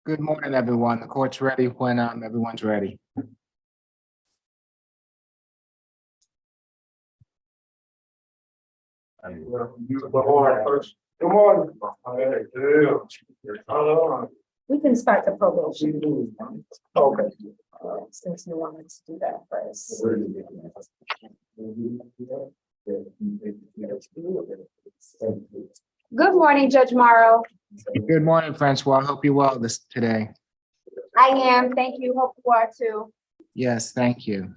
Good morning, everyone. The court's ready when everyone's ready. Good morning. We can start the probation. Okay. Since you wanted to do that first. Good morning, Judge Morrow. Good morning, Francois. I hope you're well today. I am. Thank you. Hope you are too. Yes, thank you.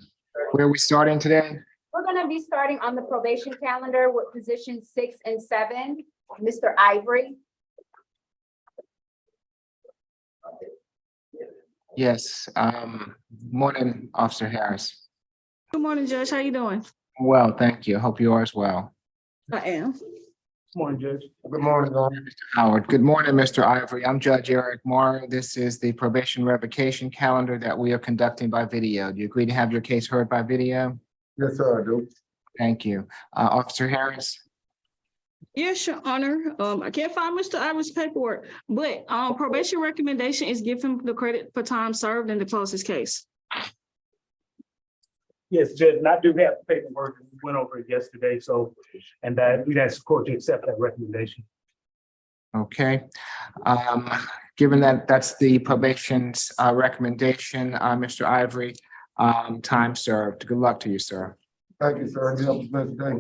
Where are we starting today? We're gonna be starting on the probation calendar with positions 6 and 7. Mr. Ivory. Yes, morning, Officer Harris. Good morning, Judge. How you doing? Well, thank you. Hope you are as well. I am. Morning, Judge. Good morning, Howard. Good morning, Mr. Ivory. I'm Judge Eric Morrow. This is the probation revocation calendar that we are conducting by video. Do you agree to have your case heard by video? Yes, sir, I do. Thank you. Officer Harris? Yes, Your Honor. I can't find Mr. Ivory's paperwork, but probation recommendation is give him the credit for time served and to close his case. Yes, Judge, and I do have the paperwork. We went over it yesterday, so, and we'd ask the court to accept that recommendation. Okay. Given that that's the probation's recommendation, Mr. Ivory, time served. Good luck to you, sir. Thank you, sir. You have a blessed day.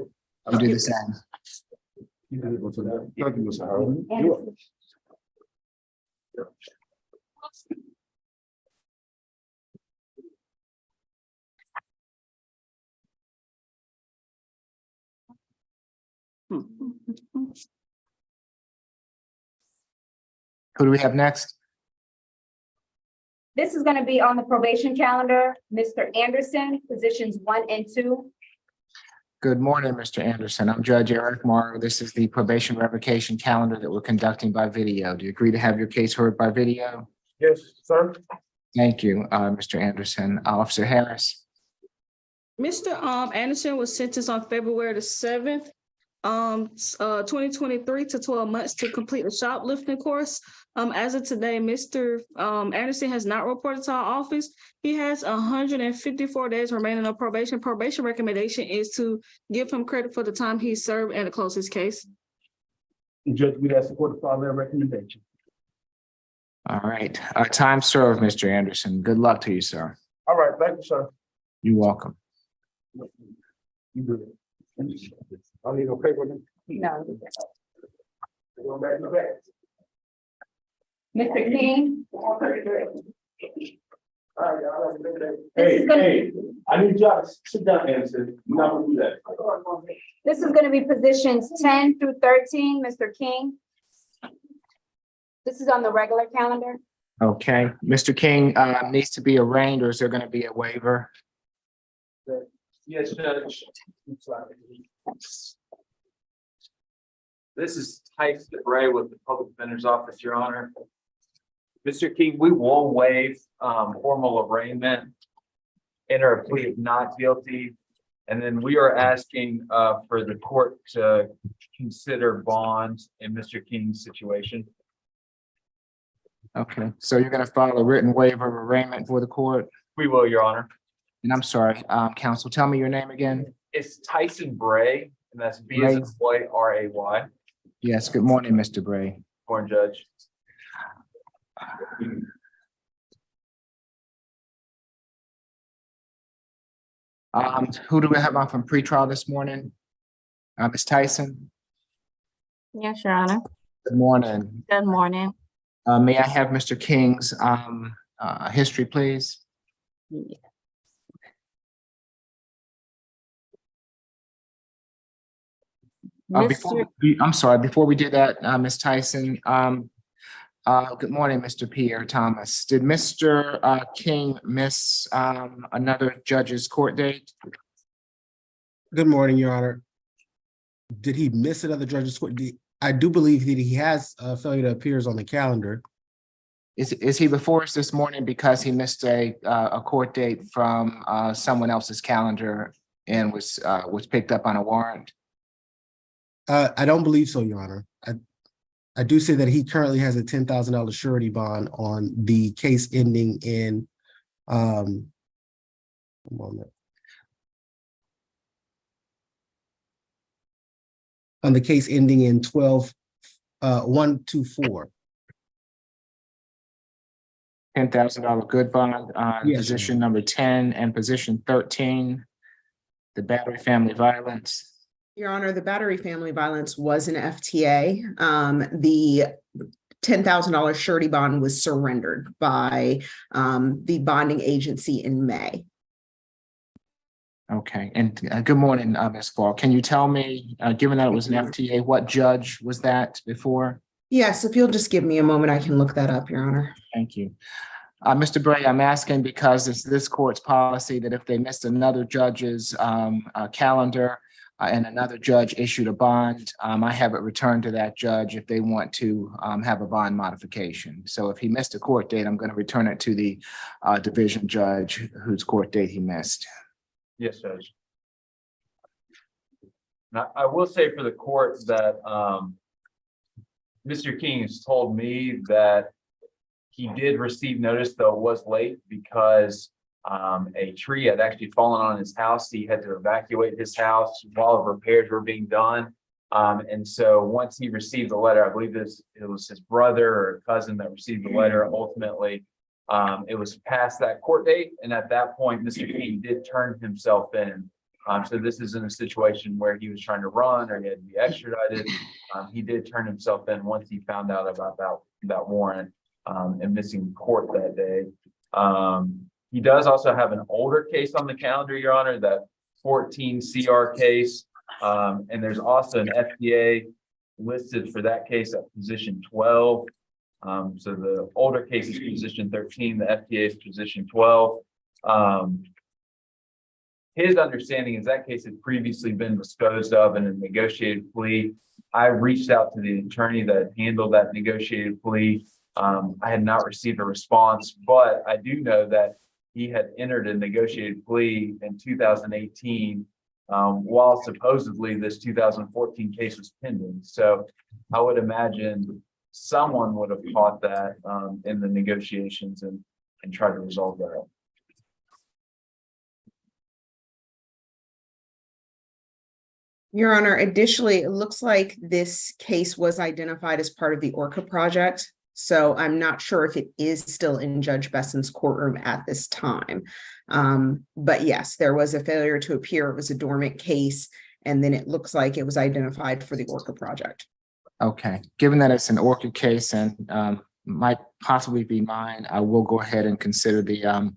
You do the same. Thank you, Mr. Howard. Who do we have next? This is gonna be on the probation calendar. Mr. Anderson, positions 1 and 2. Good morning, Mr. Anderson. I'm Judge Eric Morrow. This is the probation revocation calendar that we're conducting by video. Do you agree to have your case heard by video? Yes, sir. Thank you, Mr. Anderson. Officer Harris? Mr. Anderson was sentenced on February the 7th, 2023 to 12 months to complete a shoplifting course. As of today, Mr. Anderson has not reported to our office. He has 154 days remaining on probation. Probation recommendation is to give him credit for the time he served and to close his case. Judge, we'd ask the court to follow that recommendation. All right. Time served, Mr. Anderson. Good luck to you, sir. All right, thank you, sir. You're welcome. You good. I need no paper. No. Go back to back. Mr. King. All right, y'all have a good day. This is gonna- Hey, I need y'all to sit down, Anderson. We're not gonna do that. This is gonna be positions 10 through 13, Mr. King. This is on the regular calendar. Okay. Mr. King needs to be arraigned, or is there going to be a waiver? Yes, Judge. This is Tyson Bray with the Public Defender's Office, Your Honor. Mr. King, we will waive formal arraignment, enter a plea of not guilty, and then we are asking for the court to consider bond in Mr. King's situation. Okay. So you're going to file a written waiver of arraignment for the court? We will, Your Honor. And I'm sorry, counsel, tell me your name again. It's Tyson Bray, and that's B as in boy, R-A-Y. Yes. Good morning, Mr. Bray. Morning, Judge. Who do we have on from pretrial this morning? Ms. Tyson? Yes, Your Honor. Good morning. Good morning. May I have Mr. King's history, please? I'm sorry, before we do that, Ms. Tyson, good morning, Mr. Pierre Thomas. Did Mr. King miss another judge's court date? Good morning, Your Honor. Did he miss another judge's court? I do believe that he has a failure to appears on the calendar. Is he before us this morning because he missed a court date from someone else's calendar and was picked up on a warrant? I don't believe so, Your Honor. I do say that he currently has a $10,000 surety bond on the case ending in, one moment. On the case ending in 124. $10,000 good bond on Yes, position Your number 10 and position 13, the battery family violence. Your Honor, the battery family violence was an FTA. The $10,000 surety bond was surrendered by the bonding agency in May. Okay, and good morning, Ms. Fall. Can you tell me, given that it was an FTA, what judge was that before? Yes, if you'll just give me a moment, I can look that up, Your Honor. Thank you. Mr. Bray, I'm asking because it's this court's policy that if they missed another judge's calendar and another judge issued a bond, I have it returned to that judge if they want to have a bond modification. So if he missed a court date, I'm going to return it to the division judge whose court date he missed. Yes, Judge. Now, I will say for the court that Mr. King has told me that he did receive notice, though it was late because a tree had actually fallen on his house. He had to evacuate his house while the repairs were being done. And so once he received the letter, I believe it was his brother or cousin that received the letter. Ultimately, it was past that court date. And at that point, Mr. King did turn himself in. So this isn't a situation where he was trying to run or he had to be extradited. He did turn himself in once he found out about that warrant and missing court that day. He does also have an older case on the calendar, Your Honor, that 14 CR case. And there's also an FDA listed for that case at position 12. So the older case is position 13, the FDA is position 12. His understanding is that case had previously been disposed of in a negotiated plea. I reached out to the attorney that handled that negotiated plea. I had not received a response, but I do know that he had entered a negotiated plea in 2018 while supposedly this 2014 case was pending. So I would imagine someone would have caught that in the negotiations and tried to resolve that. Your Honor, additionally, it looks like this case was identified as part of the Orca project. So I'm not sure if it is still in Judge Besson's courtroom at this time. But yes, there was a failure to appear. It was a dormant case. And then it looks like it was identified for the Orca project. Okay, given that it's an Orchid case and might possibly be mine, I will go ahead and consider the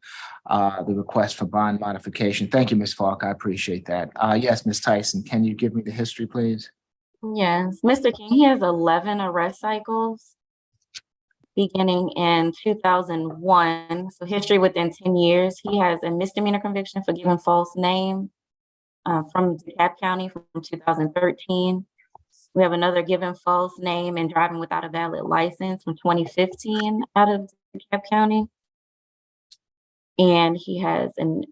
request for bond modification. Thank you, Ms. Falk. I appreciate that. Yes, Ms. Tyson, can you give me the history, please? Yes, Mr. King, he has 11 arrest cycles beginning in 2001. So history within 10 years. He has a misdemeanor conviction for giving false name from DeKalb County from 2013. We have another given false name and driving without a valid license from 2015 out of DeKalb County. And he has an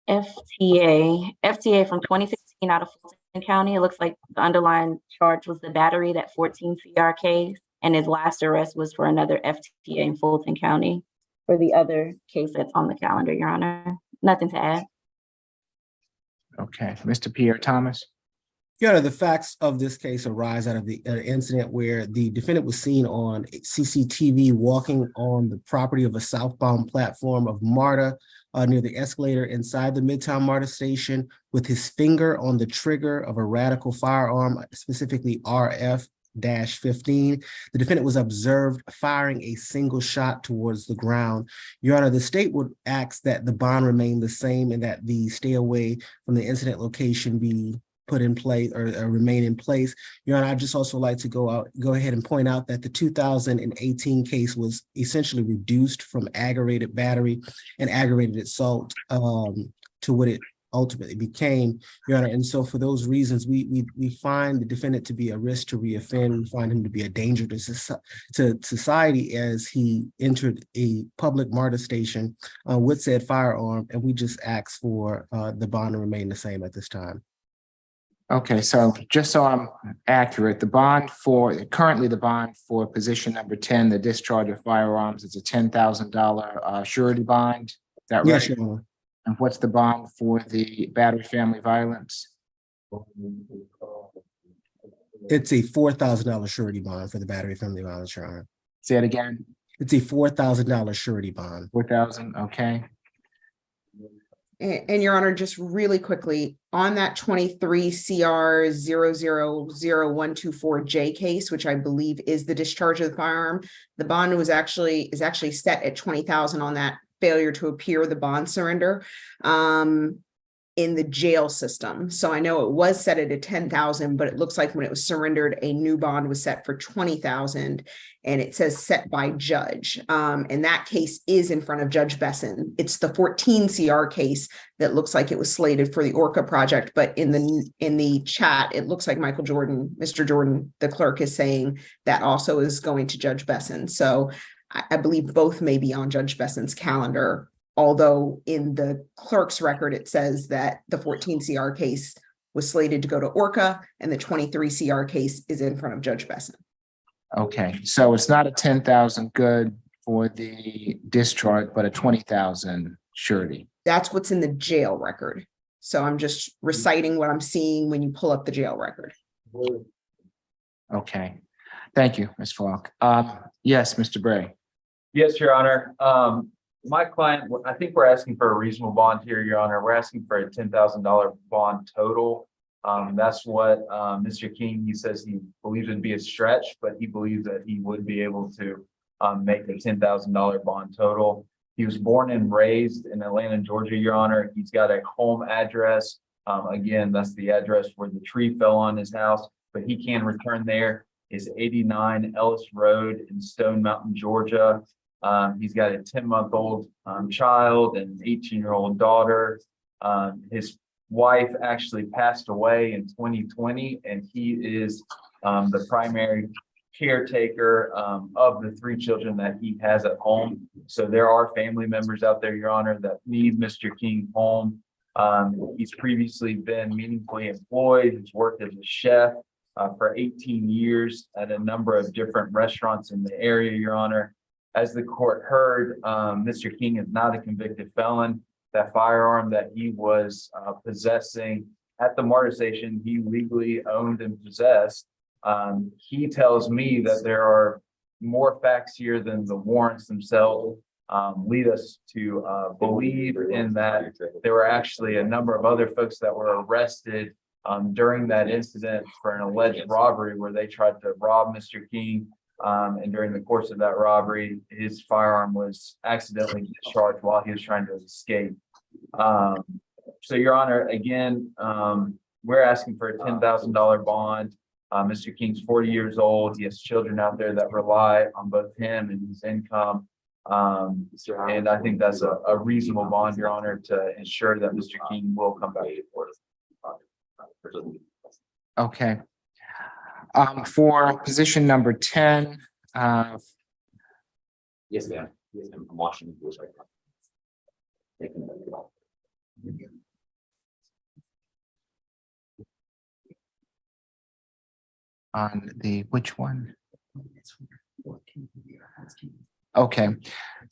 FTA from 2016 out of Fulton County. It looks like the underlying charge was the battery, that 14 CR case. And his last arrest was for another FTA in Fulton County for the other case that's on the calendar, Your Honor. Nothing to add. Okay, Mr. Pierre Thomas. Yeah, the facts of this case arise out of the incident where the defendant was seen on CCTV walking on the property of a southbound platform of MARTA near the escalator inside the Midtown MARTA station with his finger on the trigger of a radical firearm, specifically RF-15. The defendant was observed firing a single shot towards the ground. Your Honor, the state would ask that the bond remain the same and that the stay away from the incident location be put in place or remain in place. Your Honor, I'd just also like to go ahead and point out that the 2018 case was essentially reduced from aggravated battery and aggravated assault to what it ultimately became, Your Honor. And so for those reasons, we find the defendant to be a risk to reoffend. We find him to be a danger to society as he entered a public MARTA station with said firearm. And we just ask for the bond to remain the same at this time. Okay, so just so I'm accurate, currently the bond for position number 10, the discharge of firearms, is a $10,000 surety bond. Is that right? Yes, Your Honor. And what's the bond for the battery family violence? It's a $4,000 surety bond for the battery family violence, Your Honor. Say it again, It's a $4,000 surety bond. 4,000, okay. And Your Honor, just really quickly, on that 23 CR 0000124J case, which I believe is the discharge of the firearm, the bond is actually set at 20,000 on that failure to appear, the bond surrender in the jail system. So I know it was set at a 10,000, but it looks like when it was surrendered, a new bond was set for 20,000, and it says set by judge. And that case is in front of Judge Besson. It's the 14 CR case that looks like it was slated for the Orca project, but in the chat, it looks like Mr. Jordan, the clerk, is saying that also is going to Judge Besson. So I believe both may be on Judge Besson's calendar, although in the clerk's record, it says that the 14 CR case was slated to go to Orca and the 23 CR case is in front of Judge Besson. Okay, so it's not a 10,000 good for the discharge, but a 20,000 surety. That's what's in the jail record. So I'm just reciting what I'm seeing when you pull up the jail record. Okay, thank you, Ms. Falk. Yes, Mr. Bray. Yes, Your Honor. My client, I think we're asking for a reasonable bond here, Your Honor. We're asking for a $10,000 bond total. That's what Mr. King, he says he believes it'd be a stretch, but he believes that he would be able to make a $10,000 bond total. He was born and raised in Atlanta, Georgia, Your Honor. He's got a home address. Again, that's the address where the tree fell on his house, but he can return there. Is 89 Ellis Road in Stone Mountain, Georgia. He's got a 10-month-old child and an 18-year-old daughter. His wife actually passed away in 2020, and he is the primary caretaker of the 3 children that he has at home. So there are family members out there, Your Honor, that need Mr. King home. He's previously been meaningfully employed. He's worked as a chef for 18 years at a number of different restaurants in the area, Your Honor. As the court heard, Mr. King is not a convicted felon. That firearm that he was possessing at the MARTA station, he legally owned and possessed. He tells me that there are more facts here than the warrants themselves lead us to believe in that there were actually a number of other folks that were arrested during that incident for an alleged robbery where they tried to rob Mr. King. And during the course of that robbery, his firearm was accidentally discharged while he was trying to escape. So, Your Honor, again, we're asking for a $10,000 bond. Mr. King's 40 years old. He has children out there that rely on both him and his income. And I think that's a reasonable bond, Your Honor, to ensure that Mr. King will come back to court. Okay. For position number 10, Yes, ma'am. Yes, ma'am. I'm watching this right now. Thank you. on the, which one? Okay,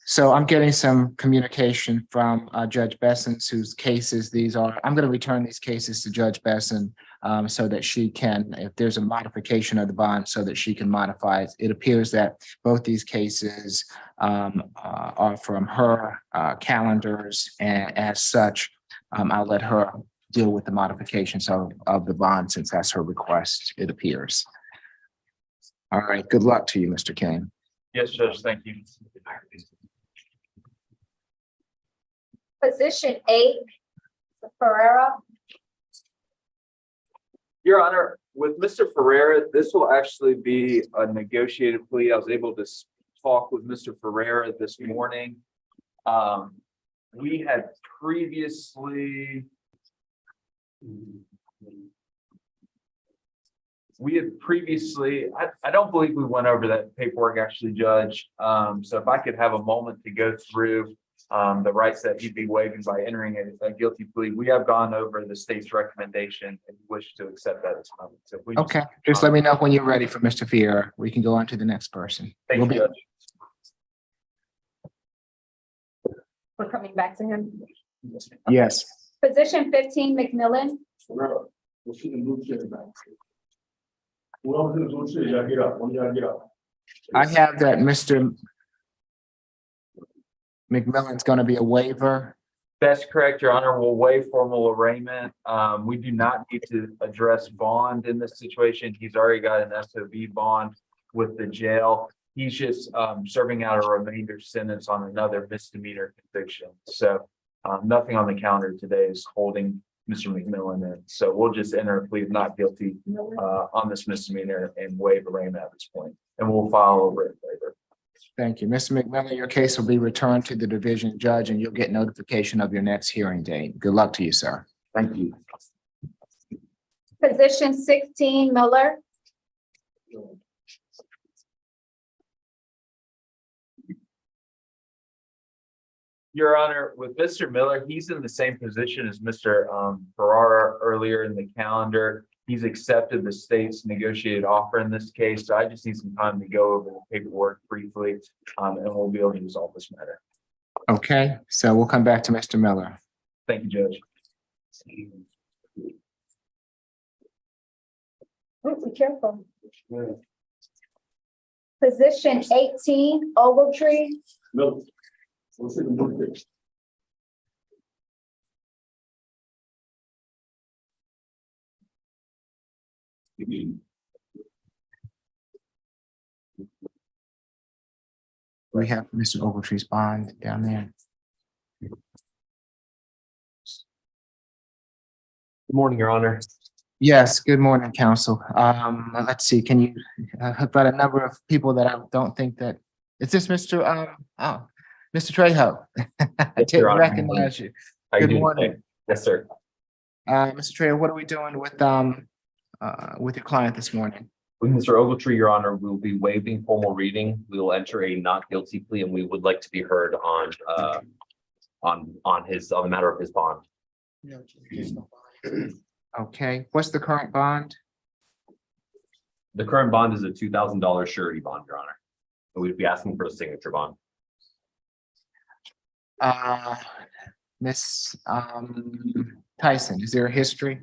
so I'm getting some communication from Judge Besson's whose cases these are. I'm going to return these cases to Judge Besson so that she can, if there's a modification of the bond, so that she can modify it. It appears that both these cases are from her calendars, and as such, I'll let her deal with the modifications of the bond since that's her request, it appears. All right, good luck to you, Mr. King. Yes, Judge, thank you. Position 8, Ferrera. Your Honor, with Mr. Ferreira, this will actually be a negotiated plea. I was able to talk with Mr. Ferreira this morning. We had previously I don't believe we went over that paperwork actually, Judge. So if I could have a moment to go through the rights that he'd be waiving by entering a guilty plea. We have gone over the state's recommendation and wish to accept that as well. So if we just- Okay, just let me know when you're ready for Mr. Fier. We can go on to the next person. Thank We'll you, be- Judge. We're coming back to him. Yes, Position 15, McMillan. I have that Mr. McMillan's gonna be a waiver. That's correct, Your Honor. We'll waive formal arraignment. We do not need to address bond in this situation. He's already got an SOV bond with the jail. He's just serving out a remainder sentence on another misdemeanor conviction. So nothing on the calendar today is holding Mr. McMillan in. So we'll just enter a plea of not guilty on this misdemeanor and waive arraignment at this point. And we'll file a written waiver. Thank you. Mr. McMillan, your case will be returned to the division judge and you'll get notification of your next hearing date. Good luck to you, sir. Thank you. Position 16, Miller. Your Honor, with Mr. Miller, he's in the same position as Mr. Ferrara earlier in the calendar. He's accepted the state's negotiated offer in this case, so I just need some time to go over the paperwork briefly, and we'll be able to resolve this matter. Okay, so we'll come back to Mr. Miller. Thank you, Judge. Oh, be careful. Position 18, Ogletree. We have Mr. Ogletree's bond down there. Good morning, Your Honor. Yes, good morning, counsel. Let's see, can you, I've got a number of people that I don't think that, is this Mr. Mr. Trejo? I Yes, Your didn't Honor. recognize you. How you Good doing morning. today? Yes, sir. Mr. Trejo, what are we doing with your client this morning? With Mr. Ogletree, Your Honor, we will be waiving formal reading. We will enter a not guilty plea, and we would like to be heard on the matter of his bond. Okay, what's the current bond? The current bond is a $2,000 surety bond, Your Honor. And we'd be asking for a signature bond. Miss Tyson, is there a history?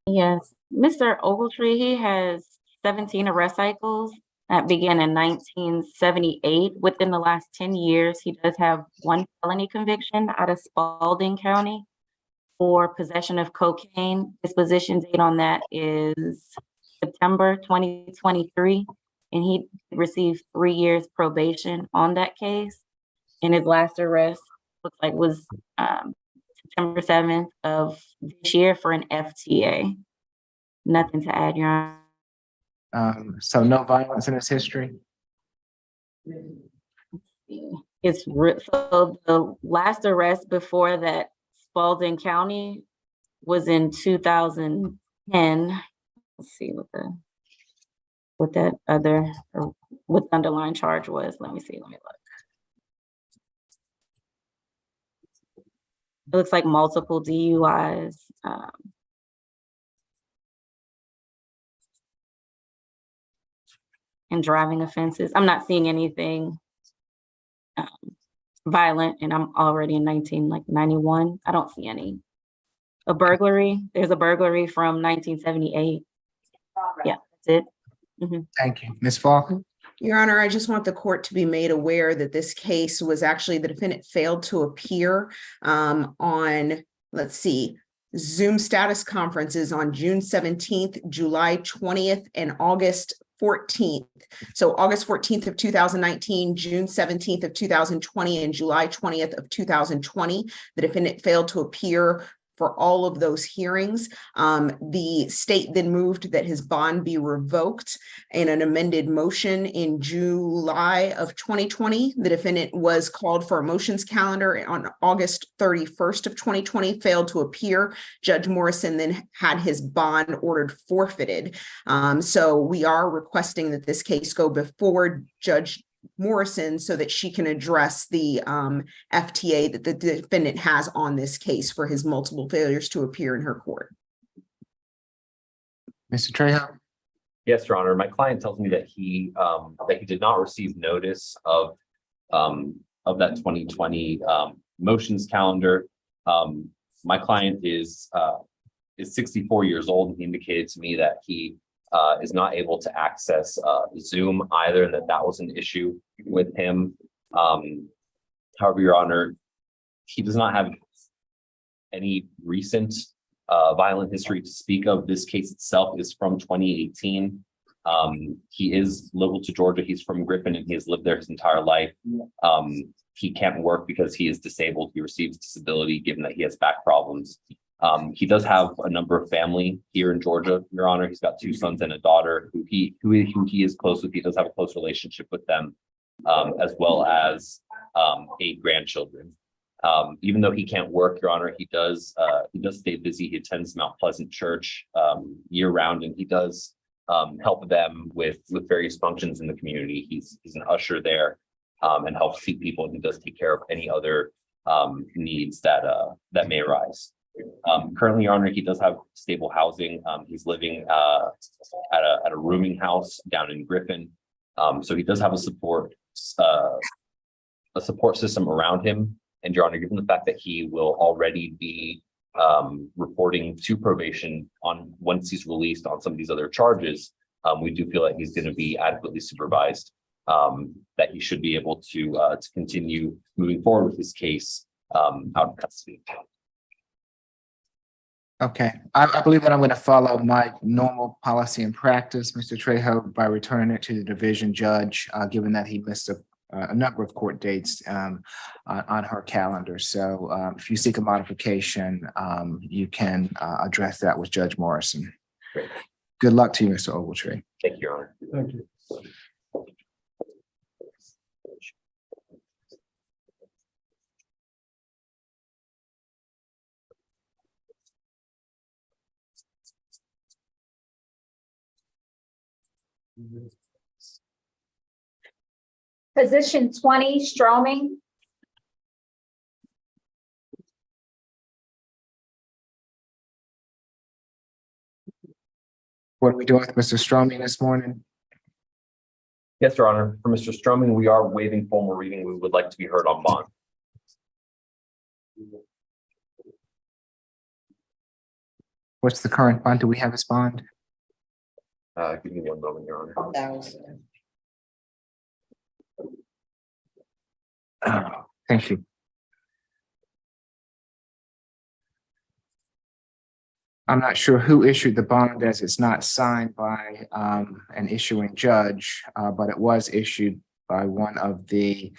Yes, Mr. Ogletree, he has 17 arrest cycles that began in 1978. Within the last 10 years, he does have one felony conviction out of Spalding County for possession of cocaine. Disposition date on that is September 2023, and he received 3 years probation on that case. And his last arrest looks like was September 7th of this year for an FTA. Nothing to add, Your Honor. So no violence in his history? So the last arrest before that, Spalding County, was in 2010. Let's see what that other, or what the underlying charge was. Let me look. It looks like multiple DUIs. And driving offenses. I'm not seeing anything violent, and I'm already in 1991. I don't see any. A burglary. There's a burglary from 1978. Yeah, that's it. Thank you. Ms. Falcon? Your Honor, I just want the court to be made aware that this case was actually, the defendant failed to appear on, let's see, Zoom status conferences on June 17th, July 20th, and August 14th. So August 14th of 2019, June 17th of 2020, and July 20th of 2020. The defendant failed to appear for all of those hearings. The state then moved that his bond be revoked in an amended motion in July of 2020. The defendant was called for a motions calendar on August 31st of 2020, failed to appear. Judge Morrison then had his bond ordered forfeited. So we are requesting that this case go before Judge Morrison so that she can address the FTA that the defendant has on this case for his multiple failures to appear in her court. Mr. Trejo? Yes, Your Honor. My client tells me that he did not receive notice of that 2020 motions calendar. My client is 64 years old, and he indicated to me that he is not able to access Zoom either, and that was an issue with him. However, Your Honor, he does not have any recent violent history to speak of. This case itself is from 2018. He is local to Georgia. He's from Griffin, and he has lived there his entire life. He can't work because he is disabled. He receives disability given that he has back problems. He does have a number of family here in Georgia, Your Honor. He's got 2 sons and a daughter who he is close with. He does have a close relationship with them, as well as 8 grandchildren. Even though he can't work, Your Honor, he does stay busy. He attends Mount Pleasant Church year round, and he does help them with various functions in the community. He's an usher there, and helps seat people, and he does take care of any other needs that may arise. Currently, Your Honor, he does have stable housing. He's living at a rooming house down in Griffin. So he does have a support system around him. And Your Honor, given the fact that he will already be reporting to probation once he's released on some of these other charges, we do feel that he's going to be adequately supervised, that he should be able to continue moving forward with his case out of custody. Okay, I believe that I'm going to follow my normal policy and practice, Mr. Trejo, by returning it to the division judge, given that he missed a number of court dates on her calendar. So if you seek a modification, you can address that with Judge Morrison. Great. Good luck to you, Mr. Ogletree. Thank you, Your Honor. Thank you. Position 20, Stroming. What are we doing with Mr. Stroming this morning? Yes, Your Honor. For Mr. Stroming, we are waiving formal reading. We would like to be heard on bond. What's the current bond? Do we have his bond? Give me one moment, Your Honor. Thank you. I'm not sure who issued the bond, as it's not signed by an issuing judge, but it was issued by one of the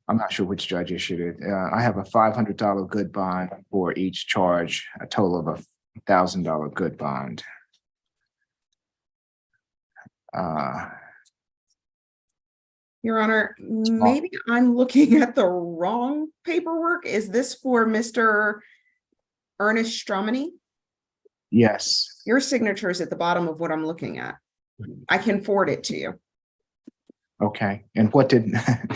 I'm not sure which judge issued it. I have a $500 good bond for each charge, a total of a $1,000 good bond. Your Honor, maybe I'm looking at the wrong paperwork. Is this for Mr. Ernest Stromany? Yes. Your signature is at the bottom of what I'm looking at. I can forward it to you. Okay. And what did the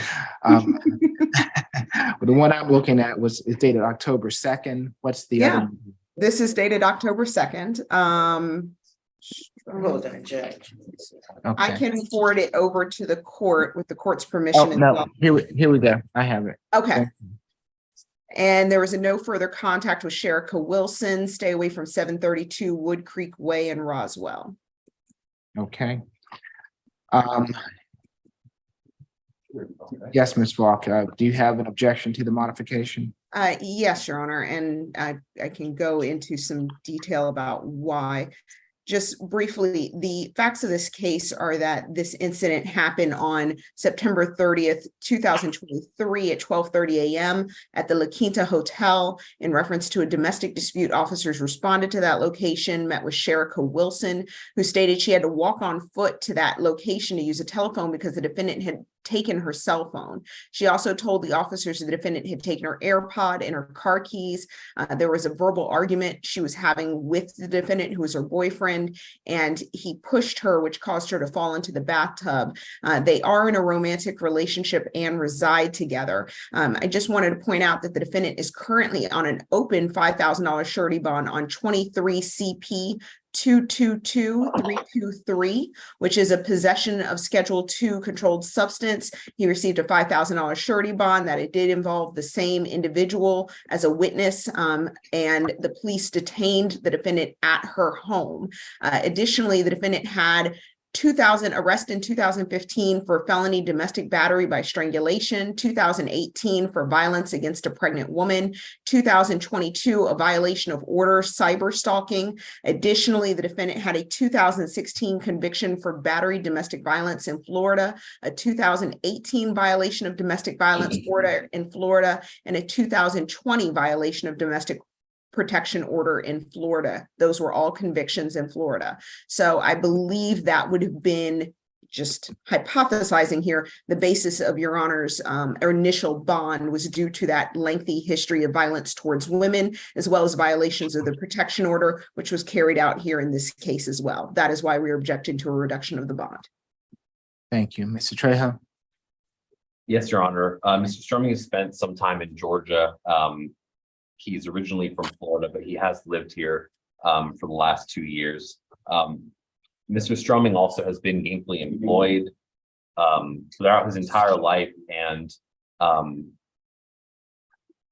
one I'm looking at is dated October 2nd. What's the other? This is dated October 2nd. I Okay. can forward it over to the court with the court's permission. Oh, as no, well. here we go. I have it. Okay. And there was a no further contact with Sherika Wilson. Stay away from 732 Wood Creek Way in Roswell. Okay. Yes, Ms. Falk, do you have an objection to the modification? Yes, Your Honor, and I can go into some detail about why. Just briefly, the facts of this case are that this incident happened on September 30th, 2023 at 12:30 a.m. at the La Quinta Hotel. In reference to a domestic dispute, officers responded to that location, met with Sherika Wilson, who stated she had to walk on foot to that location to use a telephone because the defendant had taken her cell phone. She also told the officers the defendant had taken her AirPod and her car keys. There was a verbal argument she was having with the defendant, who was her boyfriend, and he pushed her, which caused her to fall into the bathtub. They are in a romantic relationship and reside together. I just wanted to point out that the defendant is currently on an open $5,000 surety bond on 23 CP 222323, which is a possession of Schedule II controlled substance. He received a $5,000 surety bond that it did involve the same individual as a witness, and the police detained the defendant at her home. Additionally, the defendant had arrest in 2015 for felony domestic battery by strangulation, 2018 for violence against a pregnant woman, 2022 a violation of order, cyber stalking. Additionally, the defendant had a 2016 conviction for battery domestic violence in Florida, a 2018 violation of domestic violence order in Florida, and a 2020 violation of domestic protection order in Florida. Those were all convictions in Florida. So I believe that would have been, just hypothesizing here, the basis of Your Honor's initial bond was due to that lengthy history of violence towards women, as well as violations of the protection order, which was carried out here in this case as well. That is why we are objecting to a reduction of the bond. Thank you. Mr. Trejo? Yes, Your Honor. Mr. Sturming has spent some time in Georgia. He's originally from Florida, but he has lived here for the last 2 years. Mr. Sturming also has been gainfully employed throughout his entire life, and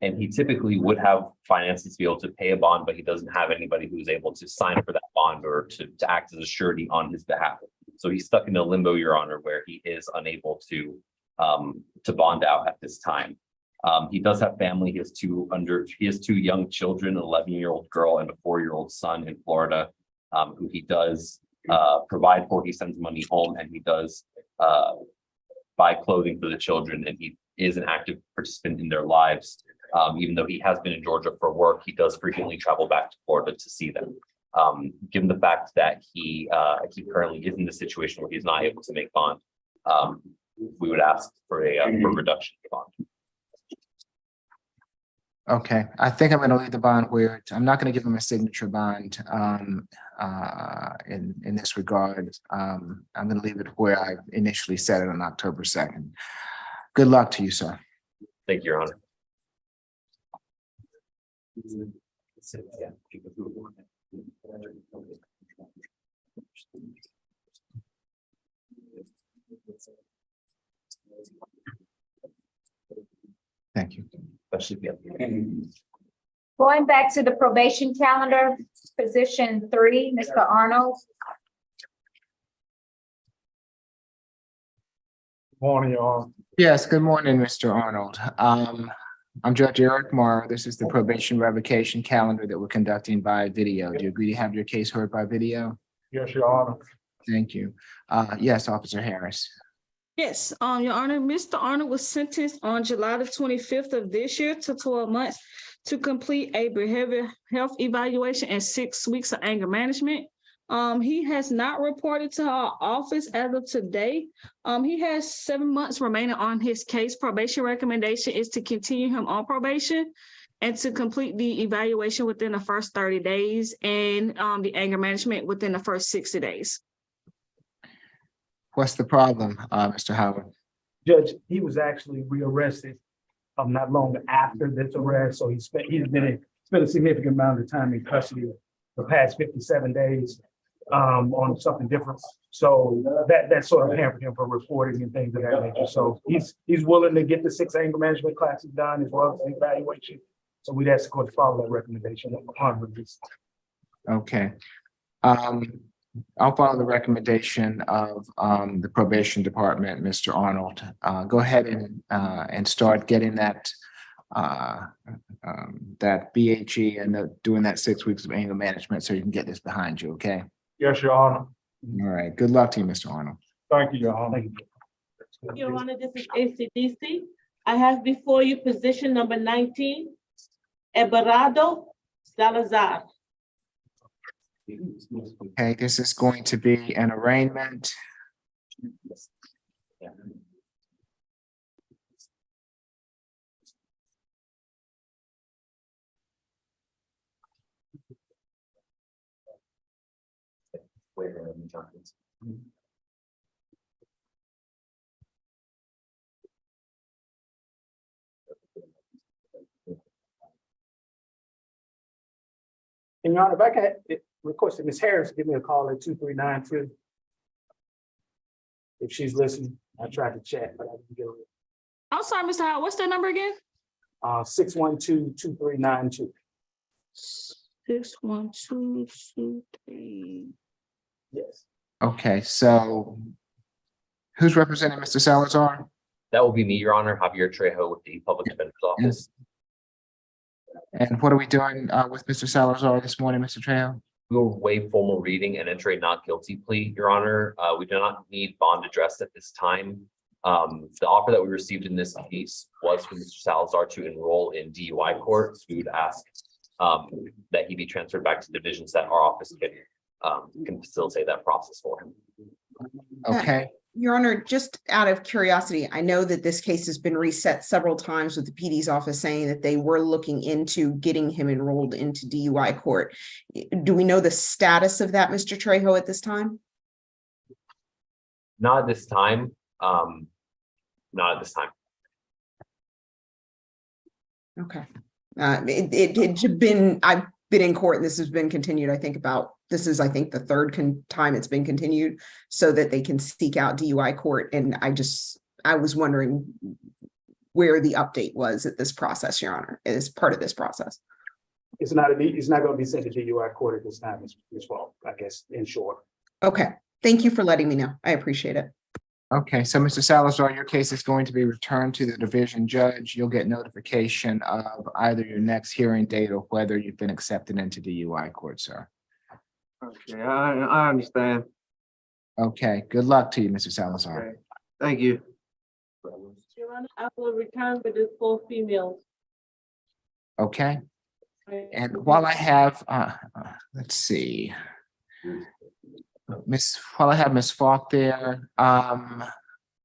he typically would have finances to be able to pay a bond, but he doesn't have anybody who's able to sign for that bond or to act as a surety on his behalf. So he's stuck in a limbo, Your Honor, where he is unable to bond out at this time. He does have family. He has two young children, an 11-year-old girl and a 4-year-old son in Florida, who he does provide for. He sends money home, and he does buy clothing for the children, and he is an active participant in their lives. Even though he has been in Georgia for work, he does frequently travel back to Florida to see them. Given the fact that he currently is in the situation where he's not able to make bond, we would ask for a reduction of bond. Okay, I think I'm gonna leave the bond where I'm not gonna give him a signature bond in this regard. I'm gonna leave it where I initially set it on October 2nd. Good luck to you, sir. Thank you, Your Honor. Thank you. Going back to the probation calendar, position 3, Mr. Arnold. Morning, y'all. Yes, good morning, Mr. Arnold. I'm Judge Eric Morrow. This is the probation revocation calendar that we're conducting by video. Do you agree to have your case heard by video? Yes, Your Honor. Thank you. Yes, Officer Harris. Yes, Your Honor, Mr. Arnold was sentenced on July the 25th of this year to 12 months to complete a behavioral health evaluation and 6 weeks of anger management. He has not reported to our office as of today. He has 7 months remaining on his case. Probation recommendation is to continue him on probation and to complete the evaluation within the first 30 days and the anger management within the first 60 days. What's the problem, Mr. Howard? Judge, he was actually rearrested not long after this arrest, so he's spent a significant amount of time in custody the past 57 days on something different. So that sort of hampered him from reporting and things of that nature. So he's willing to get the 6 anger management classes done as well as the evaluation. So we'd ask the court to follow that recommendation upon release. Okay. I'll follow the recommendation of the probation department, Mr. Arnold. Go ahead and start getting that BHE and doing that 6 weeks of anger management so you can get this behind you, okay? Yes, Your Honor. All right, good luck to you, Mr. Arnold. Thank you, Your Honor. Thank you. Your Honor, this is ACDC. I have before you position number 19, Eberardo Salazar. Okay, this is going to be an arraignment. waiver of injunctions. And Your Honor, if I can request that Ms. Harris give me a call at 2392. If she's listening, I tried to chat, but I didn't get her. I'm sorry, Mr. Howard, what's that number again? 612-2392. 61223. Yes. Okay, so who's representing Mr. Salazar? That will be me, Your Honor, Javier Trejo with the Public Defender's Office. And what are we doing with Mr. Salazar this morning, Mr. Trejo? We will waive formal reading and enter a not guilty plea, Your Honor. We do not need bond addressed at this time. The offer that we received in this case was for Mr. Salazar to enroll in DUI court. So we would ask that he be transferred back to divisions that our office can facilitate that process for him. Okay, Your Honor, just out of curiosity, I know that this case has been reset several times with the PD's office saying that they were looking into getting him enrolled into DUI court. Do we know the status of that, Mr. Trejo, at this time? Not at this time. Not at this time. Okay. It had been, I've been in court and this has been continued, I think this is, I think, the third time it's been continued so that they can seek out DUI court. And I was wondering where the update was at this process, Your Honor, as part of this process. It's not going to be sent to DUI court at this time, Ms. Falk, I guess, in short. Okay. Thank you for letting me know. I appreciate it. okay, so Mr. Salazar, your case is going to be returned to the division judge. You'll get notification of either your next hearing date or whether you've been accepted into DUI court, sir. Okay, I understand. Okay, good luck to you, Mr. Salazar. Okay. Thank you. Your Honor, I will return with the 4 females. Okay, and while I have, let's see. While I have Ms. Falk there,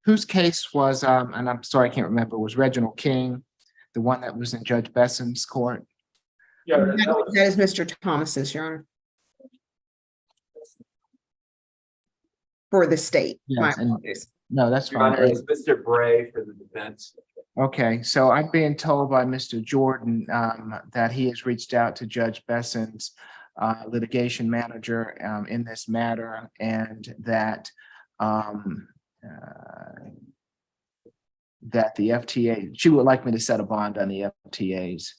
whose case was, and I'm sorry, I can't remember, was Reginald King, the one that was in Judge Besson's court? Yeah, That is Mr. Thomas's, Your Honor. For the state. My Yes, and- apologies. No, that's Your Honor, fine. it's Mr. Bray for the defense. Okay, so I'm being told by Mr. Jordan that he has reached out to Judge Besson's litigation manager in this matter, and that that the FTA, she would like me to set a bond on the FTAs.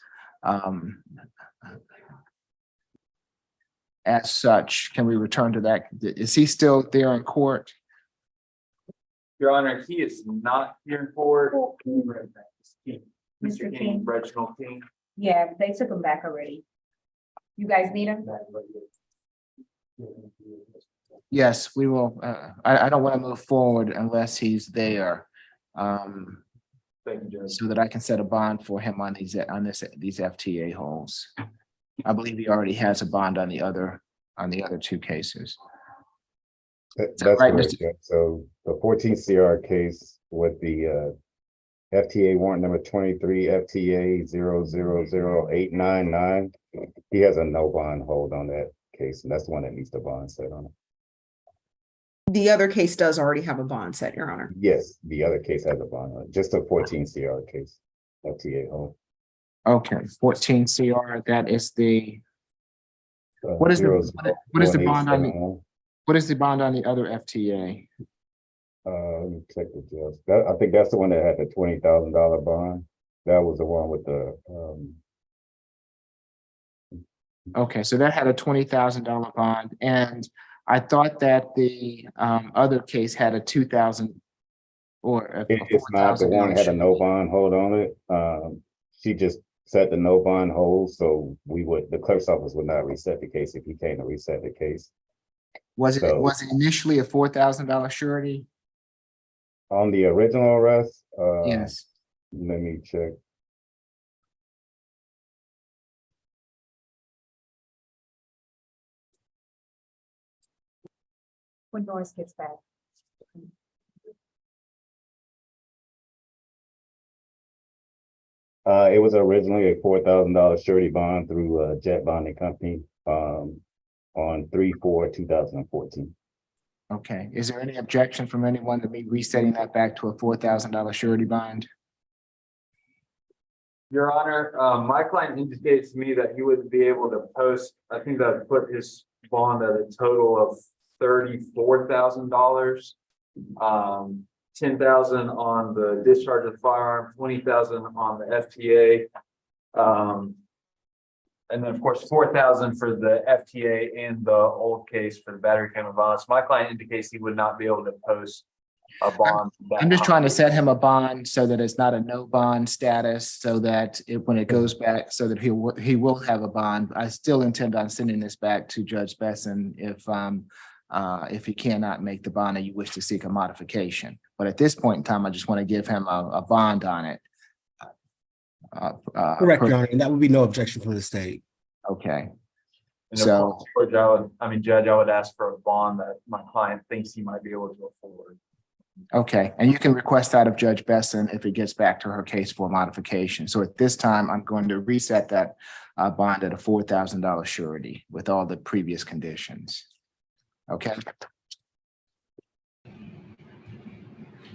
As such, can we return to that? Is he still there in court? Your Honor, he is not here in court. Mr. Mr. King, Reginald King. Yeah, they took him back already. You guys need him? Yes, we will. I don't want to move forward unless he's there. Thank you, Judge. So that I can set a bond for him on these FTA holes. I believe he already has a bond on the other 2 cases. That's right, correct. Yeah. So the 14 CR case with the FTA warrant number 23 FTA 0000899. He has a no bond hold on that case, and that's the one that needs the bond set on it. The other case does already have a bond set, Your Honor. Yes, the other case has a bond on it, just a 14 CR case, FTA hold. Okay, 14 CR, that is the, what is the bond on the, what is the bond on the other FTA? Let me check the judge. I think that's the one that had the $20,000 bond. That was the one with the Okay, so that had a $20,000 bond, and I thought that the other case had a 2,000 or it's not the one that had a no bond hold on it. She just set the no bond hold, so the clerk's office would not reset the case if he came to reset the case. Was it initially a $4,000 surety? On the original arrest, Yes. let me check. When Norris gets back. It was originally a $4,000 surety bond through Jet Bonding Company. on 3/4/2014. Okay, is there any objection from anyone to me resetting that back to a $4,000 surety bond? Your Honor, my client indicates to me that he would be able to post, I think that put his bond at a total of $34,000. 10,000 on the discharge of the firearm, 20,000 on the FTA. And then of course, 4,000 for the FTA and the old case for the battery chemical violence. My client indicates he would not be able to post a bond. I'm just trying to set him a bond so that it's not a no bond status, so that when it goes back, so that he will have a bond. I still intend on sending this back to Judge Besson if he cannot make the bond and you wish to seek a modification. But at this point in time, I just want to give him a bond on it. Correct, Your Honor, and that would be no objection from the state. Okay, And so- of course, Judge, I would ask for a bond that my client thinks he might be able to afford. okay, and you can request that of Judge Besson if it gets back to her case for modification. So at this time, I'm going to reset that bond at a $4,000 surety with all the previous conditions. Okay.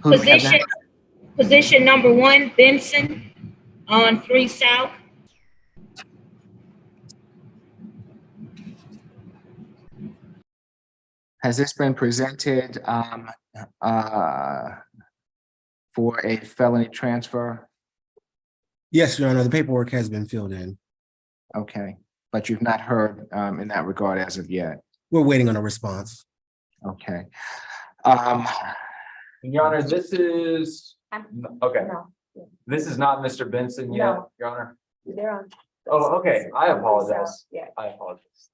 Who has that? Position number 1, Benson on 3 South. Has this been presented for a felony transfer? Yes, Your Honor, the paperwork has been filled in. Okay, but you've not heard in that regard as of yet. We're waiting on a response. Okay. Your Honor, this is, okay, No, this is not Mr. Benson yet, No. Your Honor. they're on. Oh, okay, I apologize. Yeah. I apologize.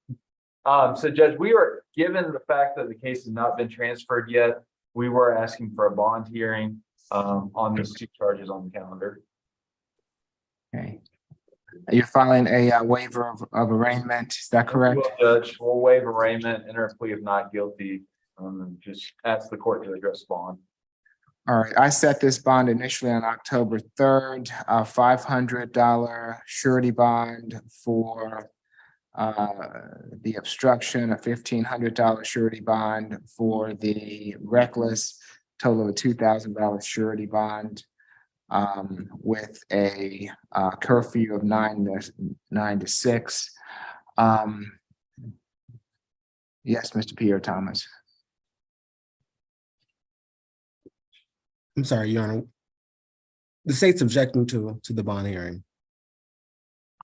So Judge, we were, given the fact that the case has not been transferred yet, we were asking for a bond hearing on these 2 charges on the calendar. Okay. You're filing a waiver of arraignment, is that correct? Well, Judge, we'll waive arraignment, enter a plea of not guilty, and just ask the court to address bond. All right, I set this bond initially on October 3rd, a $500 surety bond for the obstruction, a $1,500 surety bond for the reckless, total of a $2,000 surety bond with a curfew of 9 to 6. Yes, Mr. Pierre Thomas. I'm sorry, Your Honor. The state's objecting to the bond hearing.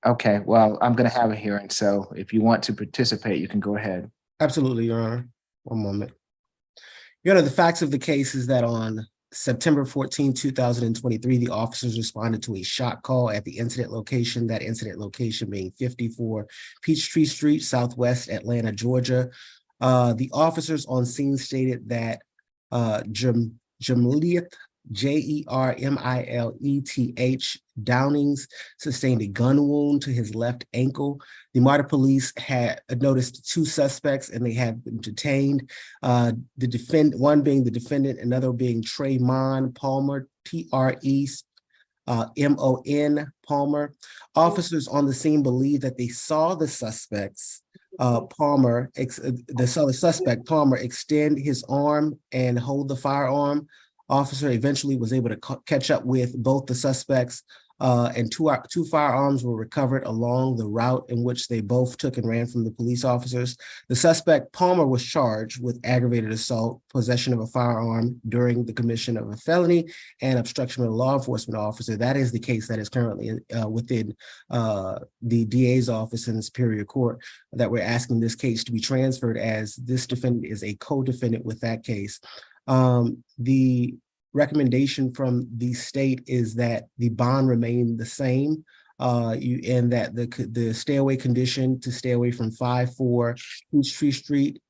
Okay, well, I'm going to have a hearing, so if you want to participate, you can go ahead. Absolutely, Your Honor. One moment. Your Honor, the facts of the case is that on September 14, 2023, the officers responded to a shot call at the incident location, that incident location being 54 Peachtree Street, Southwest Atlanta, Georgia. The officers on scene stated that Jermileth, Jermileth Downings sustained a gun wound to his left ankle. The MARTA police had noticed 2 suspects and they had been detained. One being the defendant, another being Tremon Palmer, Tremon Palmer. Officers on the scene believe that they saw the suspects. Palmer extend his arm and hold the firearm. Officer eventually was able to catch up with both the suspects, and two firearms were recovered along the route in which they both took and ran from the police officers. The suspect, Palmer, was charged with aggravated assault, possession of a firearm during the commission of a felony, and obstruction of a law enforcement officer. That is the case that is currently within the DA's office in the Superior Court, that we're asking this case to be transferred, as this defendant is a co-defendant with that case. The recommendation from the state is that the bond remain the same, and that the stay away condition to stay away from 54 Peachtree Street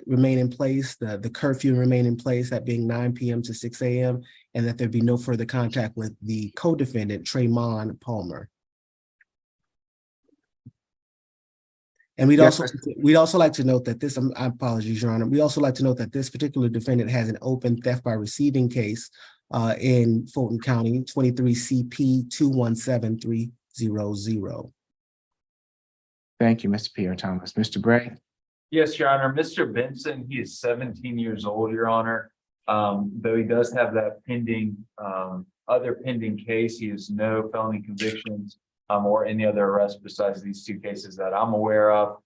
remain in place, the curfew remain in place, that being 9 p.m. to 6 a.m., and that there be no further contact with the co-defendant, Tremon Palmer. And we'd also like to note that this, I apologize, Your Honor. We also like to note that this particular defendant has an open theft by receiving case in Fulton County, 23 CP 217300. Thank you, Mr. Pierre Thomas. Mr. Bray? Yes, Your Honor. Mr. Benson, he is 17 years old, Your Honor. Though he does have that pending, other pending case, he has no felony convictions or any other arrests besides these two cases that I'm aware of.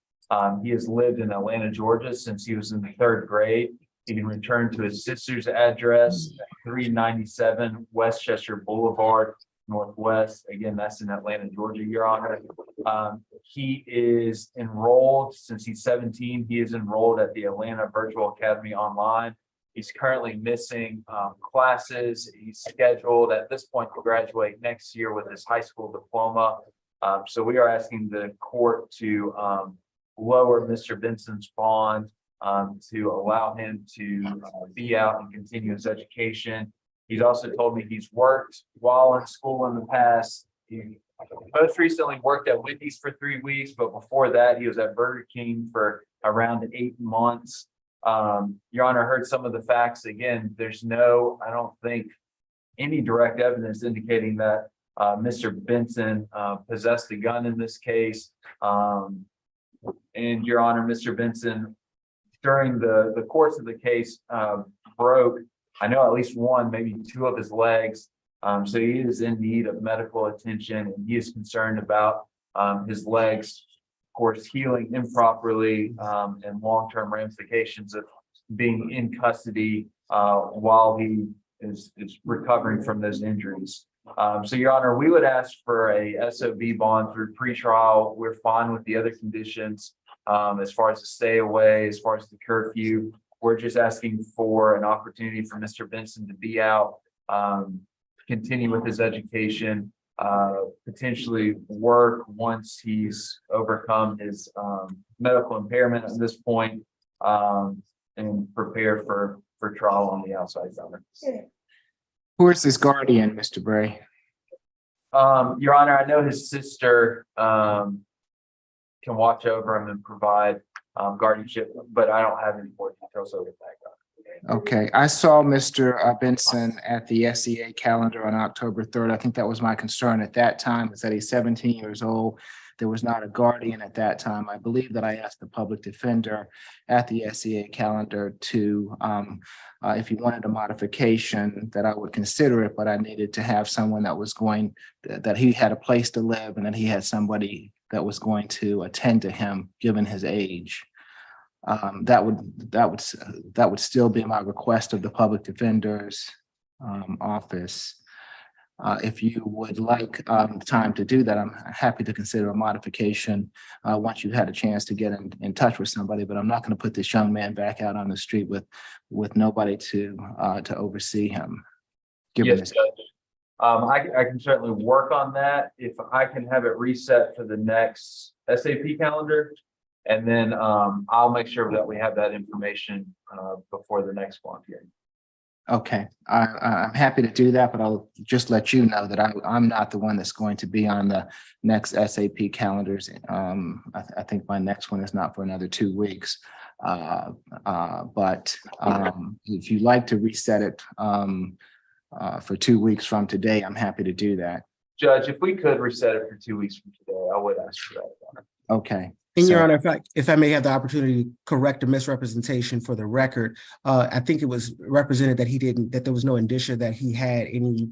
He has lived in Atlanta, Georgia since he was in the 3rd grade. He can return to his sister's address, 397 Westchester Boulevard, Northwest. Again, that's in Atlanta, Georgia, Your Honor. He is enrolled, since he's 17, he is enrolled at the Atlanta Virtual Academy Online. He's currently missing classes. He's scheduled at this point to graduate next year with his high school diploma. So we are asking the court to lower Mr. Benson's bond to allow him to be out and continue his education. He's also told me he's worked while in school in the past. He most recently worked at Wendy's for 3 weeks, but before that, he was at Burger King for around 8 months. Your Honor, heard some of the facts. Again, there's no, I don't think, any direct evidence indicating that Mr. Benson possessed a gun in this case. And Your Honor, Mr. Benson, during the course of the case, broke, I know, at least one, maybe two of his legs. So he is in need of medical attention, and he is concerned about his legs, of course, healing improperly, and long-term ramifications of being in custody while he is recovering from those injuries. So Your Honor, we would ask for a SOB bond through pretrial. We're fine with the other conditions as far as the stay away, as far as the curfew. We're just asking for an opportunity for Mr. Benson to be out, continue with his education, potentially work once he's overcome his medical impairment at this point, and prepare for trial on the outside. Who is this guardian, Mr. Bray? Your Honor, I know his sister can watch over him and provide guardianship, but I don't have any more details over that. Okay, I saw Mr. Benson at the SEA calendar on October 3rd. I think that was my concern at that time, is that he's 17 years old. There was not a guardian at that time. I believe that I asked the public defender at the SEA calendar to, if he wanted a modification, that I would consider it, but I needed to have someone that was going, that he had a place to live and that he had somebody that was going to attend to him, given his age. That would still be my request of the public defender's office. If you would like time to do that, I'm happy to consider a modification once you've had a chance to get in touch with somebody, but I'm not going to put this young man back out on the street with nobody to oversee him. Yes, Judge. I can certainly work on that. If I can have it reset for the next SAP calendar, and then I'll make sure that we have that information before the next bond hearing. Okay, I'm happy to do that, but I'll just let you know that I'm not the one that's going to be on the next SAP calendars. I think my next one is not for another 2 weeks. But if you'd like to reset it for 2 weeks from today, I'm happy to do that. Judge, if we could reset it for 2 weeks from today, I would ask for that. Okay. In Your So- Honor, if I may have the opportunity to correct a misrepresentation for the record, I think it was represented that there was no indicia that he had any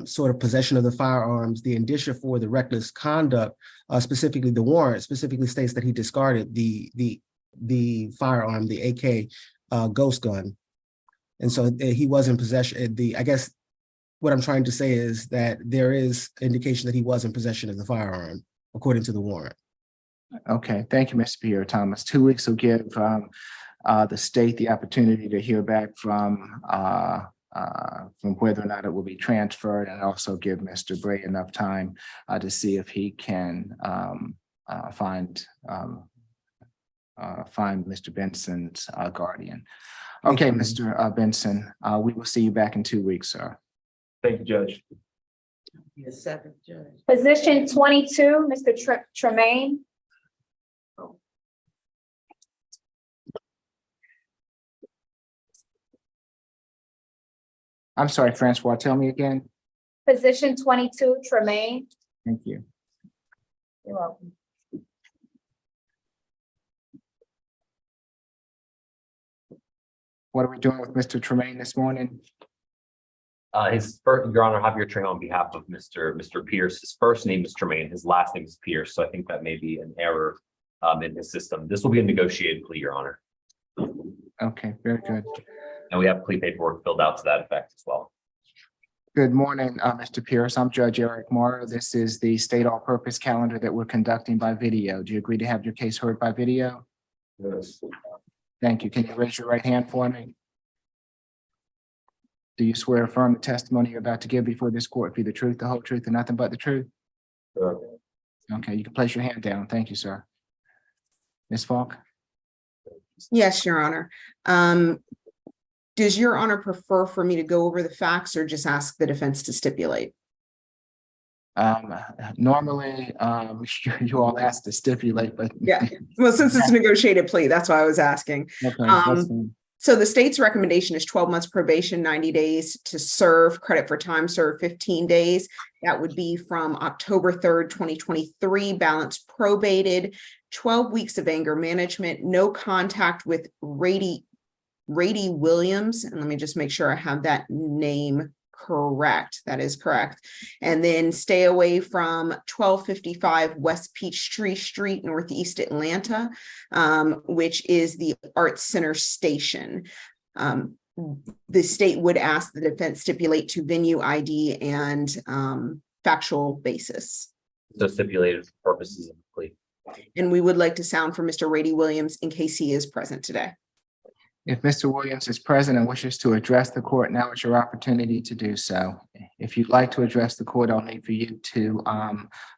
sort of possession of the firearms. The indicia for the reckless conduct, specifically the warrant, specifically states that he discarded the firearm, the AK ghost gun. And so he was in possession. I guess what I'm trying to say is that there is indication that he was in possession of the firearm, according to the warrant. Okay, thank you, Mr. Pierre Thomas. 2 weeks will give the state the opportunity to hear back from whether or not it will be transferred, and also give Mr. Bray enough time to see if he can find Mr. Benson's guardian. Okay, Mr. Benson, we will see you back in 2 weeks, sir. Thank you, Judge. Position 22, Mr. Tremaine. I'm sorry, Francois, tell me again. Position 22, Tremaine. Thank you. You're welcome. What are we doing with Mr. Tremaine this morning? His first, Your Honor, Javier Train on behalf of Mr. Pierce. His first name is Tremaine, his last name is Pierce, so I think that may be an error in his system. This will be a negotiated plea, Your Honor. Okay, very good. And we have plea paperwork filled out to that effect as well. Good morning, Mr. Pierce. I'm Judge Eric Morrow. This is the state all-purpose calendar that we're conducting by video. Do you agree to have your case heard by video? Yes. Thank you. Can you raise your right hand for me? Do you swear or affirm the testimony you're about to give before this court be the truth, the whole truth, and nothing but the truth? Okay, you can place your hand down. Thank you, sir. Ms. Falk? Yes, Your Honor. Does Your Honor prefer for me to go over the facts or just ask the defense to stipulate? Normally, you all ask to stipulate, but. Yeah, well, since it's a negotiated plea, that's why I was asking. Okay, that's fine. So the state's recommendation is 12 months probation, 90 days to serve, credit for time served 15 days. That would be from October 3rd, 2023, balance probated, 12 weeks of anger management, no contact with Rady Williams. And let me just make sure I have that name correct. That is correct. And then stay away from 1255 West Peachtree Street, Northeast Atlanta, which is the Arts Center station. The state would ask the defense stipulate to venue ID and factual basis. So stipulated for purposes of the plea. And we would like to sound for Mr. Rady Williams in case he is present today. If Mr. Williams is present and wishes to address the court, now is your opportunity to do so. If you'd like to address the court, I'll need for you to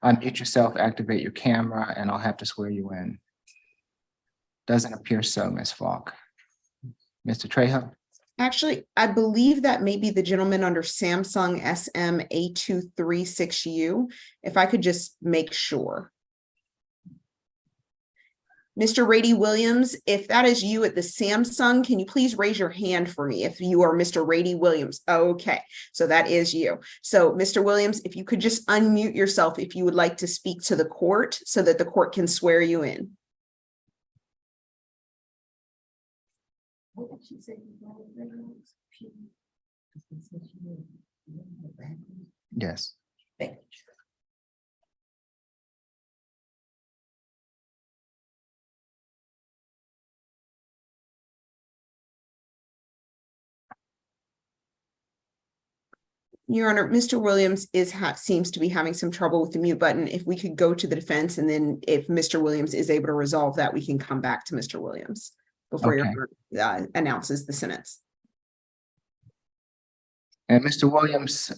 unmute yourself, activate your camera, and I'll have to swear you in. Doesn't appear so, Ms. Falk. Mr. Trejo? Actually, I believe that may be the gentleman under Samsung SM8236U. If I could just make sure. Mr. Rady Williams, if that is you at the Samsung, can you please raise your hand for me if you are Mr. Rady Williams? Okay, so that is you. So Mr. Williams, if you could just unmute yourself if you would like to speak to the court so that the court can swear you in. Yes. Thank you. Your Honor, Mr. Williams seems to be having some trouble with the mute button. If we could go to the defense, and then if Mr. Williams is able to resolve that, we can come back to Mr. Williams before Okay. Your Honor announces the sentence. And Mr. Williams,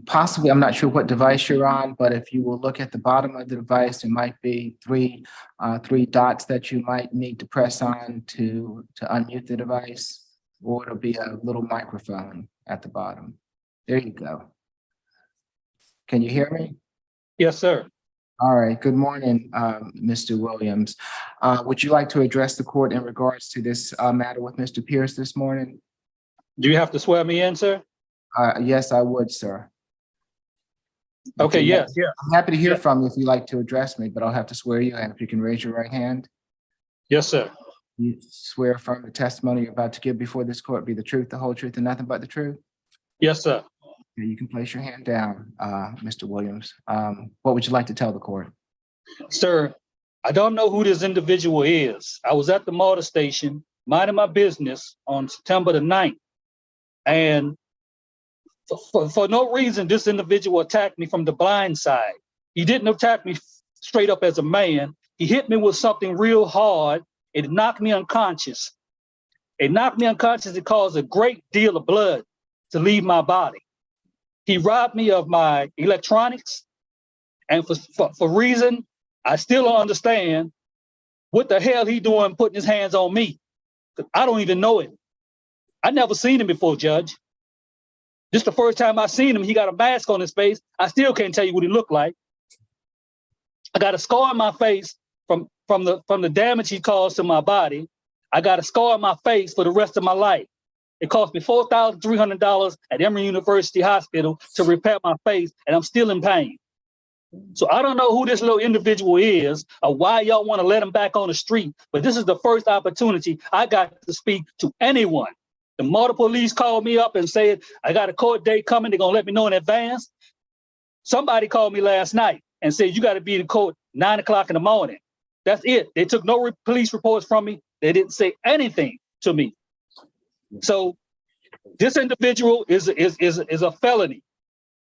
possibly, I'm not sure what device you're on, but if you will look at the bottom of the device, there might be three dots that you might need to press on to unmute the device, or it'll be a little microphone at the bottom. There you go. Can you hear me? Yes, sir. All right. Good morning, Mr. Williams. Would you like to address the court in regards to this matter with Mr. Pierce this morning? Do you have to swear me in, sir? Yes, I would, sir. Okay, yes, yeah. I'm happy to hear from you if you'd like to address me, but I'll have to swear you in. If you can raise your right hand. Yes, sir. You swear affirm the testimony you're about to give before this court be the truth, the whole truth, and nothing but the truth? Yes, sir. Okay, you can place your hand down, Mr. Williams. What would you like to tell the court? Sir, I don't know who this individual is. I was at the MARTA station, minding my business on September the 9th. And for no reason, this individual attacked me from the blind side. He didn't attack me straight up as a man. He hit me with something real hard. It knocked me unconscious. It knocked me unconscious. It caused a great deal of blood to leave my body. He robbed me of my electronics. And for reason, I still don't understand what the hell he doing putting his hands on me. I don't even know him. I never seen him before, Judge. This the first time I seen him. He got a mask on his face. I still can't tell you what he looked like. I got a scar on my face from the damage he caused to my body. I got a scar on my face for the rest of my life. It cost me $4,300 at Emory University Hospital to repair my face, and I'm still in pain. So I don't know who this little individual is or why y'all want to let him back on the street, but this is the first opportunity I got to speak to anyone. The Malta police called me up and said, I got a court date coming. They're going to let me know in advance. Somebody called me last night and said, you got to be in court 9 o'clock in the morning. That's it. They took no police reports from me. They didn't say anything to me. So this individual is a felony.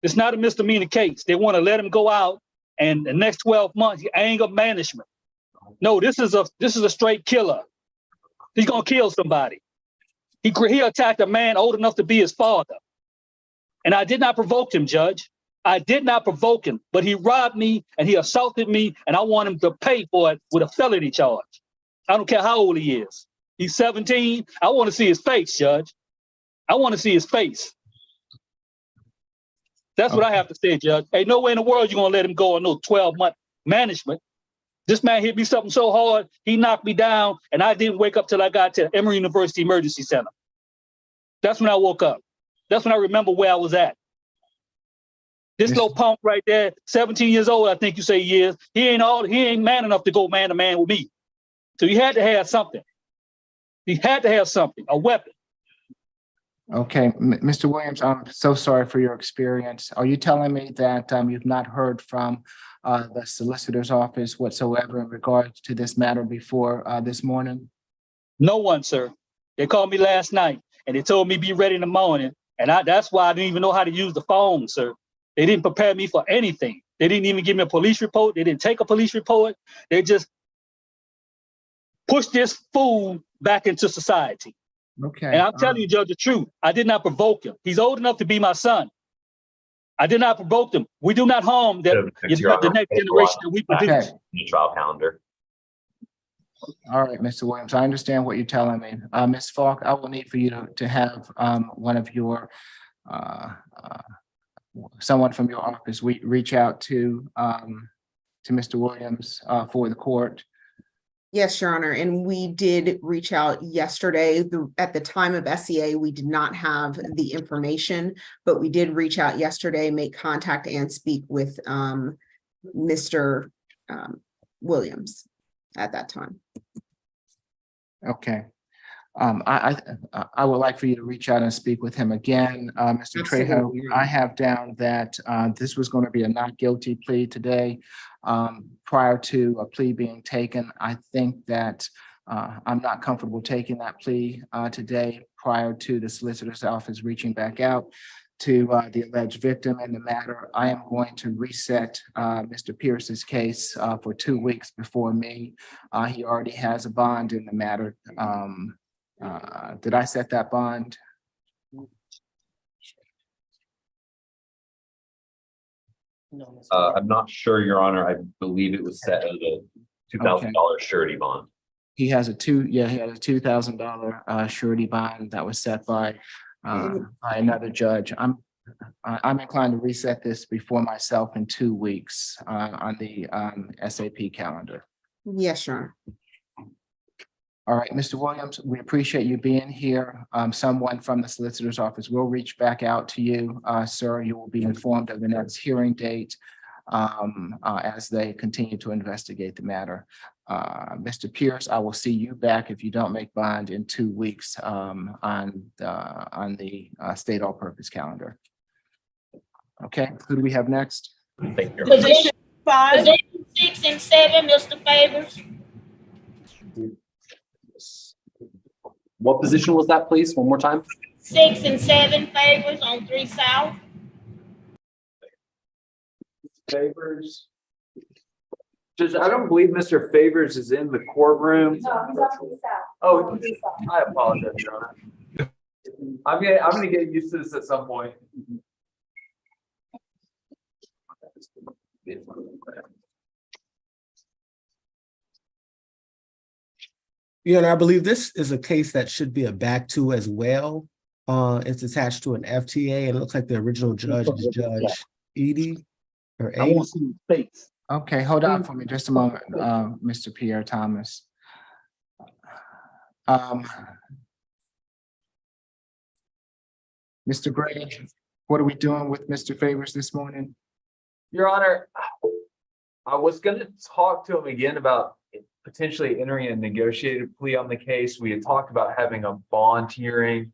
It's not a misdemeanor case. They want to let him go out and the next 12 months, anger management. No, this is a straight killer. He's gonna kill somebody. He attacked a man old enough to be his father. And I did not provoke him, Judge. I did not provoke him, but he robbed me and he assaulted me, and I want him to pay for it with a felony charge. I don't care how old he is. He's 17. I want to see his face, Judge. I want to see his face. That's what I have to say, Judge. Ain't no way in the world you're gonna let him go on no 12-month management. This man hit me something so hard, he knocked me down, and I didn't wake up till I got to Emory University Emergency Center. That's when I woke up. That's when I remember where I was at. This little punk right there, 17 years old, I think you say he is. He ain't man enough to go man to man with me. So he had to have something. He had to have something, a weapon. Okay, Mr. Williams, I'm so sorry for your experience. Are you telling me that you've not heard from the solicitor's office whatsoever in regards to this matter before this morning? No one, sir. They called me last night and they told me be ready in the morning. And that's why I didn't even know how to use the phone, sir. They didn't prepare me for anything. They didn't even give me a police report. They didn't take a police report. They just pushed this fool back into society. Okay. And I'm telling you, Judge, the truth. I did not provoke him. He's old enough to be my son. I did not provoke him. We do not harm the next generation that we produce. Trial calendar. All right, Mr. Williams, I understand what you're telling me. Ms. Falk, I will need for you to have one of your someone from your office reach out to Mr. Williams for the court. Yes, Your Honor, and we did reach out yesterday. At the time of SEA, we did not have the information, but we did reach out yesterday, make contact and speak with Mr. Williams at that time. Okay. I would like for you to reach out and speak with him again. Mr. Trejo, Absolutely. I have down that this was going to be a not guilty plea today. Prior to a plea being taken, I think that I'm not comfortable taking that plea today prior to the solicitor's office reaching back out to the alleged victim in the matter. I am going to reset Mr. Pierce's case for 2 weeks before me. He already has a bond in the matter. Did I set that bond? I'm not sure, Your Honor. I believe it was set at a $2,000 surety bond. He has a $2,000 surety bond that was set by another judge. I'm inclined to reset this before myself in 2 weeks on the SAP calendar. Yes, Your Honor. All right, Mr. Williams, we appreciate you being here. Someone from the solicitor's office will reach back out to you, sir. You will be informed of the next hearing date as they continue to investigate the matter. Mr. Pierce, I will see you back if you don't make bond in 2 weeks on the state all-purpose calendar. Okay, who do we have next? Thank you. Position 5. 6 and 7, Mr. Favors. What position was that, please? One more time. 6 and 7 Favors on 3 South. Favors. Judge, I don't believe Mr. Favors is in the courtroom. Oh, I apologize, Your Honor. I'm gonna get used to this at some point. You know, I believe this is a case that should be a back to as well. It's attached to an FTA, and it looks like the original judge is Judge Edie or I want to see his face. Okay, hold on for me just a moment, Mr. Pierre Thomas. Mr. Gray, what are we doing with Mr. Favors this morning? Your Honor, I was gonna talk to him again about potentially entering a negotiated plea on the case. We had talked about having a bond hearing.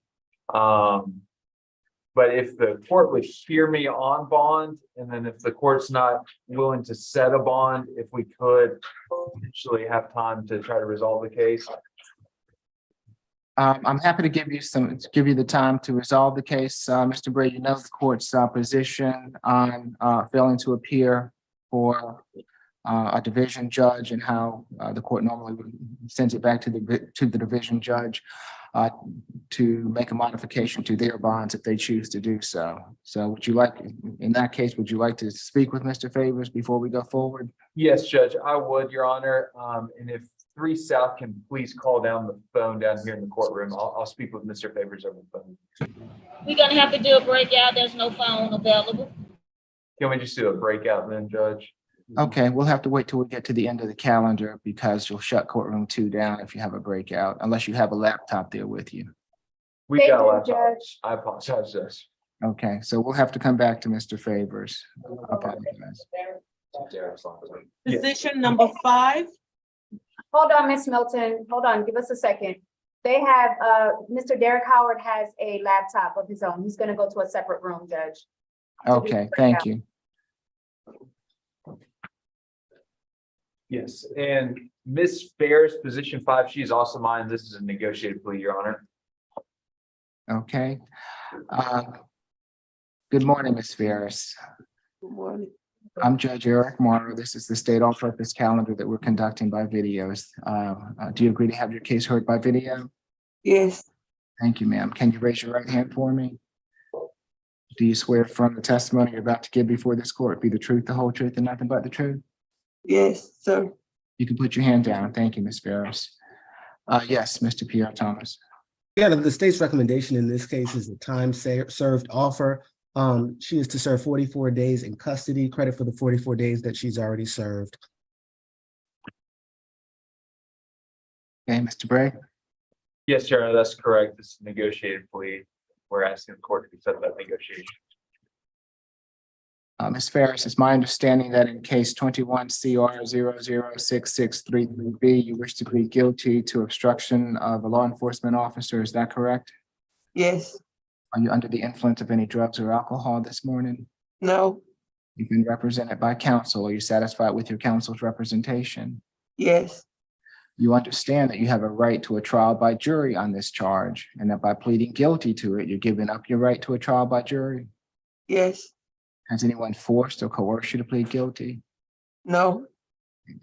But if the court would hear me on bond, and then if the court's not willing to set a bond, if we could potentially have time to try to resolve the case. I'm happy to give you the time to resolve the case. Mr. Bray, you know the court's position on failing to appear for a division judge and how the court normally would send it back to the division judge to make a modification to their bonds if they choose to do so. So would you like, in that case, would you like to speak with Mr. Favors before we go forward? Yes, Judge, I would, Your Honor. And if 3 South can please call down the phone down here in the courtroom, I'll speak with Mr. Favors over the phone. We're gonna have to do a breakout. There's no phone available. Can we just do a breakout then, Judge? Okay, we'll have to wait till we get to the end of the calendar because you'll shut courtroom 2 down if you have a breakout, unless you have a laptop there with you. We Thank got a you, laptop. Judge. I apologize, Judge. Okay, so we'll have to come back to Mr. Favors. I apologize. Position number 5. Hold on, Ms. Milton. Hold on, give us a second. They have, Mr. Derek Howard has a laptop of his own. He's gonna go to a separate room, Judge. Okay, thank you. Yes, and Ms. Fair's position 5, she's also mine. This is a negotiated plea, Your Honor. Okay. Good morning, Ms. Ferris. Good morning. I'm Judge Eric Morrow. This is the state all-purpose calendar that we're conducting by videos. Do you agree to have your case heard by video? Yes. Thank you, ma'am. Can you raise your right hand for me? Do you swear from the testimony you're about to give before this court be the truth, the whole truth, and nothing but the truth? Yes, sir. You can put your hand down. Thank you, Ms. Ferris. Yes, Mr. Pierre Thomas. Yeah, the state's recommendation in this case is the time served offer. She is to serve 44 days in custody, credit for the 44 days that she's already served. Okay, Mr. Bray. Yes, Your Honor, that's correct. This is a negotiated plea. We're asking the court to accept that negotiation. Ms. Ferris, it's my understanding that in case 21 CR 006633B, you wish to plead guilty to obstruction of a law enforcement officer. Is that correct? Yes. Are you under the influence of any drugs or alcohol this morning? No. You've been represented by counsel. Are you satisfied with your counsel's representation? Yes. You understand that you have a right to a trial by jury on this charge, and that by pleading guilty to it, you're giving up your right to a trial by jury? Yes. Has anyone forced or coerced you to plead guilty? No.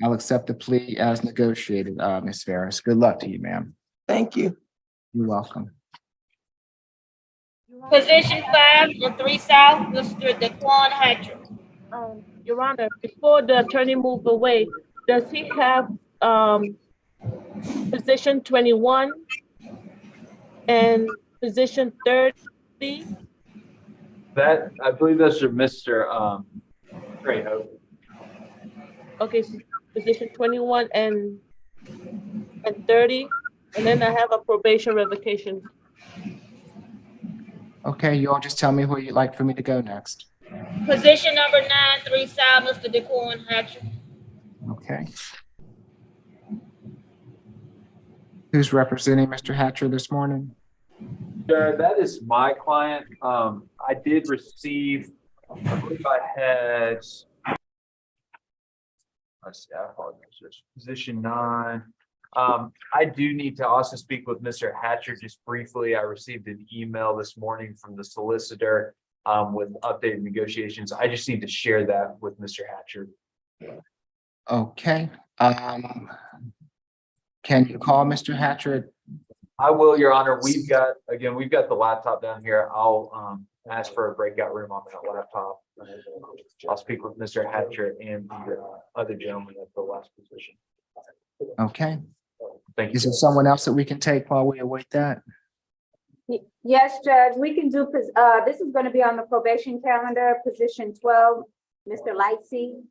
I'll accept the plea as negotiated, Ms. Ferris. Good luck to you, ma'am. Thank you. You're welcome. Position 5 for 3 South, Mr. Daquan Hatcher. Your Honor, before the attorney move away, does he have position 21 and position 30? That, I believe those are Mr. Trejo. Okay, so position 21 and 30, and then I have a probation revocation. Okay, you all just tell me where you'd like for me to go next. Position number 9, 3 South, Mr. Daquan Hatcher. Okay. Who's representing Mr. Hatcher this morning? Sure, that is my client. I did receive, I believe I had, let's see, I apologize, position 9. I do need to also speak with Mr. Hatcher just briefly. I received an email this morning from the solicitor with updated negotiations. I just need to share that with Mr. Hatcher. Okay. Can you call Mr. Hatcher? I will, Your Honor. We've got the laptop down here. I'll ask for a breakout room on that laptop. I'll speak with Mr. Hatcher and the other gentleman at the last position. Okay. Thank you. Is there someone else that we can take while we await that? Yes, Judge, we can do, this is gonna be on the probation calendar, position 12, Mr. Lightsey.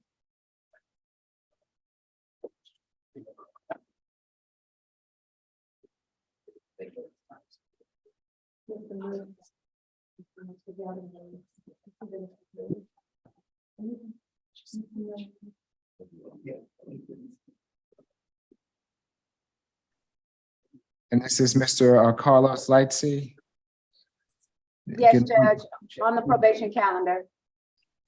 And this is Mr. Carlos Lightsey. Yes, Good- Judge, on the probation calendar.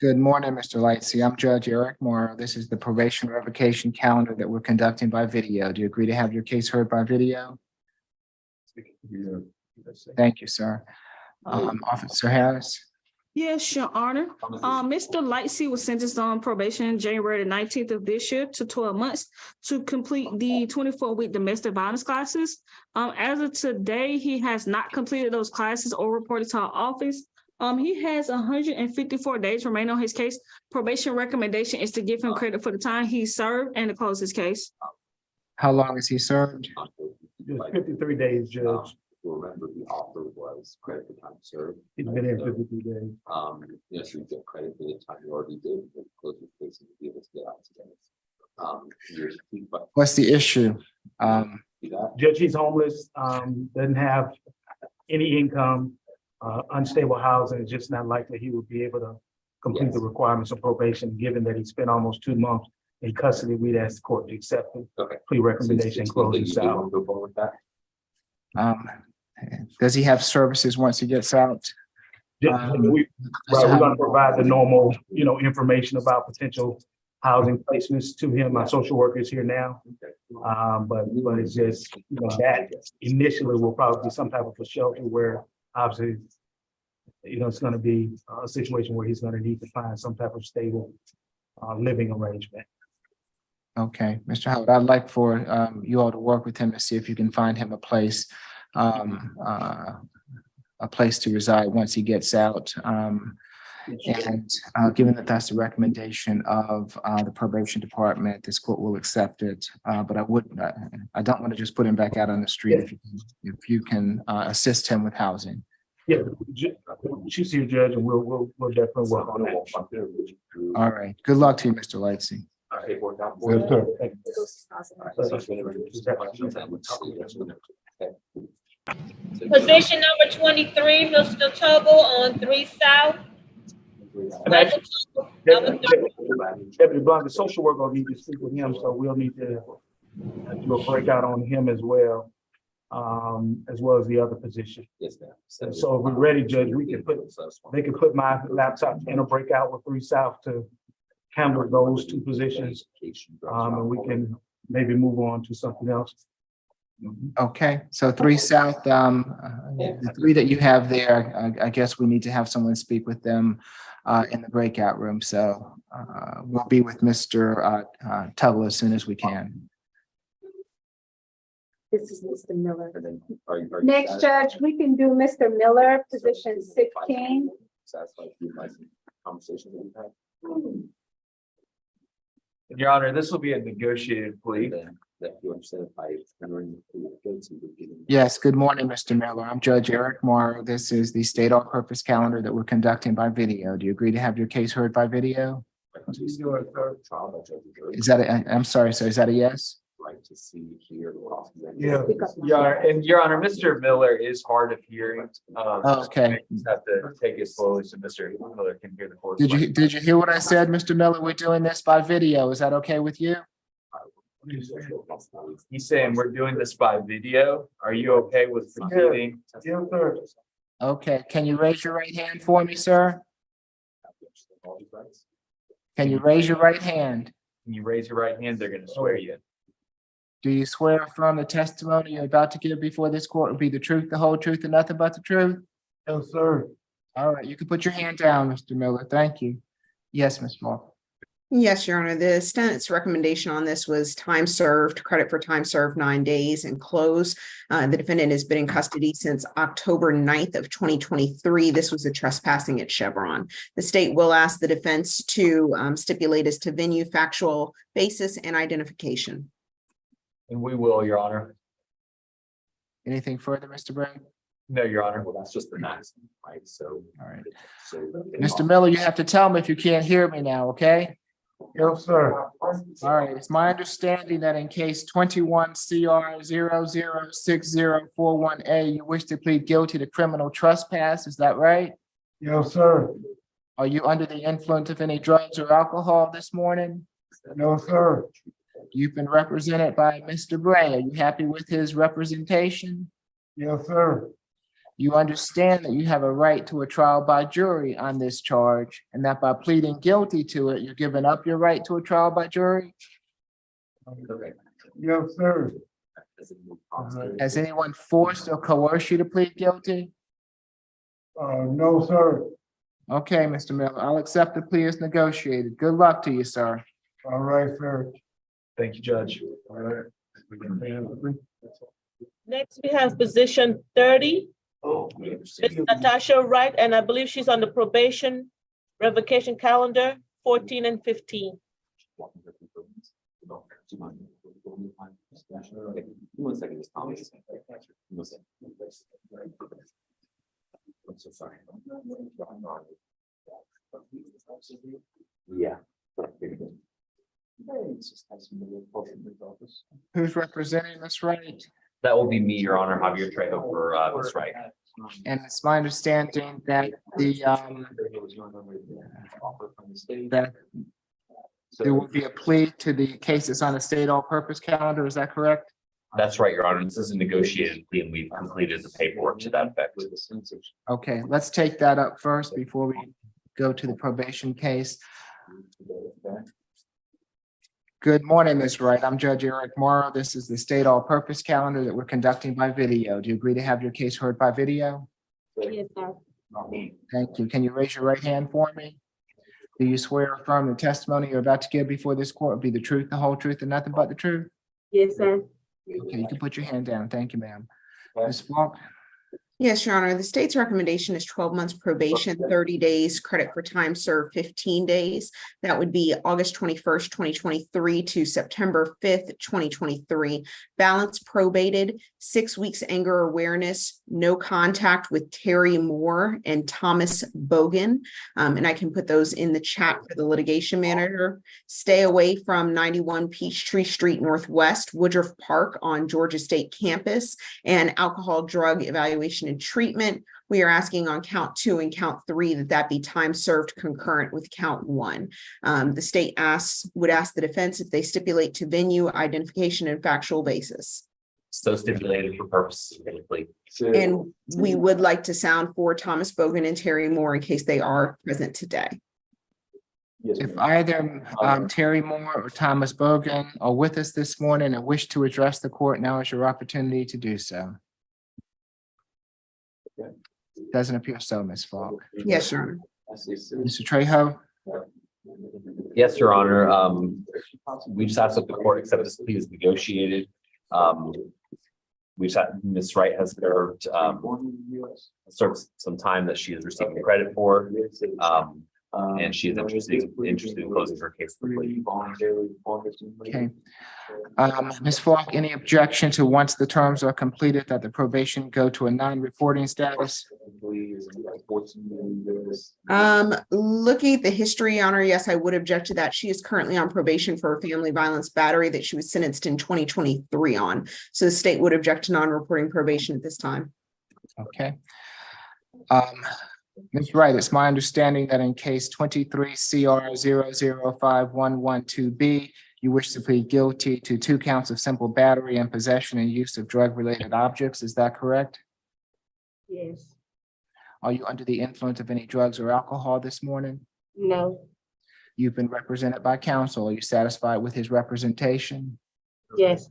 Good morning, Mr. Lightsey. I'm Judge Eric Morrow. This is the probation revocation calendar that we're conducting by video. Do you agree to have your case heard by video? Thank you, sir. Officer Harris? Yes, Your Honor. Mr. Lightsey was sentenced on probation January the 19th of this year to 12 months to complete the 24-week domestic violence classes. As of today, he has not completed those classes or reported to our office. He has 154 days remaining on his case. Probation recommendation is to give him credit for the time he served and to close his case. How long has he served? Just 53 days, Judge. Remember, the offer was credit for time served. He's been in 53 days. Yes, you get credit for the time you already did, but close your case and be able to get out today. But What's the issue? Judge, he's homeless, doesn't have any income, unstable housing. It's just not likely he would be able to complete the requirements of probation, given that he spent almost 2 months in custody. We'd ask the court to accept the plea recommendation, close his out. Go forward with that. Does he have services once he gets out? We're gonna provide the normal, information about potential housing placements to him. My social worker is here now. But it's just, that initially will probably be some type of a shelter where obviously, it's gonna be a situation where he's gonna need to find some type of stable living arrangement. Okay, Mr. Howard, I'd like for you all to work with him to see if you can find him a place to reside once he gets out. And given that that's the recommendation of the probation department, this court will accept it. But I don't want to just put him back out on the street if you can assist him with housing. Yeah, she's here, Judge, and we'll definitely work on that. All right, good luck to you, Mr. Lightsey. Yes, sir. Position number 23, Mr. Tubble on 3 South. Michael Tubble, number 30. Deputy Blunt, the social worker will need to speak with him, so we'll need to do a breakout on him as well as the other position. Yes, ma'am. So if we're ready, Judge, they can put my laptop in a breakout with 3 South to handle those 2 positions. And we can maybe move on to something else. Okay, so 3 South, the 3 that you have there, I guess we need to have someone speak with them in the breakout room. So we'll be with Mr. Tubble as soon as we can. This is Mr. Miller. Next, Judge, we can do Mr. Miller, position 16. Satisfied with my conversation that we've had. Your Honor, this will be a negotiated plea. That you understand by entering the plea. Yes, good morning, Mr. Miller. I'm Judge Eric Morrow. This is the state all-purpose calendar that we're conducting by video. Do you agree to have your case heard by video? Is that, I'm sorry, sir, is that a yes? Right to see, hear. Yeah. Your Honor, Mr. Miller is hard of hearing. Okay. Just have to take it slowly so Mr. Miller can hear the court. Did you hear what I said, Mr. Miller? We're doing this by video. Is that okay with you? He's saying we're doing this by video. Are you okay with proceeding? Yeah, sir. Okay, can you raise your right hand for me, sir? Can you raise your right hand? Can you raise your right hand? They're gonna swear you. Do you swear from the testimony you're about to give before this court will be the truth, the whole truth, and nothing but the truth? Yes, sir. All right, you can put your hand down, Mr. Miller. Thank you. Yes, Ms. Moore. Yes, Your Honor. The Senate's recommendation on this was time served, credit for time served 9 days and close. The defendant has been in custody since October 9th of 2023. This was a trespassing at Chevron. The state will ask the defense to stipulate as to venue, factual basis, and identification. And we will, Your Honor. Anything further, Mr. Bragg? No, Your Honor. Well, that's just the maximum, right? So. All right. So. Mr. Miller, you have to tell me if you can't hear me now, okay? Yes, sir. All right, it's my understanding that in case 21 CR 006041A, you wish to plead guilty to criminal trespass, is that right? Yes, sir. Are you under the influence of any drugs or alcohol this morning? No, sir. You've been represented by Mr. Bray. Are you happy with his representation? Yes, sir. You understand that you have a right to a trial by jury on this charge, and that by pleading guilty to it, you're giving up your right to a trial by jury? Yes, sir. Has anyone forced or coerced you to plead guilty? No, sir. Okay, Mr. Miller, I'll accept the plea as negotiated. Good luck to you, sir. All right, sir. Thank you, Judge. All right. Next, we have position 30, Ms. Natasha Wright, and I believe she's on the probation revocation calendar, 14 and 15. One second, Ms. Thomas. I'm so sorry. Yeah. Who's representing Ms. Wright? That will be me, Your Honor, Javier Trejo for Ms. Wright. And it's my understanding that that there will be a plea to the cases on the state all-purpose calendar. Is that correct? That's right, Your Honor. This is a negotiated plea and we've completed the paperwork to that effect. Okay, let's take that up first before we go to the probation case. Good morning, Ms. Wright. I'm Judge Eric Morrow. This is the state all-purpose calendar that we're conducting by video. Do you agree to have your case heard by video? Yes, sir. Thank you. Can you raise your right hand for me? Do you swear or affirm the testimony you're about to give before this court will be the truth, the whole truth, and nothing but the truth? Yes, sir. Okay, you can put your hand down. Thank you, ma'am. Ms. Falk? Yes, Your Honor, the state's recommendation is 12 months probation, 30 days, credit for time served, 15 days. That would be August 21st, 2023 to September 5th, 2023. Balance probated, 6 weeks anger awareness, no contact with Terry Moore and Thomas Bogan. And I can put those in the chat for the litigation manager. Stay away from 91 Peachtree Street Northwest, Woodruff Park on Georgia State campus, and alcohol drug evaluation and treatment. We are asking on count 2 and count 3 that be time served concurrent with count 1. The state would ask the defense if they stipulate to venue, identification, and factual basis. So stipulated for purposes of the plea. And we would like to sound for Thomas Bogan and Terry Moore in case they are present today. If either Terry Moore or Thomas Bogan are with us this morning and wish to address the court, now is your opportunity to do so. Doesn't appear so, Ms. Falk. Yes, Your Honor. Mr. Trejo? Yes, Your Honor. We just asked that the court accept this plea as negotiated. Ms. Wright has served some time that she is receiving credit for. And she is interested in closing her case. Okay. Ms. Falk, any objection to once the terms are completed that the probation go to a non-reporting status? Looking at the history, Your Honor, yes, I would object to that. She is currently on probation for a family violence battery that she was sentenced in 2023 on. So the state would object to non-reporting probation at this time. Okay. Ms. Wright, it's my understanding that in case 23 CR 005112B, you wish to plead guilty to 2 counts of simple battery and possession and use of drug-related objects. Is that correct? Yes. Are you under the influence of any drugs or alcohol this morning? No. You've been represented by counsel. Are you satisfied with his representation? Yes.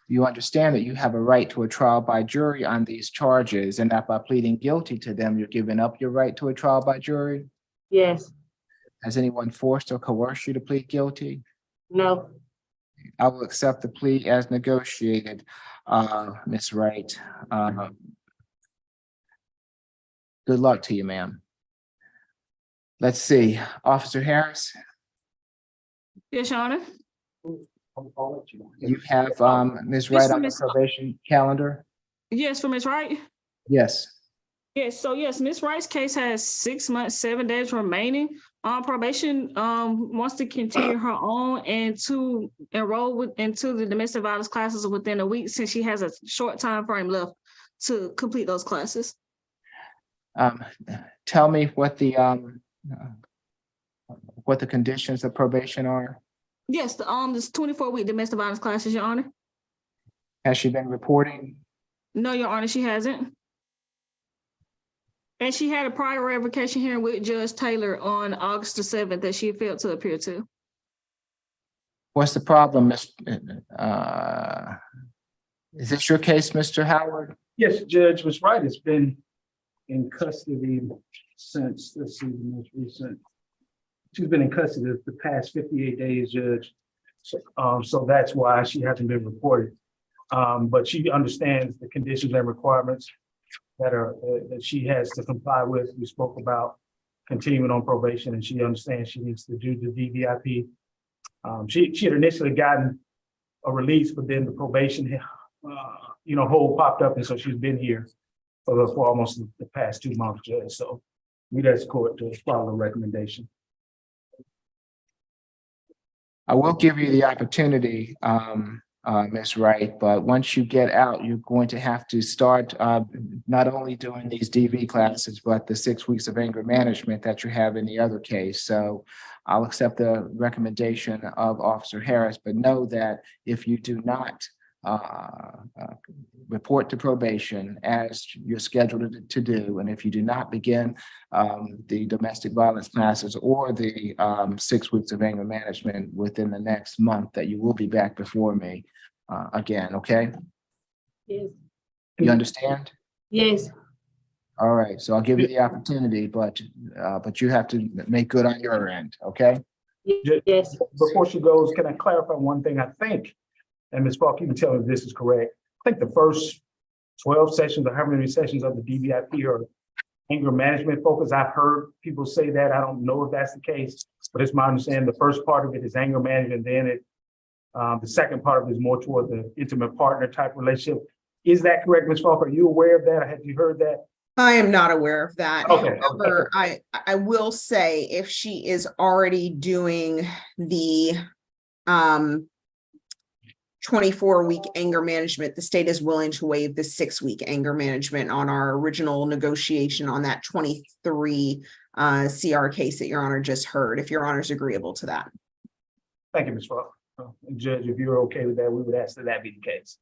You understand that you have a right to a trial by jury on these charges, and that by pleading guilty to them, you're giving up your right to a trial by jury? Yes. Has anyone forced or coerced you to plead guilty? No. I will accept the plea as negotiated, Ms. Wright. Good luck to you, ma'am. Let's see, Officer Harris, Yes, Your Honor. you have Ms. Wright on the probation calendar? Yes, for Ms. Wright. Yes. Yes, so yes, Ms. Wright's case has 6 months, 7 days remaining on probation. Wants to continue her own and to enroll into the domestic violence classes within a week, since she has a short time frame left to complete those classes. Tell me what the what the conditions of probation are? Yes, this 24-week domestic violence classes, Your Honor. Has she been reporting? No, Your Honor, she hasn't. And she had a prior revocation hearing with Judge Taylor on August the 7th that she failed to appear to. What's the problem, Miss? Is this your case, Mr. Howard? Yes, Judge was right. It's been in custody since, let's see, the most recent. She's been in custody the past 58 days, Judge. So that's why she hasn't been reported. But she understands the conditions and requirements that she has to comply with. We spoke about continuing on probation, and she understands she needs to do the DVIP. She had initially gotten a release, but then the probation, hold popped up, and so she's been here for almost the past 2 months, Judge. So we ask court to follow the recommendation. I will give you the opportunity, Ms. Wright, but once you get out, you're going to have to start not only doing these DV classes, but the 6 weeks of anger management that you have in the other case. So I'll accept the recommendation of Officer Harris, but know that if you do not report to probation as you're scheduled to do, and if you do not begin the domestic violence classes or the 6 weeks of anger management within the next month, that you will be back before me again, okay? Yes. You understand? Yes. All right, so I'll give you the opportunity, but you have to make good on your end, okay? Yes. Before she goes, can I clarify one thing? I think, and Ms. Falk, you can tell me if this is correct. I think the first 12 sessions or how many sessions of the DVIP are anger management focus. I've heard people say that. I don't know if that's the case, but it's my understanding the first part of it is anger management. Then the second part of it is more toward the intimate partner type relationship. Is that correct, Ms. Falk? Are you aware of that? Or have you heard that? I am not aware of that. Okay. However, I will say if she is already doing the 24-week anger management, the state is willing to waive the 6-week anger management on our original negotiation on that 23 CR case that Your Honor just heard, if Your Honor is agreeable to that. Thank you, Ms. Falk. Judge, if you're okay with that, we would ask that that be the case.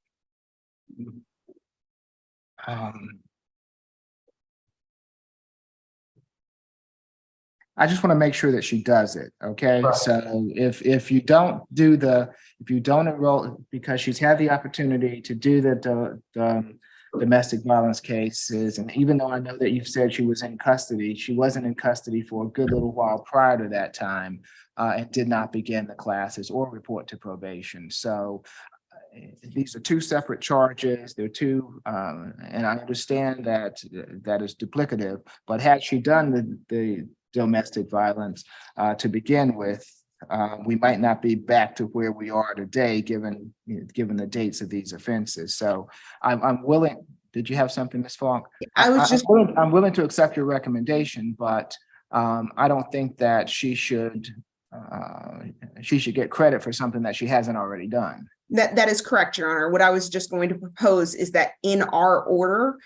I just want to make sure that she does it, okay? Right. So if you don't enroll, because she's had the opportunity to do the domestic violence cases, and even though I know that you've said she was in custody, she wasn't in custody for a good little while prior to that time, and did not begin the classes or report to probation. So these are two separate charges. They're two, and I understand that that is duplicative, but had she done the domestic violence to begin with, we might not be back to where we are today, given the dates of these offenses. So I'm willing. Did you have something, Ms. Falk? I'm willing to accept your recommendation, but I don't think that she should get credit for something that she hasn't already done. That is correct, Your Honor. What I was just going to propose is that in our order,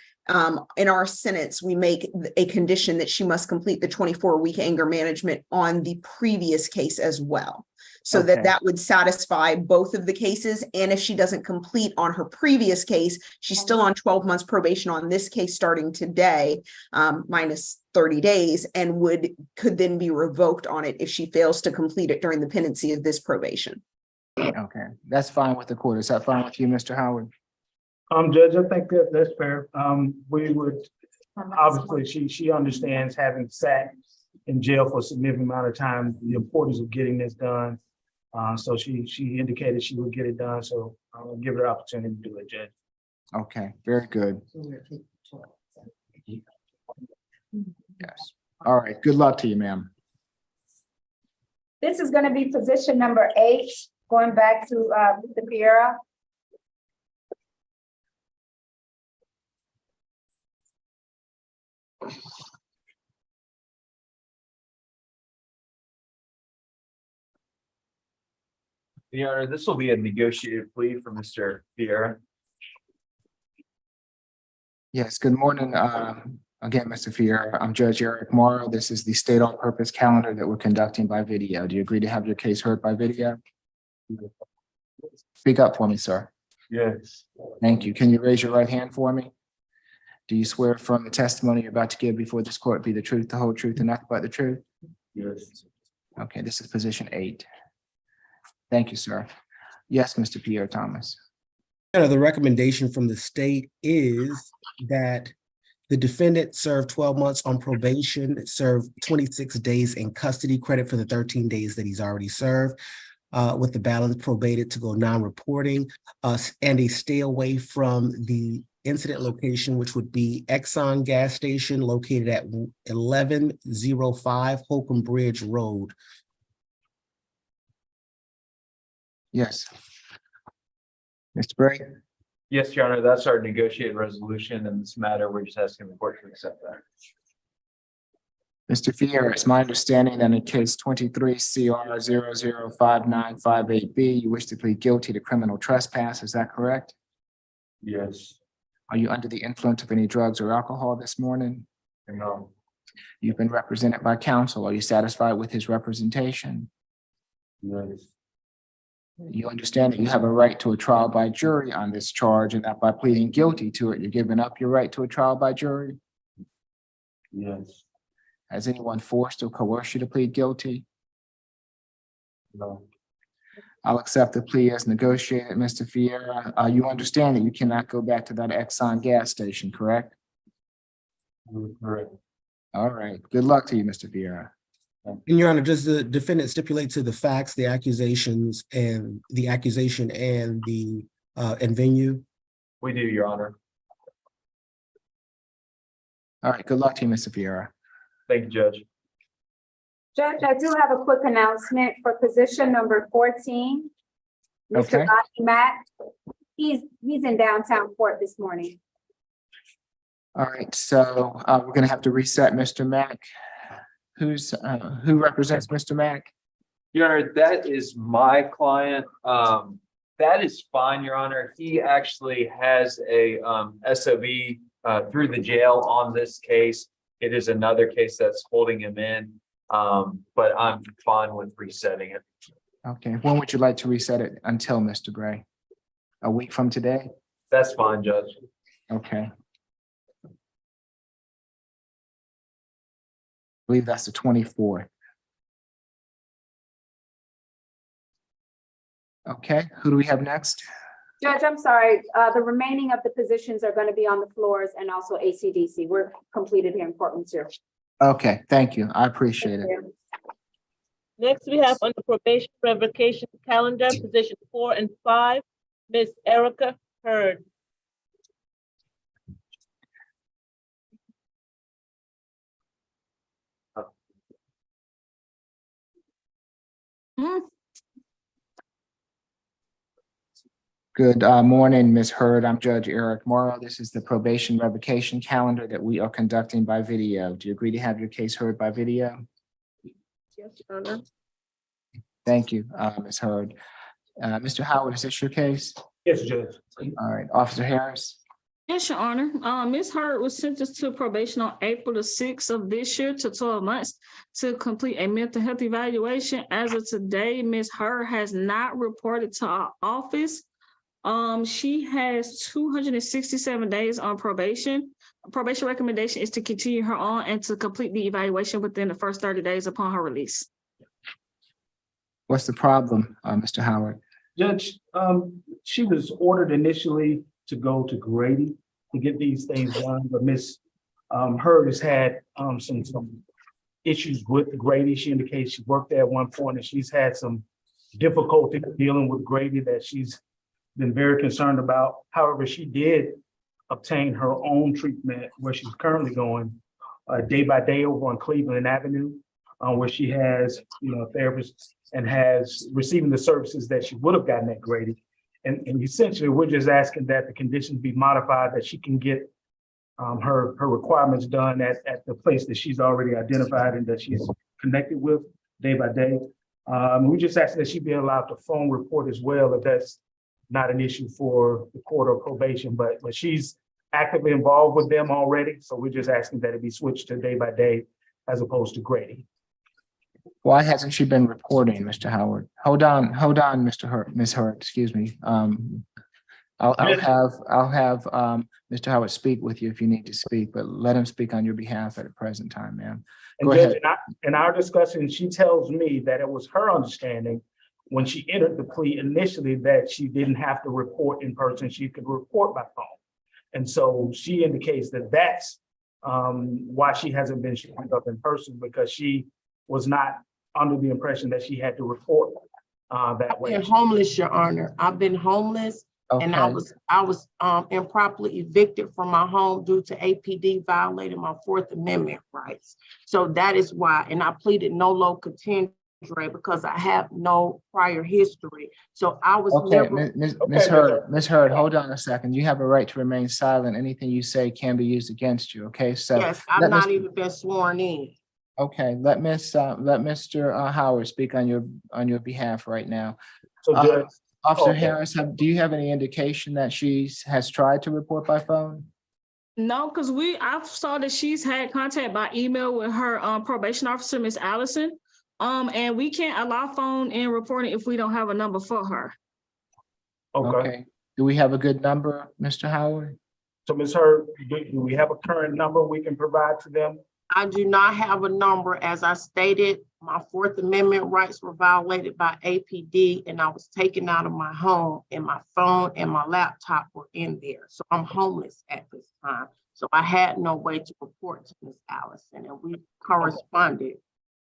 in our sentence, we make a condition that she must complete the 24-week anger management on the previous case as well. So Okay. that would satisfy both of the cases. And if she doesn't complete on her previous case, she's still on 12 months probation on this case starting today, minus 30 days, and could then be revoked on it if she fails to complete it during the pendency of this probation. Okay, that's fine with the court. Is that fine with you, Mr. Howard? Judge, I think that's fair. We would, obviously, she understands, having sat in jail for a significant amount of time, the importance of getting this done. So she indicated she would get it done. So I'll give her the opportunity to do it, Judge. Okay, very good. Yes. All right, good luck to you, ma'am. This is gonna be position number 8, going back to Mr. Piera. Your Honor, this will be a negotiated plea for Mr. Vieira. Yes, good morning, Again, Mr. Fiera, I'm Judge Eric Morrow. This is the state all-purpose calendar that we're conducting by video. Do you agree to have your case heard by video? Speak up for me, sir. Yes. Thank you. Can you raise your right hand for me? Do you swear from the testimony you're about to give before this court be the truth, the whole truth, and nothing but the truth? Yes. Okay, this is position 8. Thank you, sir. Yes, Mr. Pierre Thomas. The recommendation from the state is that the defendant served 12 months on probation, served 26 days in custody, credit for the 13 days that he's already served, with the balance probated to go non-reporting, and a stay away from the incident location, which would be Exxon gas station located at 1105 Holcomb Bridge Road. Yes. Mr. Bray? Yes, Your Honor, that's our negotiated resolution in this matter. We're just asking the court to accept that. Mr. Fiera, it's my understanding that in case 23 CR 005958B, you wish to plead guilty to criminal trespass. Is that correct? Yes. Are you under the influence of any drugs or alcohol this morning? No. You've been represented by counsel. Are you satisfied with his representation? Yes. You understand that you have a right to a trial by jury on this charge, and that by pleading guilty to it, you're giving up your right to a trial by jury? Yes. Has anyone forced or coerced you to plead guilty? No. I'll accept the plea as negotiated, Mr. Fiera. You understand that you cannot go back to that Exxon gas station, correct? Correct. All right. Good luck to you, Mr. Fiera. And Your Honor, does the defendant stipulate to the facts, the accusations, and the accusation and the and venue? We do, Your Honor. All right. Good luck to you, Mr. Fiera. Thank you, Judge. Judge, I do have a quick announcement for position number 14. Mr. Okay. Bonnie Mack, he's in downtown Port this morning. All right. So we're going to have to reset Mr. Mack. Who represents Mr. Mack? Your Honor, that is my client. That is fine, Your Honor. He actually has a SOV through the jail on this case. It is another case that's holding him in, but I'm fine with resetting it. Okay. When would you like to reset it until, Mr. Gray? A week from today? That's fine, Judge. Okay. I believe that's the 24th. Okay, who do we have next? Judge, I'm sorry, the remaining of the positions are going to be on the floors and also ACDC. We're completed here in Portland too. Okay, thank you. I appreciate it. Next, we have on the probation revocation calendar, position 4 and 5, Ms. Erica Hurd. Good morning, Ms. Hurd. I'm Judge Eric Morrow. This is the probation revocation calendar that we are conducting by video. Do you agree to have your case heard by video? Yes, Your Honor. Thank you, Ms. Hurd. Mr. Howard, is this your case? Yes, Judge. All right, Officer Harris. Yes, Your Honor. Ms. Hurd was sentenced to probation on April the 6th of this year to 12 months to complete a mental health evaluation. As of today, Ms. Hurd has not reported to our office. She has 267 days on probation. Probation recommendation is to continue her on and to complete the evaluation within the first 30 days upon her release. What's the problem, Mr. Howard? Judge, she was ordered initially to go to Grady to get these things done, but Ms. Hurd has had some issues with Grady. She indicates she worked there at one point and she's had some difficulty dealing with Grady that she's been very concerned about. However, she did obtain her own treatment where she's currently going day by day over on Cleveland Avenue, where she has, a therapist and has receiving the services that she would have gotten at Grady. And essentially, we're just asking that the conditions be modified, that she can get her requirements done at the place that she's already identified and that she's connected with day by day. We just ask that she be allowed to phone report as well, if that's not an issue for the court or probation, but she's actively involved with them already, so we're just asking that it be switched to day by day as opposed to grading. Why hasn't she been reporting, Mr. Howard? Hold on, Ms. Hurd, excuse me. I'll have Mr. Howard speak with you if you need to speak, but let him speak on your behalf at the present time, ma'am. And Go Judge, ahead. in our discussion, she tells me that it was her understanding when she entered the plea initially that she didn't have to report in person, she could report by phone. And so she indicates that that's why she hasn't been showing up in person, because she was not under the impression that she had to report that I've way. been homeless, Your Honor. I've been homeless and I Okay. was improperly evicted from my home due to APD violating my Fourth Amendment rights. So that is why, and I pleaded no low contendere because I have no prior history. So I was Okay, never. Ms. Hurd, hold on a second. You have a right to remain silent. Anything you say can be used against you, okay? So. Yes, I've let not Ms. even been sworn in. Okay, let Mr. Howard speak on your behalf right now. So Judge, Officer okay. Harris, do you have any indication that has tried to report by phone? No, because I saw that she's had contact by email with her probation officer, Miss Allison. And we can't allow phone in reporting if we don't have a number for her. Okay, Do we have a good number, Mr. Howard? so Ms. Hurd, do we have a current number we can provide to them? I do not have a number. As I stated, my Fourth Amendment rights were violated by APD and I was taken out of my home and my phone and my laptop were in there. So I'm homeless at this time. So I had no way to report to Ms. Allison, and we corresponded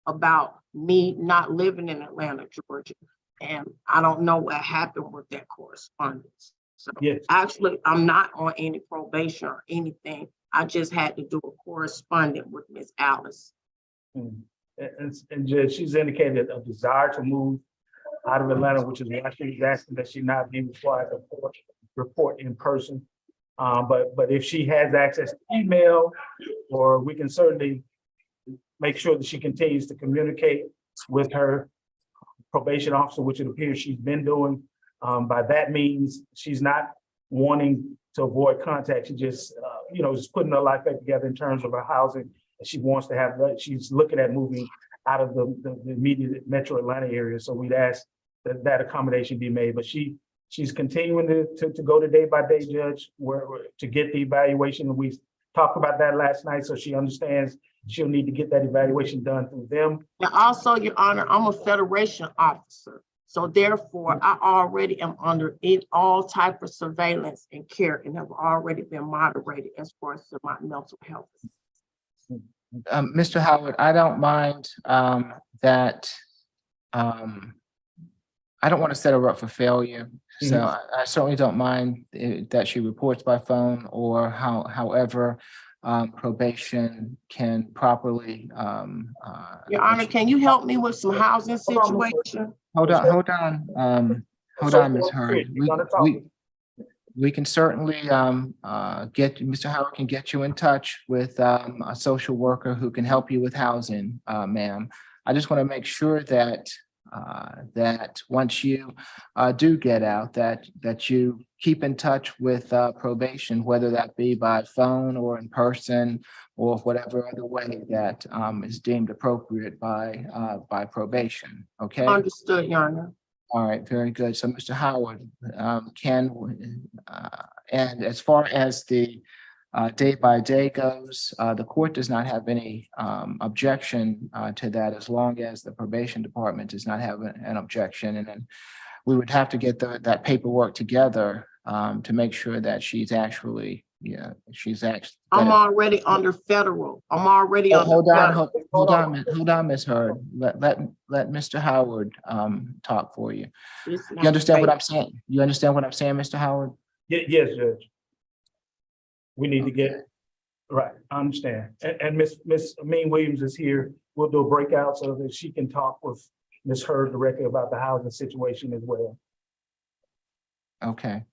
about me not living in Atlanta, Georgia. And I don't know what happened with that correspondence. So Yes. actually, I'm not on any probation or anything. I just had to do a correspondence with Ms. Alice. And Judge, she's indicated a desire to move out of Atlanta, which is why she's asking that she not be required to report in person. But if she has access to email, or we can certainly make sure that she continues to communicate with her probation officer, which it appears she's been doing. By that means, she's not wanting to avoid contact. She just, just putting her life back together in terms of her housing. She wants to have that. She's looking at moving out of the immediate metro Atlanta area. So we'd ask that accommodation be made, but she's continuing to go to day by day, Judge, where to get the evaluation. And we talked about that last night, so she understands she'll need to get that evaluation done through them. And also, Your Honor, I'm a Federation officer. So therefore, I already am under all type of surveillance and care and have already been moderated as far as my mental health. Mr. Howard, I don't mind that. I don't want to set her up for failure. So I certainly don't mind that she reports by phone or however probation can properly. Your Honor, can you help me with some housing situation? Hold on, Ms. Hurd. We can certainly Mr. Howard can get you in touch with a social worker who can help you with housing, ma'am. I just want to make sure that once you do get out, that you keep in touch with probation, whether that be by phone or in person or whatever other way that is deemed appropriate by probation. Okay. Understood, Your Honor. All right, very good. So Mr. Howard, and as far as the day by day goes, the court does not have any objection to that, as long as the probation department does not have an objection. And then we would have to get that paperwork together to make sure that she's actually. I'm already under federal. I'm already under. Hold on, Ms. Hurd. Let Mr. Howard talk for you. You understand what I'm saying? You understand what I'm saying, Mr. Howard? Yes, Judge. We need to get, right, I understand. And Miss Amin Williams is here. We'll do a breakout so that she can talk with Ms. Hurd directly about the housing situation as well. Okay.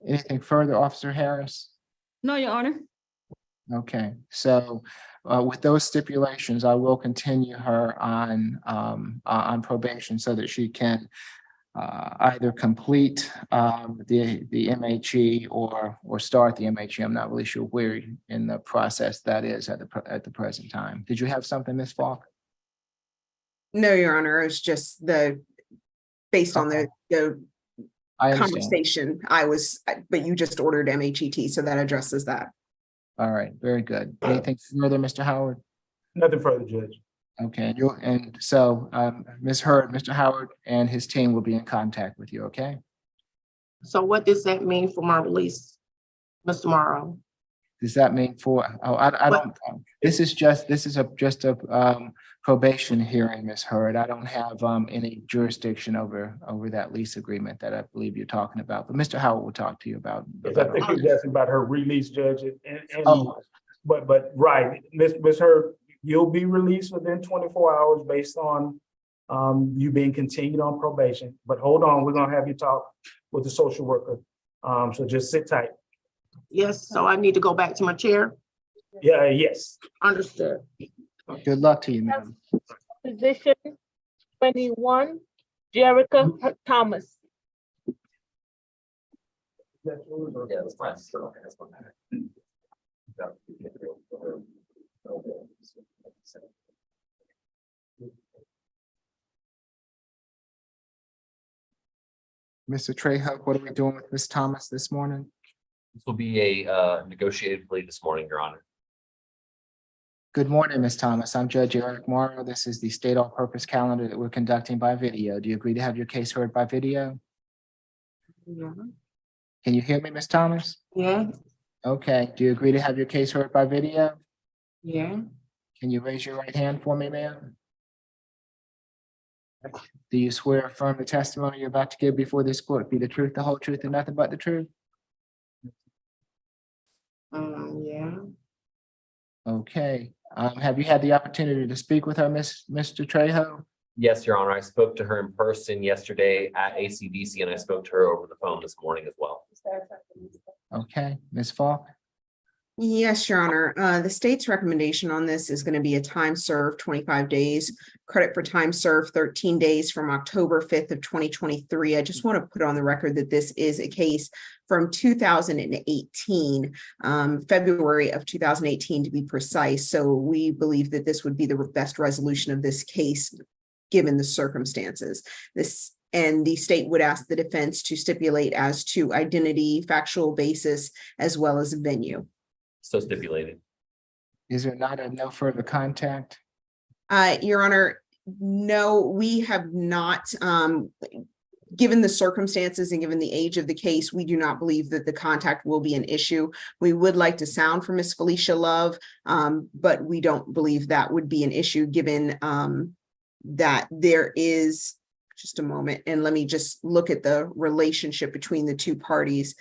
Anything further, Officer Harris? No, Your Honor. Okay, so with those stipulations, I will continue her on probation so that she can either complete the MHE or start the MHE. I'm not really sure where in the process that is at the present time. Did you have something, Ms. Falk? No, Your Honor, it's just based on the I understand. conversation but you just ordered MHET, so that addresses that. All right, very good. Anything further, Mr. Howard? Nothing further, Judge. Okay, so Ms. Hurd, Mr. Howard and his team will be in contact with you, okay? So what does that mean for my release, Mr. Morrow? Does that mean I don't, this is just a probation hearing, Ms. Hurd. I don't have any jurisdiction over that lease agreement that I believe you're talking about, but Mr. Howard will talk to you about. Yes, I think you're asking about her release, Judge, Oh. but right, Ms. Hurd, you'll be released within 24 hours based on you being continued on probation. But hold on, we're gonna have you talk with the social worker. So just sit tight. Yes, so I need to go back to my chair? Yeah, yes. Understood. Good luck to you, ma'am. Position 21, Jerica Thomas. Mr. Trejo, what are we doing with Ms. Thomas this morning? This will be a negotiated plea this morning, Your Honor. Good morning, Ms. Thomas. I'm Judge Eric Morrow. This is the state all-purpose calendar that we're conducting by video. Do you agree to have your case heard by video? Yeah. Can you hear me, Ms. Thomas? Yeah, Okay. Do you agree to have your case heard by video? yeah, Can you raise your right hand for me, ma'am? Do you swear or affirm the testimony you're about to give before this court be the truth, the whole truth, and nothing but the truth? yeah. Okay. Have you had the opportunity to speak with her, Mr. Trejo? Yes, Your Honor. I spoke to her in person yesterday at ACDC, and I spoke to her over the phone this morning as well. Okay, Ms. Falk? Yes, Your Honor. The state's recommendation on this is going to be a time served 25 days, credit for time served 13 days from October 5th of 2023. I just want to put on the record that this is a case from 2018, February of 2018 to be precise. So we believe that this would be the best resolution of this case, given the circumstances. And the state would ask the defense to stipulate as to identity, factual basis, as well as venue. So stipulated. Is there no further contact? Your Honor, no, we have not, given the circumstances and given the age of the case, we do not believe that the contact will be an issue. We would like to sound for Miss Felicia Love, but we don't believe that would be an issue given that there is, just a moment, and let me just look at the relationship between the two parties.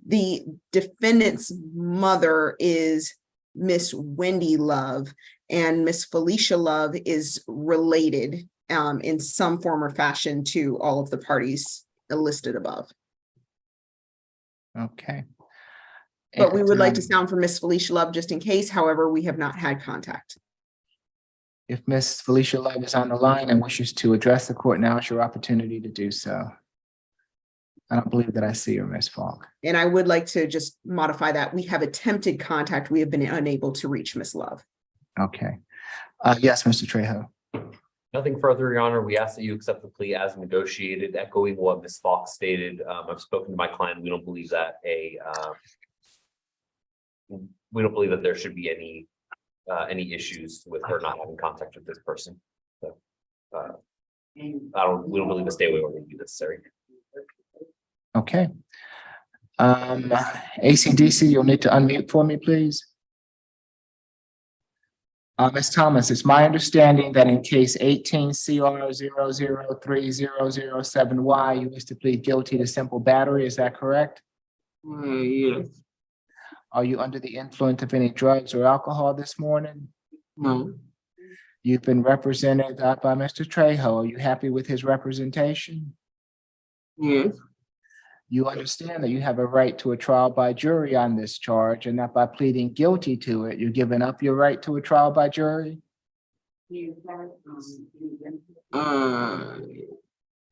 The defendant's mother is Miss Wendy Love, and Miss Felicia Love is related in some form or fashion to all of the parties listed above. Okay. But we would like to sound for Miss Felicia Love just in case. However, we have not had contact. If Miss Felicia Love is on the line and wishes to address the court, now is your opportunity to do so. I don't believe that I see her, Ms. Falk. And I would like to just modify that. We have attempted contact. We have been unable to reach Miss Love. Okay. Yes, Mr. Trejo. Nothing further, Your Honor. We ask that you accept the plea as negotiated, echoing what Ms. Fox stated. I've spoken to my client. We don't believe that there should be any issues with her not having contact with this person. So, we don't believe a stay away order would be necessary. Okay. ACDC, you'll need to unmute for me, please. Ms. Thomas, it's my understanding that in case 18 CR 0030007Y, you wish to plead guilty to simple battery. Is that correct? Yes. Are you under the influence of any drugs or alcohol this morning? No. You've been represented by Mr. Trejo. Are you happy with his representation? Yes. You understand that you have a right to a trial by jury on this charge, and that by pleading guilty to it, you're giving up your right to a trial by jury?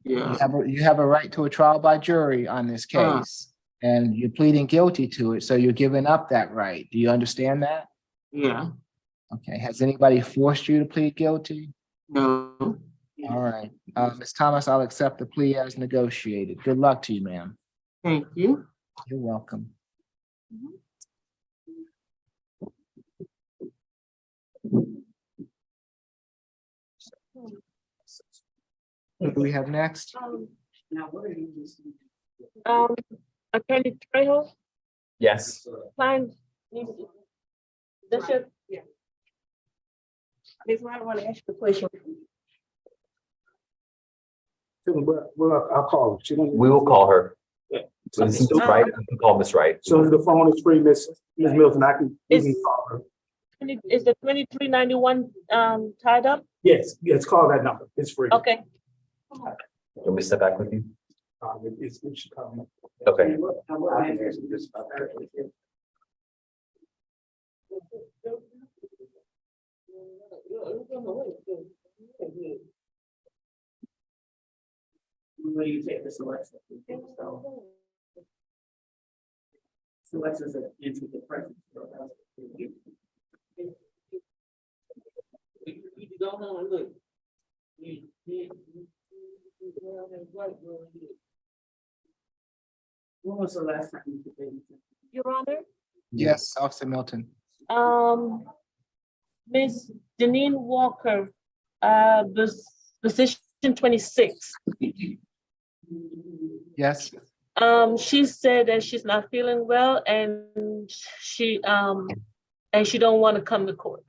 Yeah. You have a right to a trial by jury on this case. And you're pleading guilty to it, so you're giving up that right. Do you understand that? Yeah. Okay, has anybody forced you to plead guilty? No. All right, Ms. Thomas, I'll accept the plea as negotiated. Good luck to you, ma'am. Thank you. You're welcome. Who do we have next? Attorney Trejo, Yes. client. That's your, Ms. Wright, I want to ask you a question. Well, I'll call her. She don't- We will call her. Yeah. This is Miss Wright. We can call Miss Wright. So the phone is free, Ms. Milton, you can call her. is the 2391 tied up? Yes, call that number. It's free. Okay. Do you want me to step back with you? It should come. Okay. Will you take this Alexa? So Alexa's an antidepressant. You need to go home and look. When was the last time you took anything? Your Honor, Yes, Officer Milton. Ms. Janine Walker, position 26. Yes, She said that she's not feeling well and she don't want to come to court.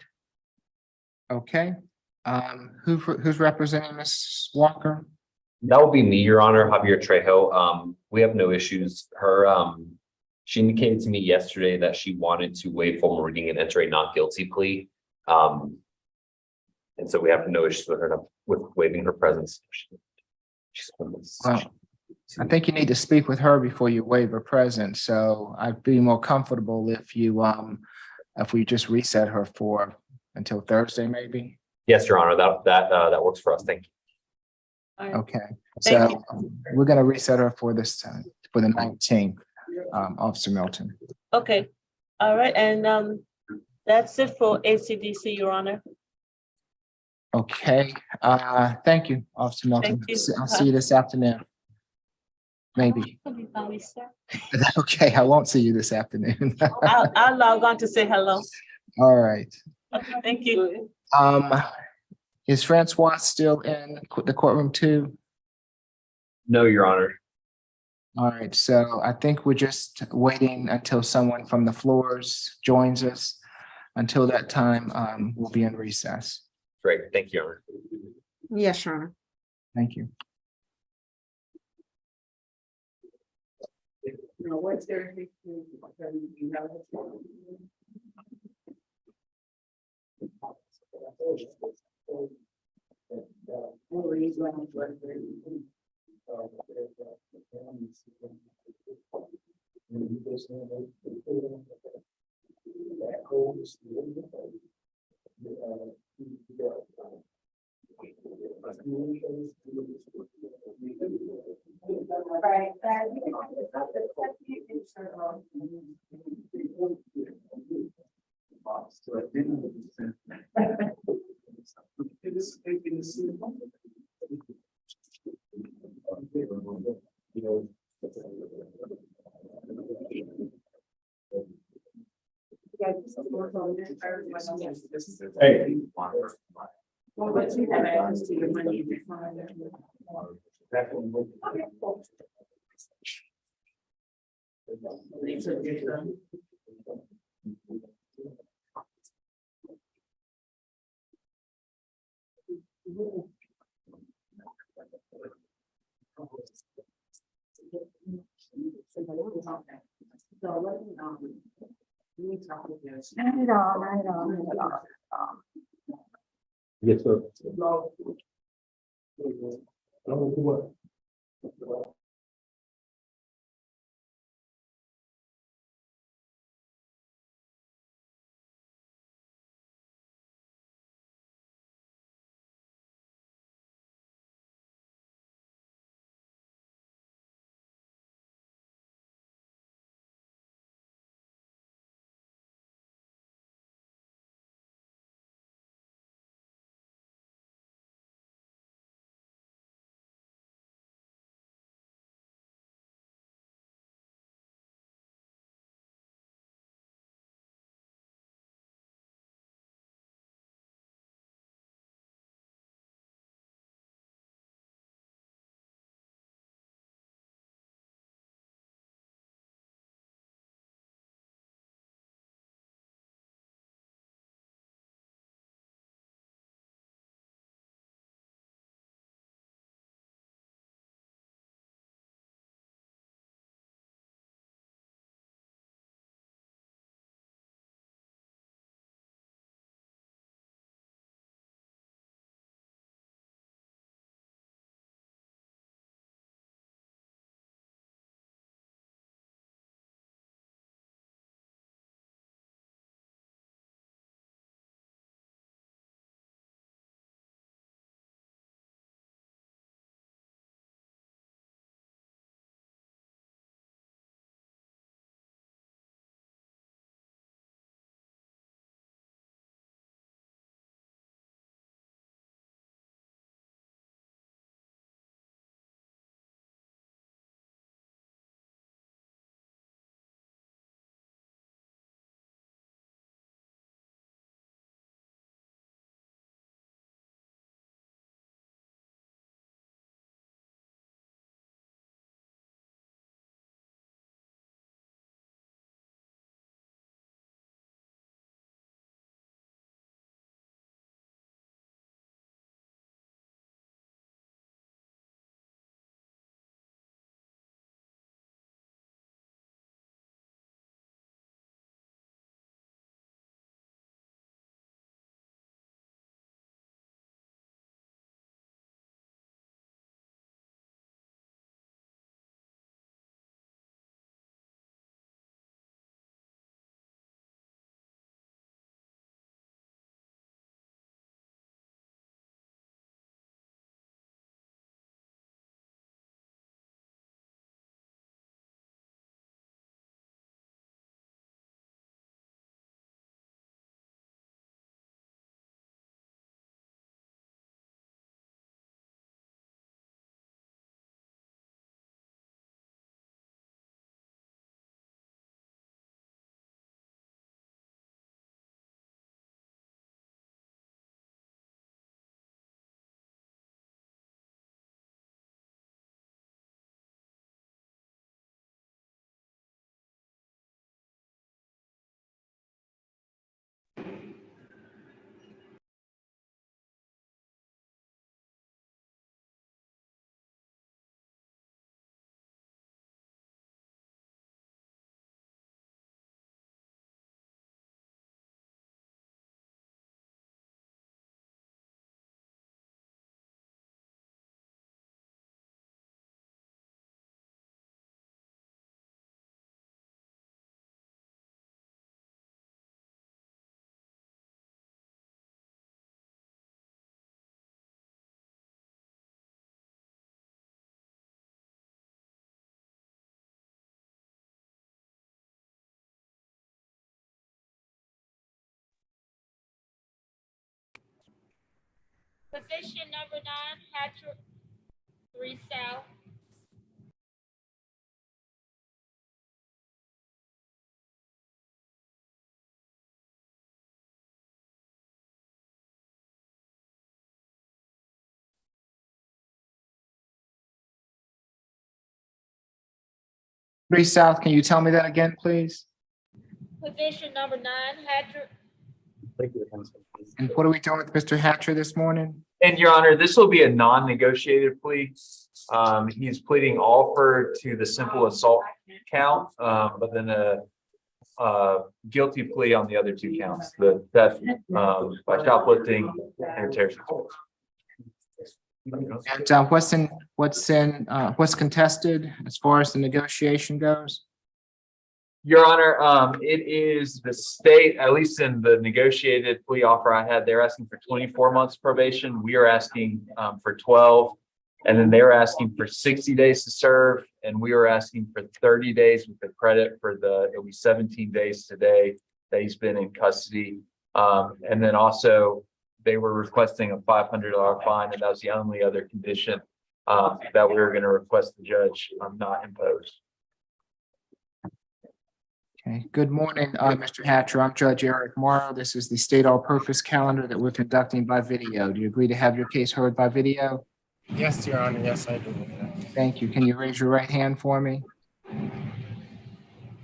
okay. Who's representing Ms. Walker? That would be me, Your Honor, Javier Trejo. We have no issues. She indicated to me yesterday that she wanted to waive formal reading and enter a not guilty plea. And so we have no issues with her, with waiving her presence. Well, I think you need to speak with her before you waive her presence, so I'd be more comfortable if we just reset her until Thursday, maybe. Yes, Your Honor, that works for us. Thank you. Okay, Thank so we're gonna reset her for this time, for the 19th, Officer Milton. Okay, all right, and that's it for ACDC, Your Honor. Okay, thank you, Officer Milton. Thank you. I'll see you this afternoon. Maybe. I'll Okay, I won't see you this afternoon. log on to say hello. All right. Okay, thank you. Is Francois still in the courtroom too? No, Your Honor. All right, so I think we're just waiting until someone from the floors joins us. Until that time, we'll be in recess. Great. Thank you, Your Honor. Yes, Your Honor. Thank you. What's there? You have Hey. Well, but you have access to your money. Yes, sir. Position number 9, Hatcher 3 South. Three South, can you tell me that again, please? Position number 9, Hatcher. And what are we doing with Mr. Hatcher this morning? And Your Honor, this will be a non-negotiated plea. He's pleading offer to the simple assault count, but then a guilty plea on the other 2 counts, the theft by shoplifting and terrorism. And what's contested as far as the negotiation goes? Your Honor, it is the state, at least in the negotiated plea offer I had, they're asking for 24 months probation. We are asking for 12. And then they're asking for 60 days to serve. And we are asking for 30 days with the credit for it'll be 17 days today that he's been in custody. And then also they were requesting a $500 fine. And that was the only other condition that we were going to request the judge not impose. Okay, good morning, Mr. Hatcher. I'm Judge Eric Morrow. This is the state all-purpose calendar that we're conducting by video. Do you agree to have your case heard by video? Yes, Your Honor. Yes, I do. Thank you. Can you raise your right hand for me?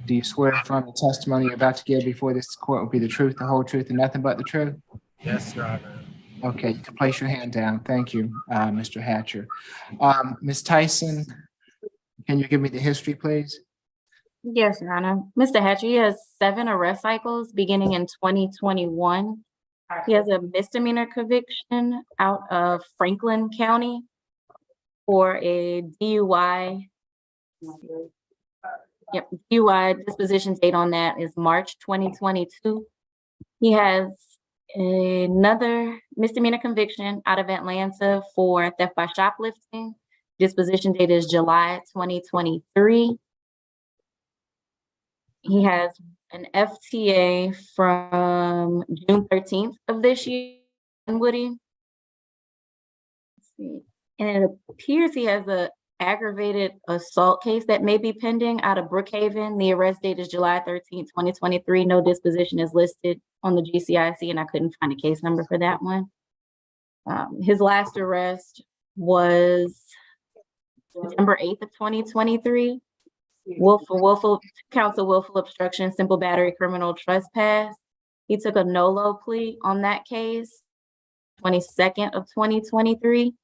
Do you swear affirm the testimony you're about to give before this court will be the truth, the whole truth, and nothing but the truth? Yes, Your Honor. Okay, you can place your hand down. Thank you, Mr. Hatcher. Ms. Tyson, can you give me the history, please? Yes, Your Honor. Mr. Hatcher, he has 7 arrest cycles beginning in 2021. He has a misdemeanor conviction out of Franklin County for a DUI. Yep, DUI disposition date on that is March 2022. He has another misdemeanor conviction out of Atlanta for theft by shoplifting. Disposition date is July 2023. He has an FTA from June 13th of this year in Woody. Let's see. And it appears he has a aggravated assault case that may be pending out of Brookhaven. The arrest date is July 13th, 2023. No disposition is listed on the GCIC, and I couldn't find a case number for that one. His last arrest was September 8th of 2023. Willful obstruction, simple battery, criminal trespass. He took a NOLO plea on that case, 22nd of 2023.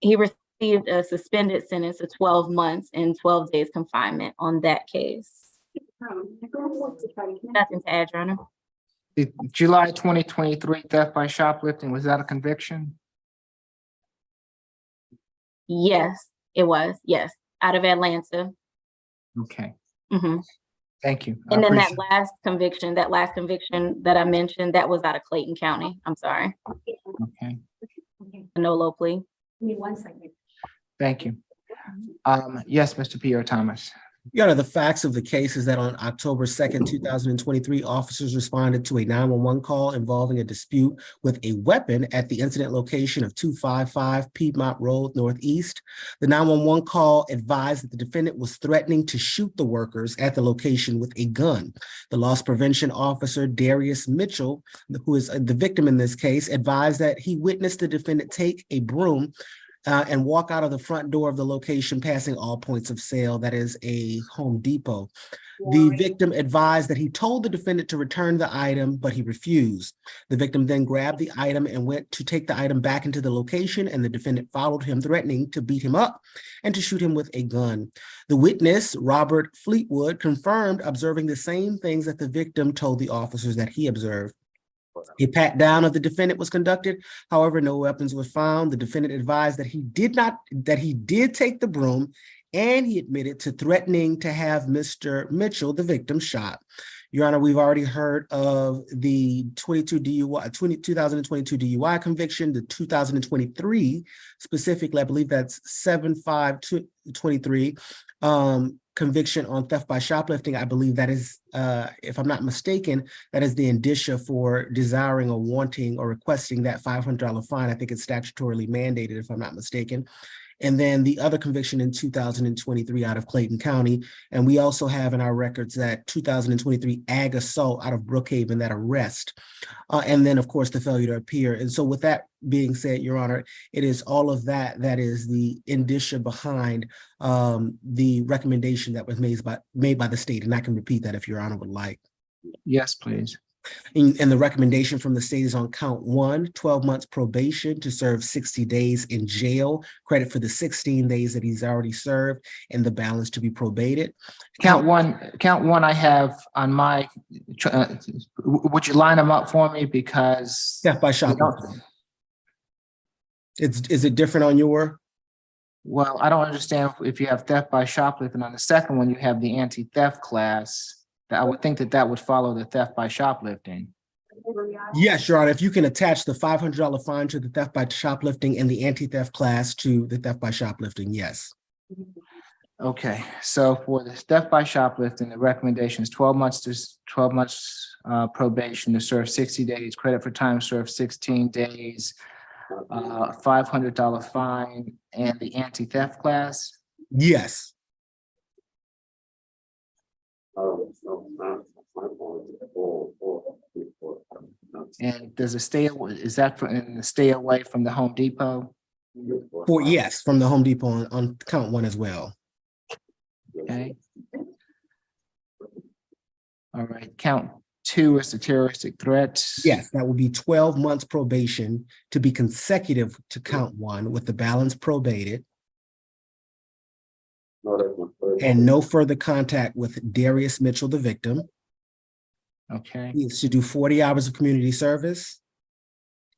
He received a suspended sentence of 12 months and 12 days confinement on that case. Nothing to add, Your Honor. The July 2023 theft by shoplifting, was that a conviction? Yes, it was. Yes, out of Atlanta. Okay. Mhm. Thank you. And then that last conviction that I mentioned, that was out of Clayton County. I'm sorry. Okay, A NOLO plea. Give me 1 second. thank you. Yes, Mr. Pierre Thomas. Your Honor, the facts of the case is that on October 2nd, 2023, officers responded to a 911 call involving a dispute with a weapon at the incident location of 255 Piedmont Road Northeast. The 911 call advised that the defendant was threatening to shoot the workers at the location with a gun. The loss prevention officer, Darius Mitchell, who is the victim in this case, advised that he witnessed the defendant take a broom and walk out of the front door of the location, passing all points of sale. That is a Home Depot. The victim advised that he told the defendant to return the item, but he refused. The victim then grabbed the item and went to take the item back into the location, and the defendant followed him, threatening to beat him up and to shoot him with a gun. The witness, Robert Fleetwood, confirmed observing the same things that the victim told the officers that he observed. A pat down of the defendant was conducted. However, no weapons were found. The defendant advised that he did take the broom, and he admitted to threatening to have Mr. Mitchell, the victim, shot. Your Honor, we've already heard of the 2022 DUI conviction, the 2023 specifically, I believe that's 7/5/23 conviction on theft by shoplifting. I believe that is, if I'm not mistaken, that is the indicia for desiring or wanting or requesting that $500 fine. I think it's statutorily mandated, if I'm not mistaken. And then the other conviction in 2023 out of Clayton County. And we also have in our records that 2023 ag assault out of Brookhaven, that arrest. And then, of course, the failure to appear. And so with that being said, Your Honor, it is all of that that is the indicia behind the recommendation that was made by the state. And I can repeat that if Your Honor would like. Yes, please. And the recommendation from the state is on count 1, 12 months probation to serve 60 days in jail, credit for the 16 days that he's already served, and the balance to be probated. Count one I have on my, would you line them up for me? Because theft by shoplifting. Is it different on your? Well, I don't understand if you have theft by shoplifting. On the second one, you have the anti-theft class. I would think that would follow the theft by shoplifting. Yes, Your Honor, if you can attach the $500 fine to the theft by shoplifting and the anti-theft class to the theft by shoplifting, yes. Okay, so for the theft by shoplifting, the recommendation is 12 months probation to serve 60 days, credit for time served 16 days, $500 fine, and the anti-theft class? Yes. And does it stay, is that for, stay away from the Home Depot? Yes, from the Home Depot on count 1 as well. Okay. All right, count 2 is the terroristic threats. Yes, that will be 12 months probation to be consecutive to count 1 with the balance probated. And no further contact with Darius Mitchell, the victim. Okay. He is to do 40 hours of community service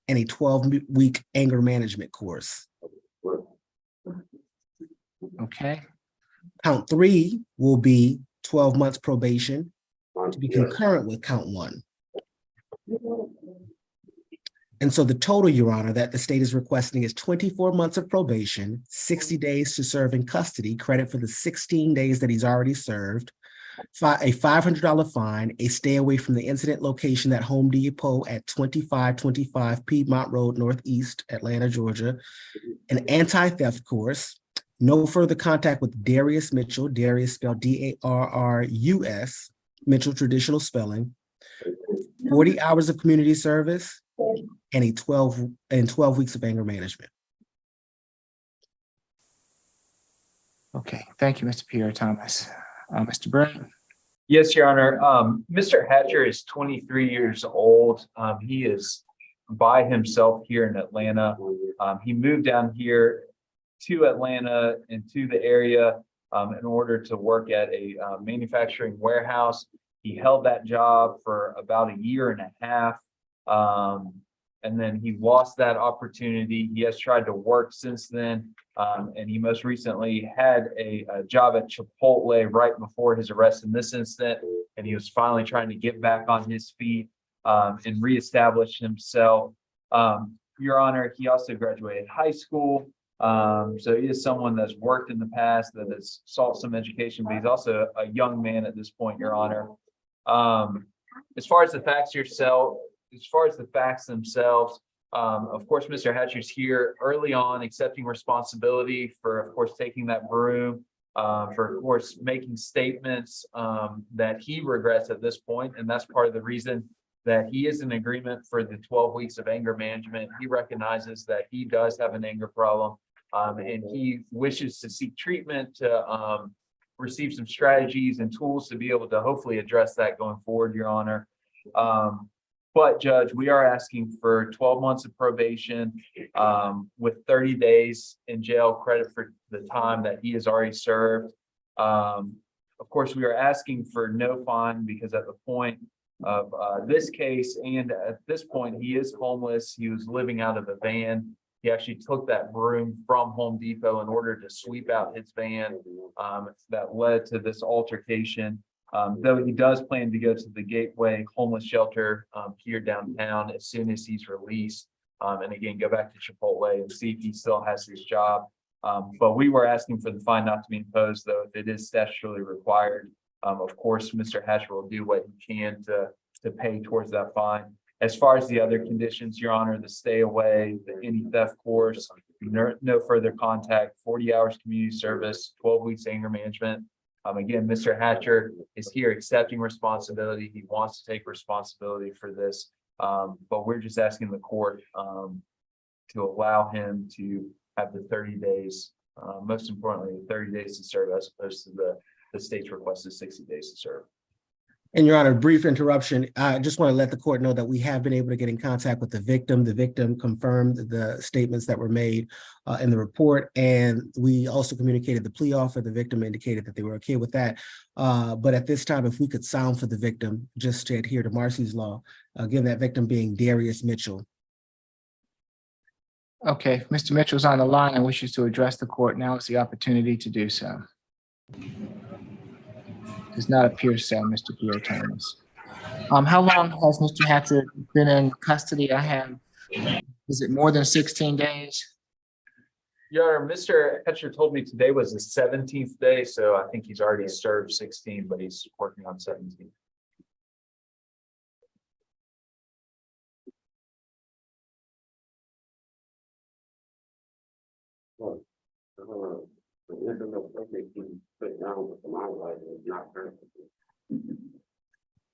and a 12-week anger management course. Okay. Count 3 will be 12 months probation to be concurrent with count 1. And so the total, Your Honor, that the state is requesting is 24 months of probation, 60 days to serve in custody, credit for the 16 days that he's already served, a $500 fine, a stay away from the incident location at Home Depot at 2525 Piedmont Road Northeast, Atlanta, Georgia, an anti-theft course, no further contact with Darius Mitchell, Darius spelled D-A-R-R-U-S, Mitchell traditional spelling, 40 hours of community service, and 12 weeks of anger management. Okay, thank you, Mr. Pierre Thomas. Mr. Brett? Yes, Your Honor. Mr. Hatcher is 23 years old. He is by himself here in Atlanta. He moved down here to Atlanta and to the area in order to work at a manufacturing warehouse. He held that job for about 1.5 years. And then he lost that opportunity. He has tried to work since then. And he most recently had a job at Chipotle right before his arrest in this incident. And he was finally trying to get back on his feet and reestablish himself. Your Honor, he also graduated high school. So he is someone that's worked in the past, that has sought some education, but he's also a young man at this point, Your Honor. As far as the facts themselves, of course, Mr. Hatcher's here early on, accepting responsibility for, of course, taking that broom, for, of course, making statements that he regrets at this point, and that's part of the reason that he is in agreement for the 12 weeks of anger management. He recognizes that he does have an anger problem, and he wishes to seek treatment to receive some strategies and tools to be able to hopefully address that going forward, Your Honor. But Judge, we are asking for 12 months of probation with 30 days in jail, credit for the time that he has already served. Of course, we are asking for no fine because at the point of this case, and at this point, he is homeless. He was living out of a van. He actually took that broom from Home Depot in order to sweep out his van that led to this altercation. Though he does plan to go to the Gateway Homeless Shelter here downtown as soon as he's released. And again, go back to Chipotle and see if he still has his job. But we were asking for the fine not to be imposed, though, if it is statutorily required. Of course, Mr. Hatcher will do what he can to pay towards that fine. As far as the other conditions, Your Honor, the stay away, the anti-theft course, no further contact, 40 hours community service, 12 weeks anger management. Again, Mr. Hatcher is here accepting responsibility. He wants to take responsibility for this. But we're just asking the court to allow him to have the 30 days, most importantly, 30 days to serve as opposed to the state's requested 60 days to serve. And Your Honor, brief interruption. I just want to let the court know that we have been able to get in contact with the victim. The victim confirmed the statements that were made in the report. And we also communicated the plea offer. The victim indicated that they were okay with that. But at this time, if we could sound for the victim, just to adhere to Marcy's law, again, that victim being Darius Mitchell. Okay, Mr. Mitchell's on the line and wishes to address the court. Now is the opportunity to do so. Does not appear so, Mr. Pierre Thomas. How long has Mr. Hatcher been in custody? Is it more than 16 days? Your Honor, Mr. Hatcher told me today was the 17th day, so I think he's already served 16, but he's working on 17.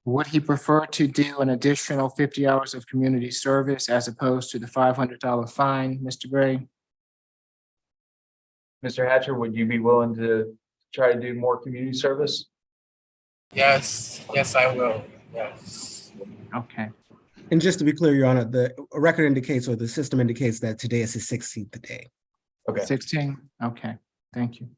Would he prefer to do an additional 50 hours of community service as opposed to the $500 fine, Mr. Gray? Mr. Hatcher, would you be willing to try to do more community service? Yes, I will. Yes. Okay. And just to be clear, Your Honor, the record indicates, or the system indicates, that today is his 16th day. Okay. 16? Okay, thank you.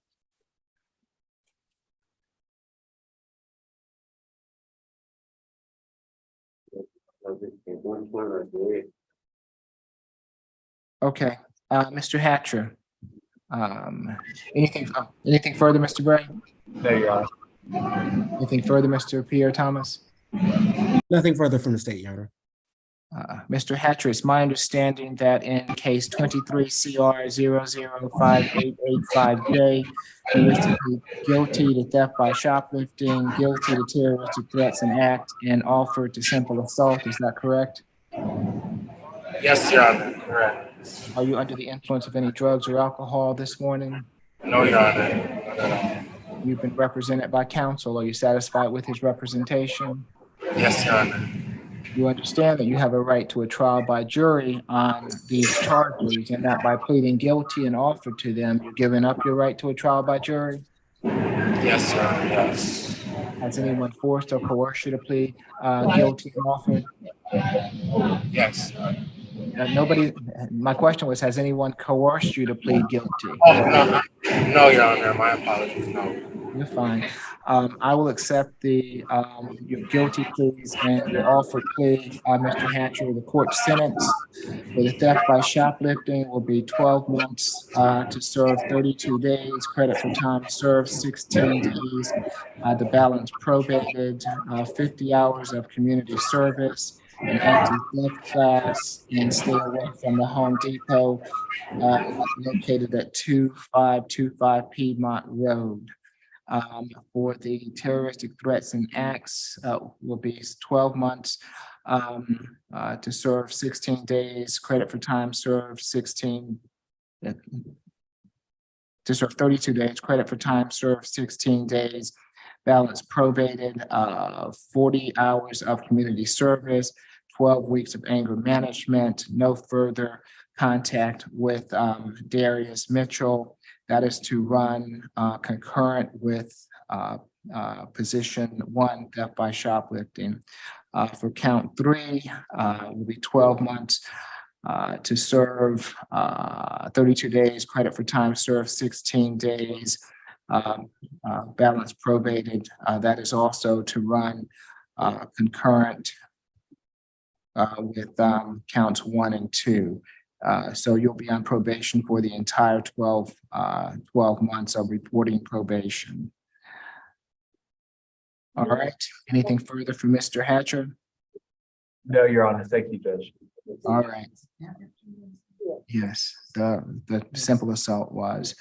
Okay, Mr. Hatcher. Anything further, Mr. Gray? No, Your Honor. Anything further, Mr. Pierre Thomas? Nothing further from the state, Your Honor. Mr. Hatcher, it's my understanding that in case 23 CR 005885J, he is to be guilty to theft by shoplifting, guilty to terroristic threats and act, and offered to simple assault. Is that correct? Yes, Your Honor, correct. Are you under the influence of any drugs or alcohol this morning? No, Your Honor, not at all. You've been represented by counsel. Are you satisfied with his representation? Yes, Your Honor. You understand that you have a right to a trial by jury on these charges, and that by pleading guilty and offered to them, you're giving up your right to a trial by jury? Yes, Your Honor, yes. Has anyone forced or coerced you to plead guilty and offered? Yes, Your Honor. Nobody, my question was, has anyone coerced you to plead guilty? Oh, no, Your Honor, my apologies, no. You're fine. I will accept your guilty pleas and your offered plea, Mr. Hatcher. The court sentence for the theft by shoplifting will be 12 months to serve 32 days, credit for time served 16 days, the balance probated, 50 hours of community service, an anti-theft class, and stay away from the Home Depot located at 2525 Piedmont Road. For the terroristic threats and acts will be 12 months to serve 16 days, credit for time served 16, to serve 32 days, credit for time served 16 days, balance probated, 40 hours of community service, 12 weeks of anger management, no further contact with Darius Mitchell. That is to run concurrent with position 1, theft by shoplifting. For count 3, will be 12 months to serve 32 days, credit for time served 16 days, balance probated. That is also to run concurrent with counts 1 and 2. So you'll be on probation for the entire 12 months of reporting probation. All right, anything further from Mr. Hatcher? No, Your Honor. Thank you, Judge. All right. Yes, the simple assault was.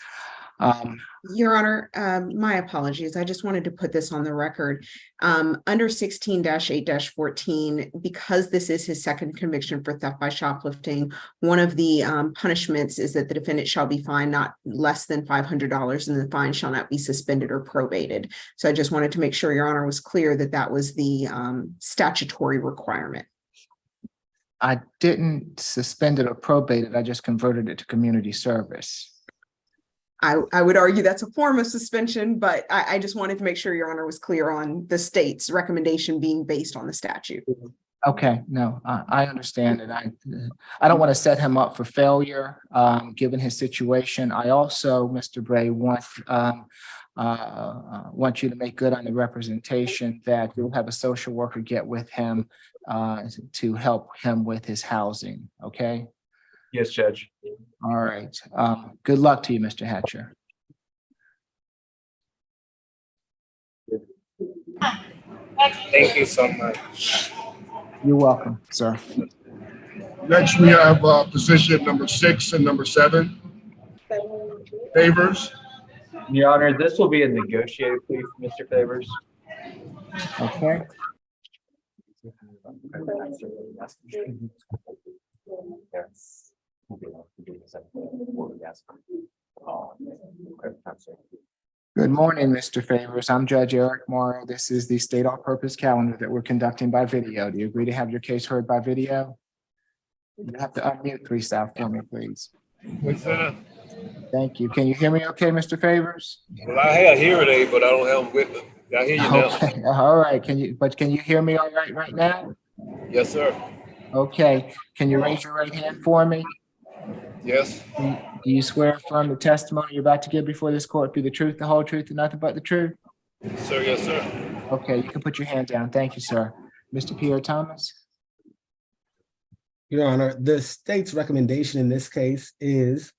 Your Honor, my apologies. I just wanted to put this on the record. Under 16-8-14, because this is his second conviction for theft by shoplifting, one of the punishments is that the defendant shall be fined not less than $500 and the fine shall not be suspended or probated. So I just wanted to make sure Your Honor was clear that that was the statutory requirement. I didn't suspend it or probate it. I just converted it to community service. I would argue that's a form of suspension, but I just wanted to make sure Your Honor was clear on the state's recommendation being based on the statute. Okay, no, I understand it. I don't want to set him up for failure, given his situation. I also, Mr. Bray, want you to make good on the representation that you'll have a social worker get with him to help him with his housing, okay? Yes, Judge. All right. Good luck to you, Mr. Hatcher. Thank you so much. You're welcome, sir. Next, we have position number 6 and number 7. Favors. Your Honor, this will be a negotiated plea for Mr. Favors. Okay. Good morning, Mr. Favors. I'm Judge Eric Morrow. This is the state all-purpose calendar that we're conducting by video. Do you agree to have your case heard by video? You have to unmute 3 South for me, please. Yes, sir. Thank you. Can you hear me okay, Mr. Favors? Well, I have hearing aid, but I don't have them with me. I hear you now. Okay, all right. Can you hear me all right now? Yes, sir. Okay. Can you raise your right hand for me? Yes. Do you swear affirm the testimony you're about to give before this court be the truth, the whole truth, and nothing but the truth? Sir, yes, sir. Okay, you can put your hand down. Thank you, sir. Mr. Pierre Thomas? Your Honor, the state's recommendation in this case is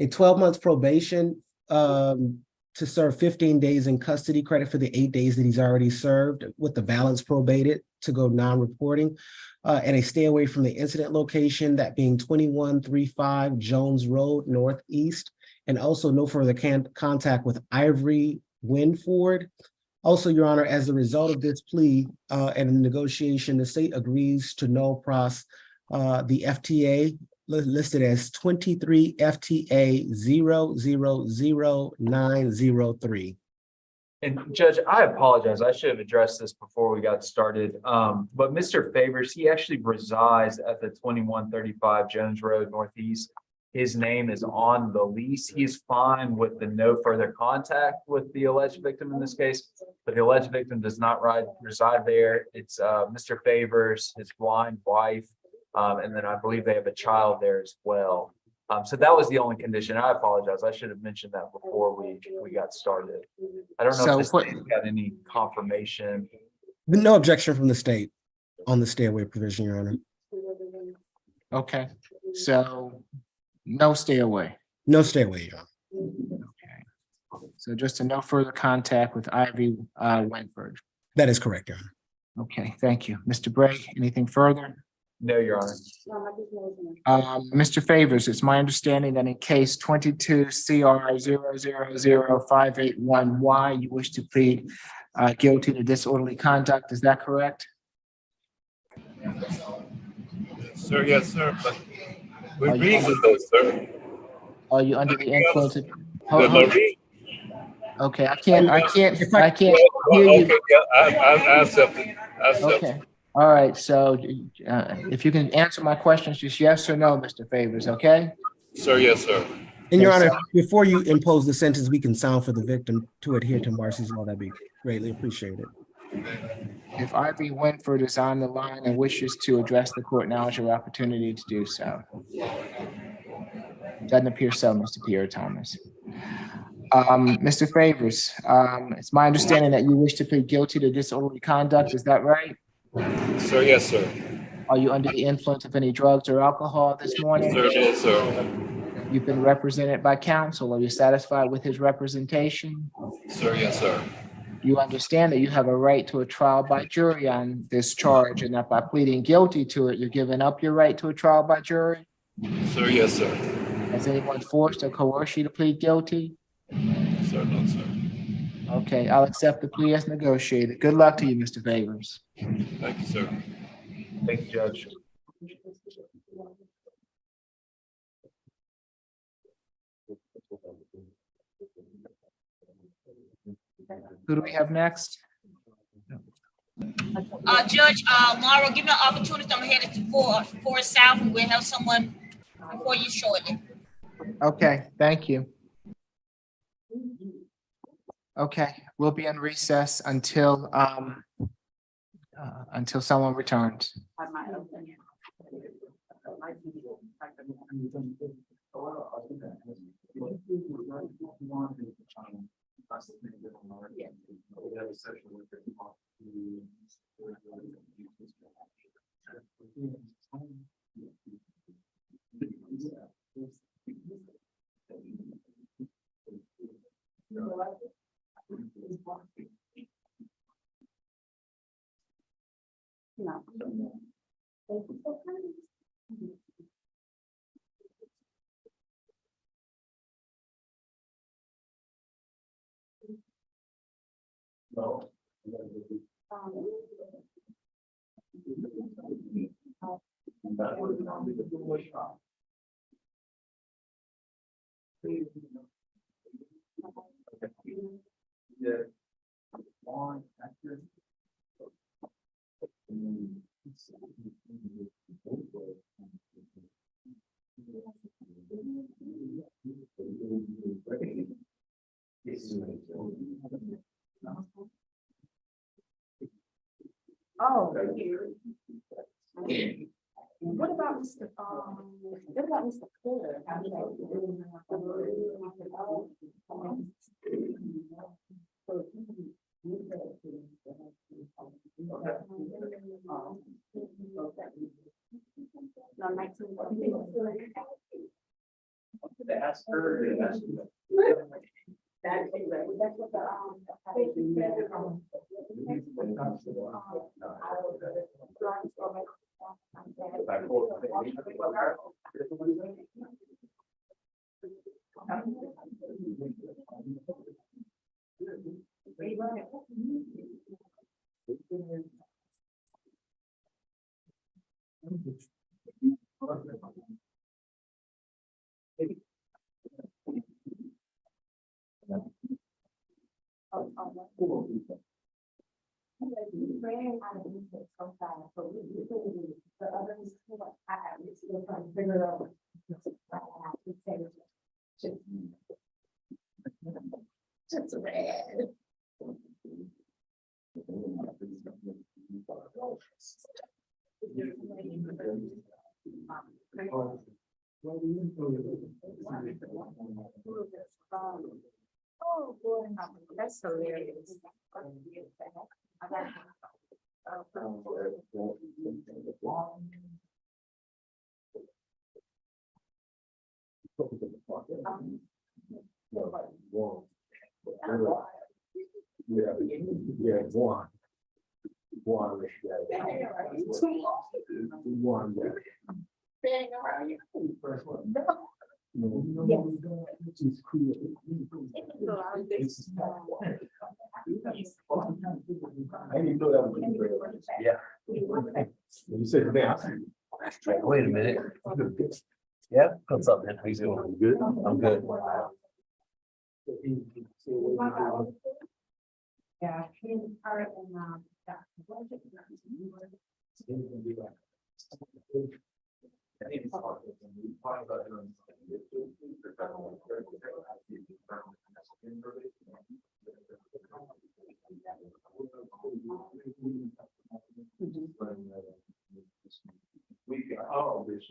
a 12 months probation to serve 15 days in custody, credit for the 8 days that he's already served with the balance probated to go non-reporting, and a stay away from the incident location, that being 2135 Jones Road Northeast, and also no further contact with Ivory Winford. Also, Your Honor, as a result of this plea and the negotiation, the state agrees to null pros the FTA listed as 23 FTA 000903. And Judge, I apologize. I should have addressed this before we got started. But Mr. Favors, he actually resides at the 2135 Jones Road Northeast. His name is on the lease. He's fine with the no further contact with the alleged victim in this case, but the alleged victim does not reside there. It's Mr. Favors, his blind wife, and then I believe they have a child there as well. So that was the only condition. I apologize. I should have mentioned that before we got started. I don't know if the state got any confirmation. No objection from the state on the stay away provision, Your Honor. Okay, so no stay away. No stay away, Your Honor. Okay. So just a no further contact with Ivy Winford. That is correct, Your Honor. Okay, thank you. Mr. Bray, anything further? No, Your Honor. Mr. Favors, it's my understanding that in case 22 CR 0000581Y, you wish to plead guilty to disorderly conduct. Is that correct? Sir, yes, sir. But with reason though, sir. Are you under the influence of? With my reason. Okay, I can't hear you. Okay, yeah, I accept it. I accept it. Okay. All right, so if you can answer my questions, just yes or no, Mr. Favors, okay? Sir, yes, sir. And Your Honor, before you impose the sentence, we can sound for the victim to adhere to Marcy's law. That'd be greatly appreciated. If Ivy Winford is on the line and wishes to address the court, now is your opportunity to do so. Doesn't appear so, Mr. Pierre Thomas. Mr. Favors, it's my understanding that you wish to plead guilty to disorderly conduct. Is that right? Sir, yes, sir. Are you under the influence of any drugs or alcohol this morning? Sir, yes, sir. You've been represented by counsel. Are you satisfied with his representation? Sir, yes, sir. you understand that you have a right to a trial by jury on this charge, and that by pleading guilty to it, you're giving up your right to a trial by jury? Sir, yes, sir. Has anyone forced or coerced you to plead guilty? Sir, no, sir. Okay, I'll accept the plea as negotiated. Good luck to you, Mr. Favors. Thank you, sir. Thank you, Judge. Who do we have next? Judge, Laura, give me an opportunity. I'm headed to Forest South, and we'll have someone before you shortly. Okay, thank you. Okay, we'll be in recess until someone returns. Oh. What about Mr. What about Mr. Fuller? No, 19. Ask her. That's what Just red. Oh, boy, that's hilarious. Bang around you. Yeah. You said wait a minute. Yeah, what's up, man? How you doing? Good. I'm good. Yeah. We got all this.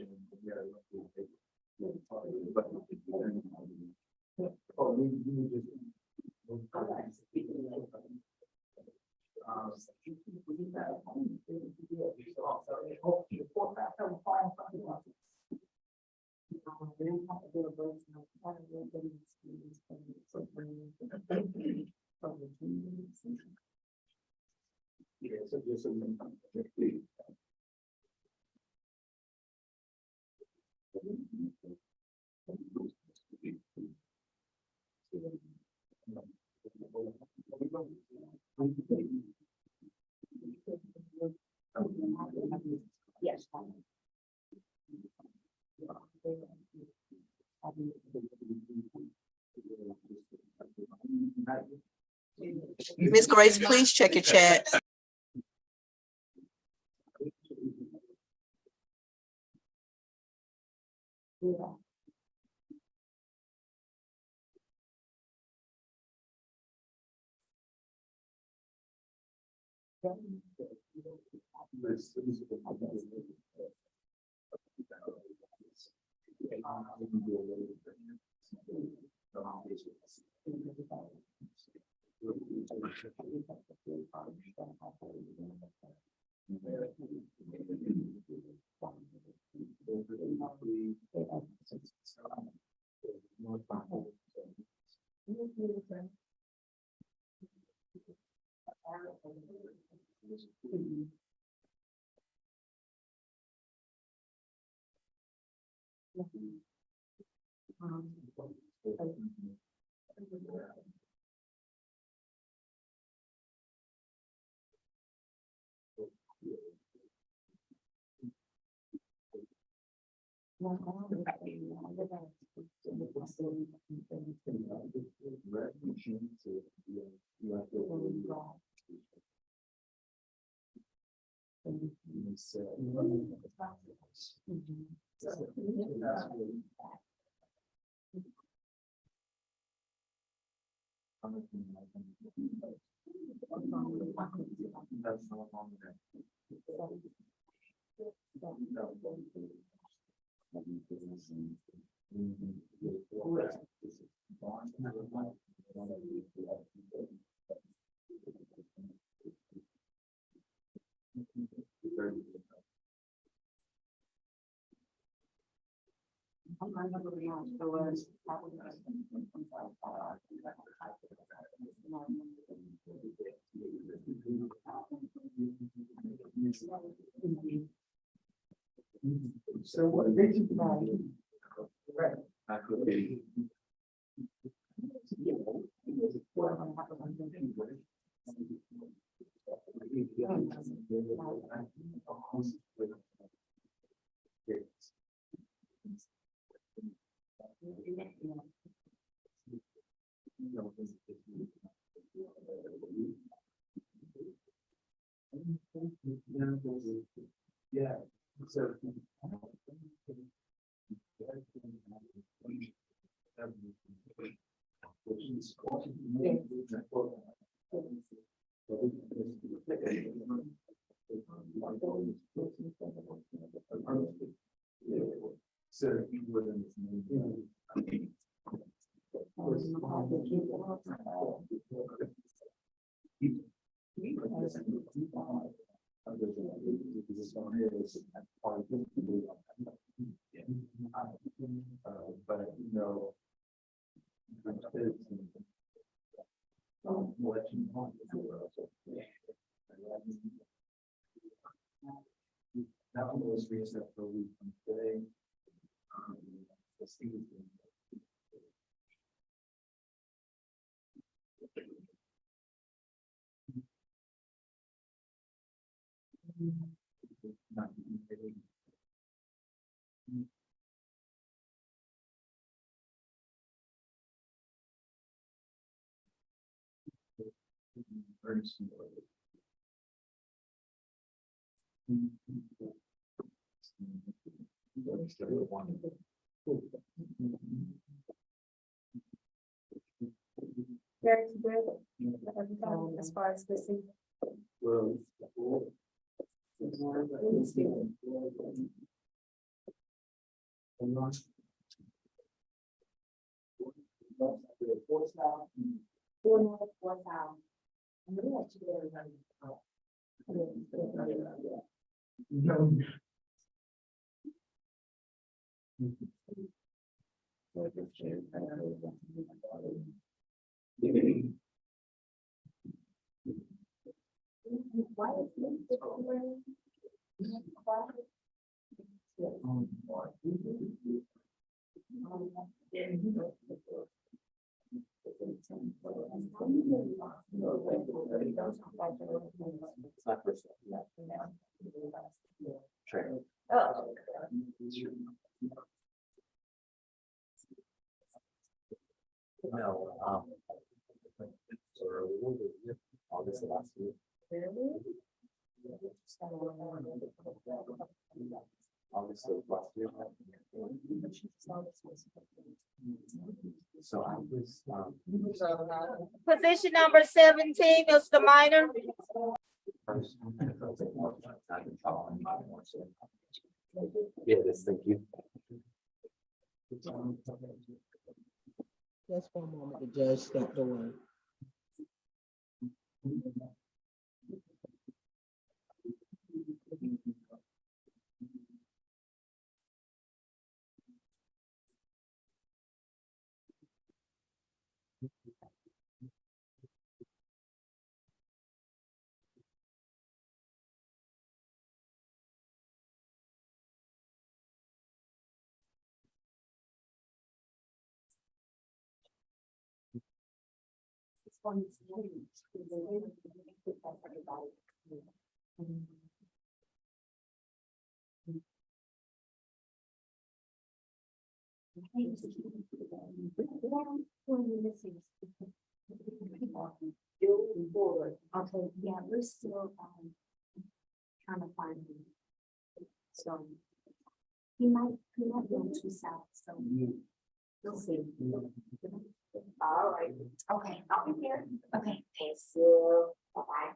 Yes. Ms. Grace, please check your chat. So what did you buy? Yeah. So. So he wouldn't. But no. That one was reset for a week from today. Very good. As far as this. No, August of last year. August of last year. So I was, Position number 17, Mr. Minor. Yes, thank you. Just for a moment, the judge stepped away. Okay, yeah, we're still trying to find him. So he might be on 2 South, so we'll see. All right. Okay, I'll be here. Okay, thanks. Bye-bye.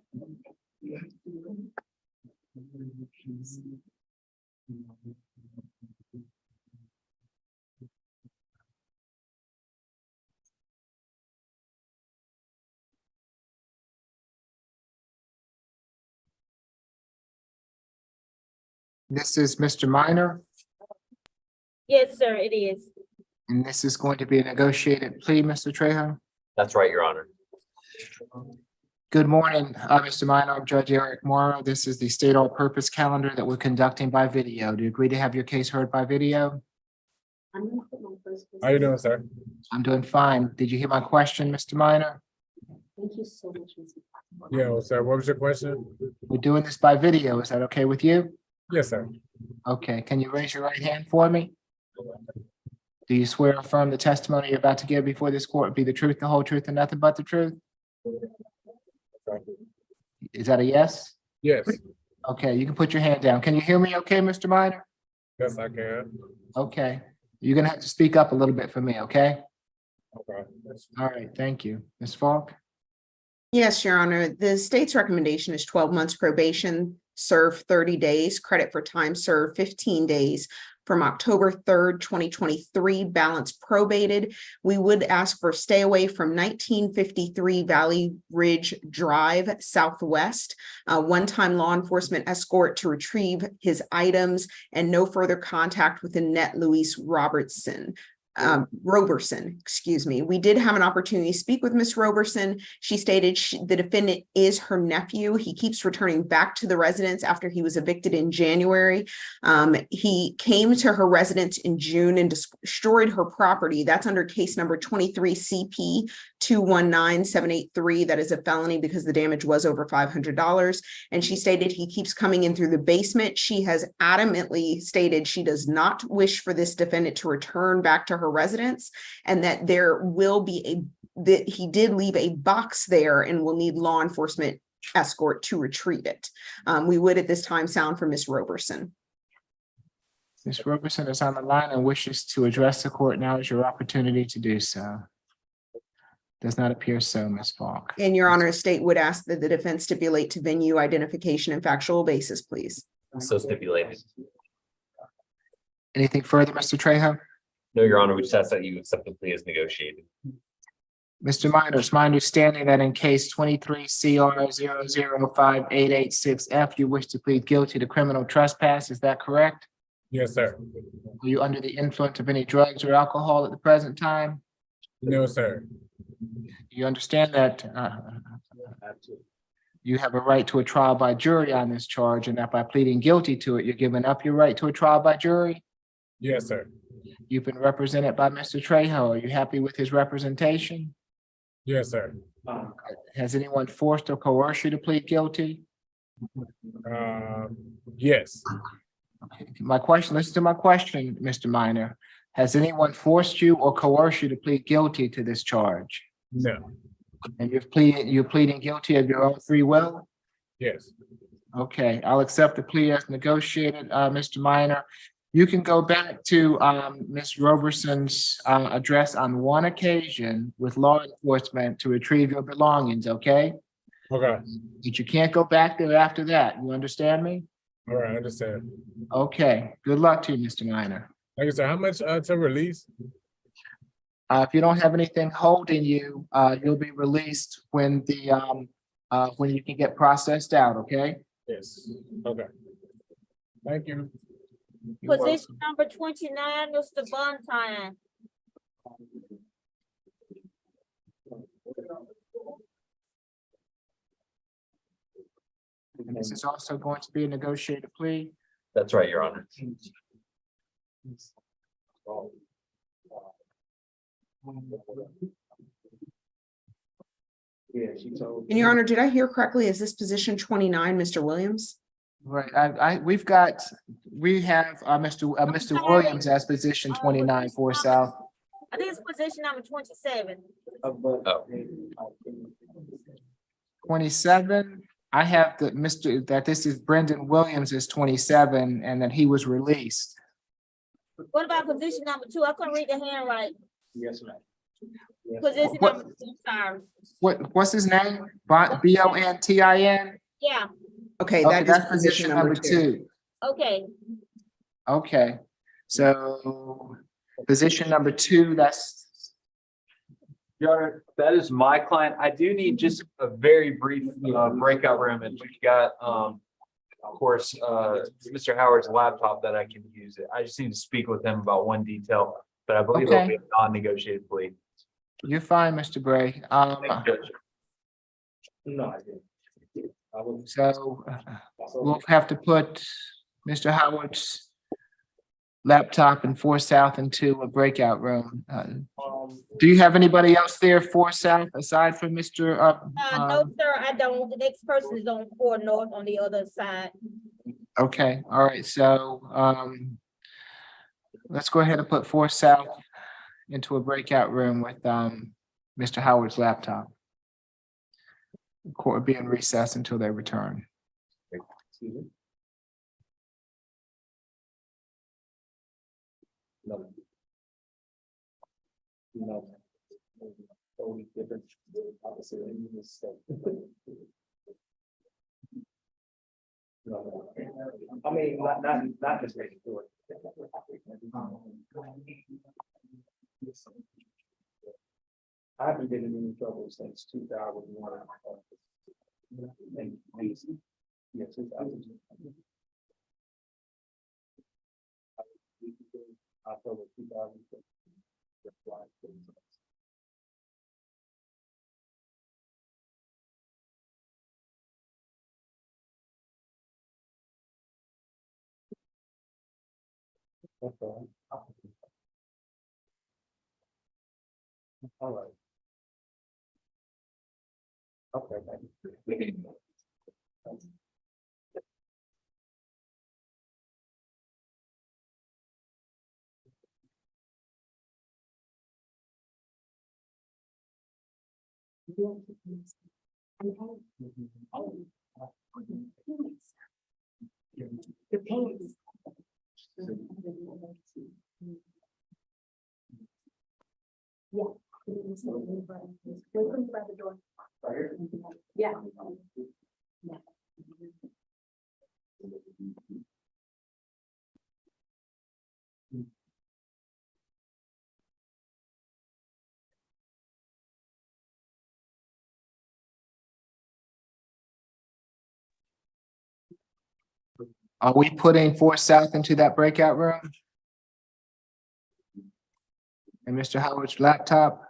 This is Mr. Minor, Yes, sir, it is. and this is going to be a negotiated plea, Mr. Trejo. That's right, Your Honor. Good morning, Mr. Minor. I'm Judge Eric Morrow. This is the state all-purpose calendar that we're conducting by video. Do you agree to have your case heard by video? How you doing, sir? I'm doing fine. Did you hear my question, Mr. Minor? Thank you so much, Mr. Yeah, well, sir, what was your question? We're doing this by video. Is that okay with you? Yes, sir. Okay, can you raise your right hand for me? Do you swear or affirm the testimony you're about to give before this court be the truth, the whole truth, and nothing but the truth? Is that a yes? Yes, Okay, you can put your hand down. Can you hear me okay, Mr. Minor? yes, I can. Okay, you're gonna have to speak up a little bit for me, okay? Okay. All right, thank you. Ms. Falk? Yes, Your Honor. The state's recommendation is 12 months probation, serve 30 days, credit for time served 15 days from October 3rd, 2023, balance probated. We would ask for stay away from 1953 Valley Ridge Drive Southwest, one-time law enforcement escort to retrieve his items, and no further contact with Annette Louise Robertson. Roberson, excuse me. We did have an opportunity to speak with Miss Roberson. She stated the defendant is her nephew. He keeps returning back to the residence after he was evicted in January. He came to her residence in June and destroyed her property. That's under case number 23 CP 219783. That is a felony because the damage was over $500. And she stated he keeps coming in through the basement. She has adamantly stated she does not wish for this defendant to return back to her residence, and that there will be that he did leave a box there and will need law enforcement escort to retrieve it. We would at this time sound for Miss Roberson. Ms. Roberson is on the line and wishes to address the court. Now is your opportunity to do so. Does not appear so, Ms. Falk. And Your Honor, state would ask that the defense stipulate to venue, identification, and factual basis, please. So stipulated. Anything further, Mr. Trejo? No, Your Honor, we just ask that you accept the plea as negotiated. Mr. Minor, it's my understanding that in case 23 CR 0058886F, you wish to plead guilty to criminal trespass. Is that correct? Yes, sir. Are you under the influence of any drugs or alcohol at the present time? No, sir. You understand that you have a right to a trial by jury on this charge, and that by pleading guilty to it, you're giving up your right to a trial by jury? Yes, sir. You've been represented by Mr. Trejo. Are you happy with his representation? Yes, sir. Has anyone forced or coerced you to plead guilty? Yes. Listen to my question, Mr. Minor. Has anyone forced you or coerced you to plead guilty to this charge? No. And you're pleading guilty of your own free will? Yes. Okay, I'll accept the plea as negotiated, Mr. Minor. You can go back to Ms. Roberson's address on one occasion with law enforcement to retrieve your belongings, okay? Okay. But you can't go back there after that. You understand me? All right, I understand. Okay, good luck to you, Mr. Minor. Thank you, sir. How much to release? If you don't have anything holding you, you'll be released when when you can get processed out, okay? Yes. Okay. Thank you. You're welcome. Position number 29, Mr. Bontein. And this is also going to be a negotiated plea. That's right, Your Honor. And Your Honor, did I hear correctly? Is this position 29, Mr. Williams? Right, we have Mr. Williams as position 29 for South. I think it's position number 27. 27, I have that this is Brendan Williams is 27 and that he was released. What about position number 2? I couldn't read the handwriting. Yes, ma'am. Position What- number 2, sorry. What's his name? Bontin? Yeah, Okay, Okay, that is that's position number 2. okay. Okay, so position number 2, that's, Your Honor, that is my client. I do need just a very brief breakout room, and we've got, of course, Mr. Howard's laptop that I can use. I just need to speak with him about one detail, but I believe it'll be a non-negotiated plea. you're fine, Mr. Bray. Thank you, Judge. So we'll have to put Mr. Howard's laptop in 4 South into a breakout room. Do you have anybody else there 4 South aside from Mr. No, sir, I don't. The next person is on 4 North on the other side. Okay, all right, so let's go ahead and put 4 South into a breakout room with Mr. Howard's laptop. Court will be in recess until they return. I mean, not just making sure. I haven't been in any trouble since 2001. Yeah, 2000. October 2006. Okay. All right. Okay, thank you. Your pants. Yeah. Welcome by the door. Yeah. Yeah. Are we putting 4 South into that breakout room? And Mr. Howard's laptop?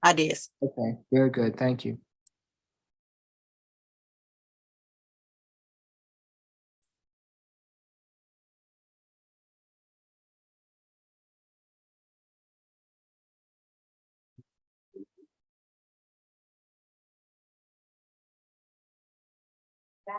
I did. Okay, very good, thank you. Give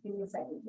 me a second.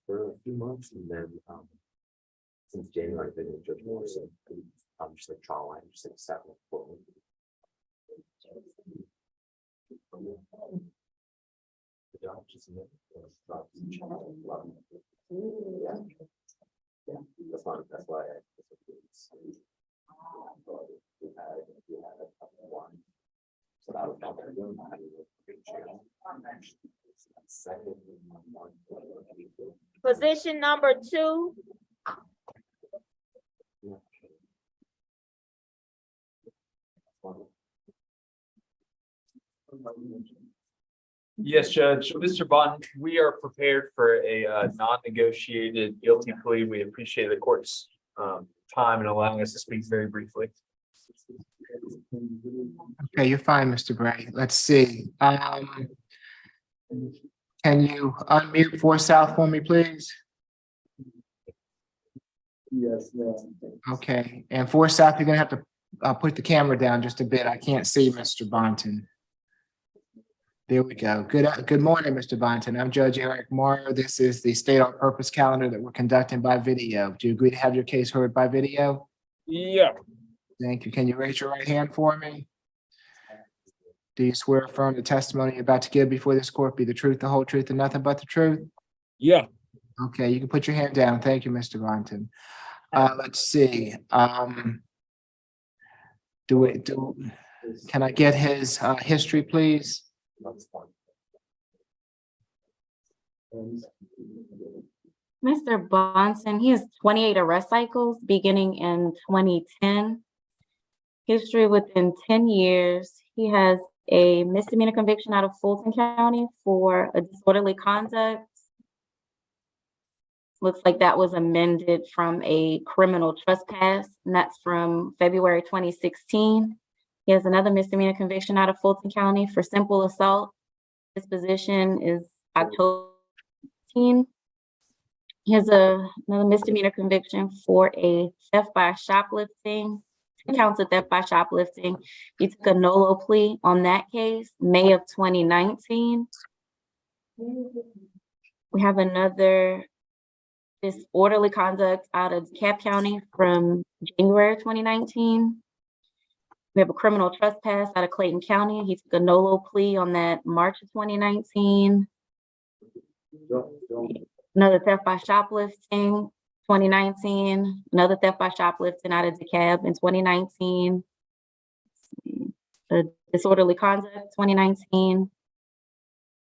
For a few months, and then since January, I've been with Judge Morrison. I'm just like trial line, just like sat with Portland. The job just that's why so that was not very good. Position number 2. Yes, Judge. Mr. Bond, we are prepared for a non-negotiated guilty plea. We appreciate the court's time and allowing us to speak very briefly. Okay, you're fine, Mr. Gray. Let's see. Can you unmute for South for me, please? Yes, Okay, and for South, you're gonna have to put the camera down just a bit. I can't see Mr. Bonton. There we go. Good morning, Mr. Bonton. I'm Judge Eric Morrow. This is the state on purpose calendar that we're conducting by video. Do you agree to have your case heard by video? Yeah. Thank you. Can you raise your right hand for me? Do you swear or affirm the testimony you're about to give before this court be the truth, the whole truth, and nothing but the truth? Yeah. Okay, you can put your hand down. Thank you, Mr. Bonton. Let's see. Can I get his history, please? Mr. Bonson, he has 28 arrest cycles beginning in 2010. History within 10 years. He has a misdemeanor conviction out of Fulton County for a disorderly conduct. Looks like that was amended from a criminal trespass, and that's from February 2016. He has another misdemeanor conviction out of Fulton County for simple assault. His position is October 18. He has another misdemeanor conviction for a theft by shoplifting. 2 counts of theft by shoplifting. He took a NOLO plea on that case, May of 2019. We have another disorderly conduct out of DeKalb County from January 2019. We have a criminal trespass out of Clayton County. He took a NOLO plea on that March of 2019. Another theft by shoplifting, 2019. Another theft by shoplifting out of DeKalb in 2019. The disorderly conduct, 2019.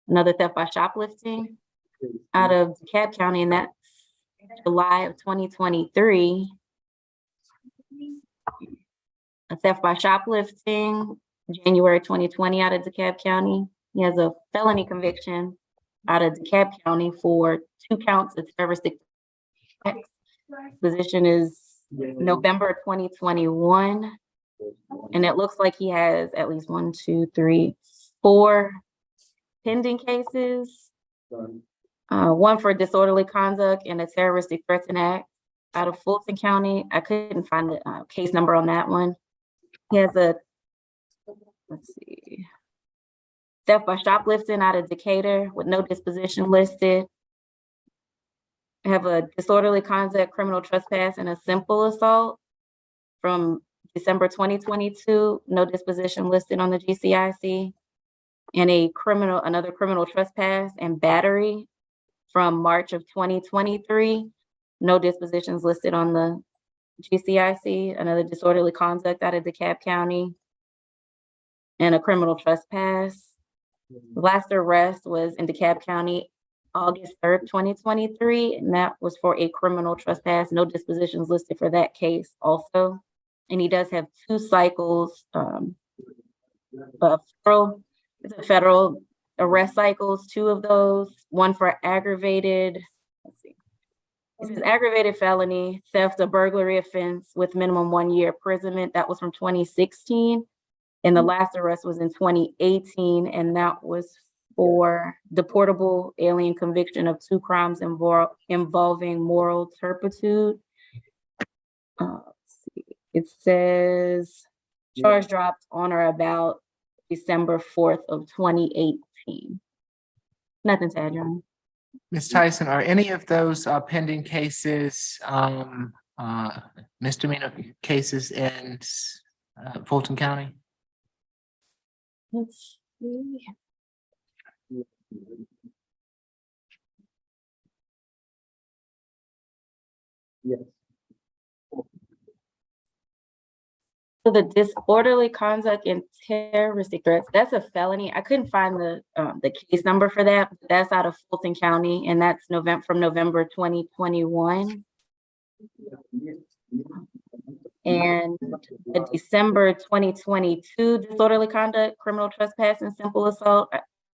Another theft by shoplifting out of DeKalb County, and that's July of 2023. A theft by shoplifting, January 2020 out of DeKalb County. He has a felony conviction out of DeKalb County for 2 counts of terroristic acts. Position is November 2021. And it looks like he has at least 1, 2, 3, 4 pending cases. One for disorderly conduct and a terroristic threats act out of Fulton County. I couldn't find the case number on that one. He has a, let's see, theft by shoplifting out of Decatur with no disposition listed. I have a disorderly conduct, criminal trespass, and a simple assault from December 2022, no disposition listed on the GCIC. And another criminal trespass and battery from March of 2023, no dispositions listed on the GCIC. Another disorderly conduct out of DeKalb County, and a criminal trespass. The last arrest was in DeKalb County, August 3rd, 2023, and that was for a criminal trespass. No dispositions listed for that case also. And he does have 2 cycles of federal arrest cycles, 2 of those, one for aggravated, let's see. This is aggravated felony, theft or burglary offense with minimum 1 year imprisonment. That was from 2016. And the last arrest was in 2018, and that was for deportable alien conviction of 2 crimes involving moral turpitude. Let's see. It says charge dropped on or about December 4th of 2018. Nothing to add, Your Honor. Ms. Tyson, are any of those pending cases, misdemeanor cases in Fulton County? Let's see. Yes. So the disorderly conduct and terroristic threats, that's a felony. I couldn't find the case number for that. But that's out of Fulton County, and that's from November 2021. And the December 2022 disorderly conduct, criminal trespass, and simple assault,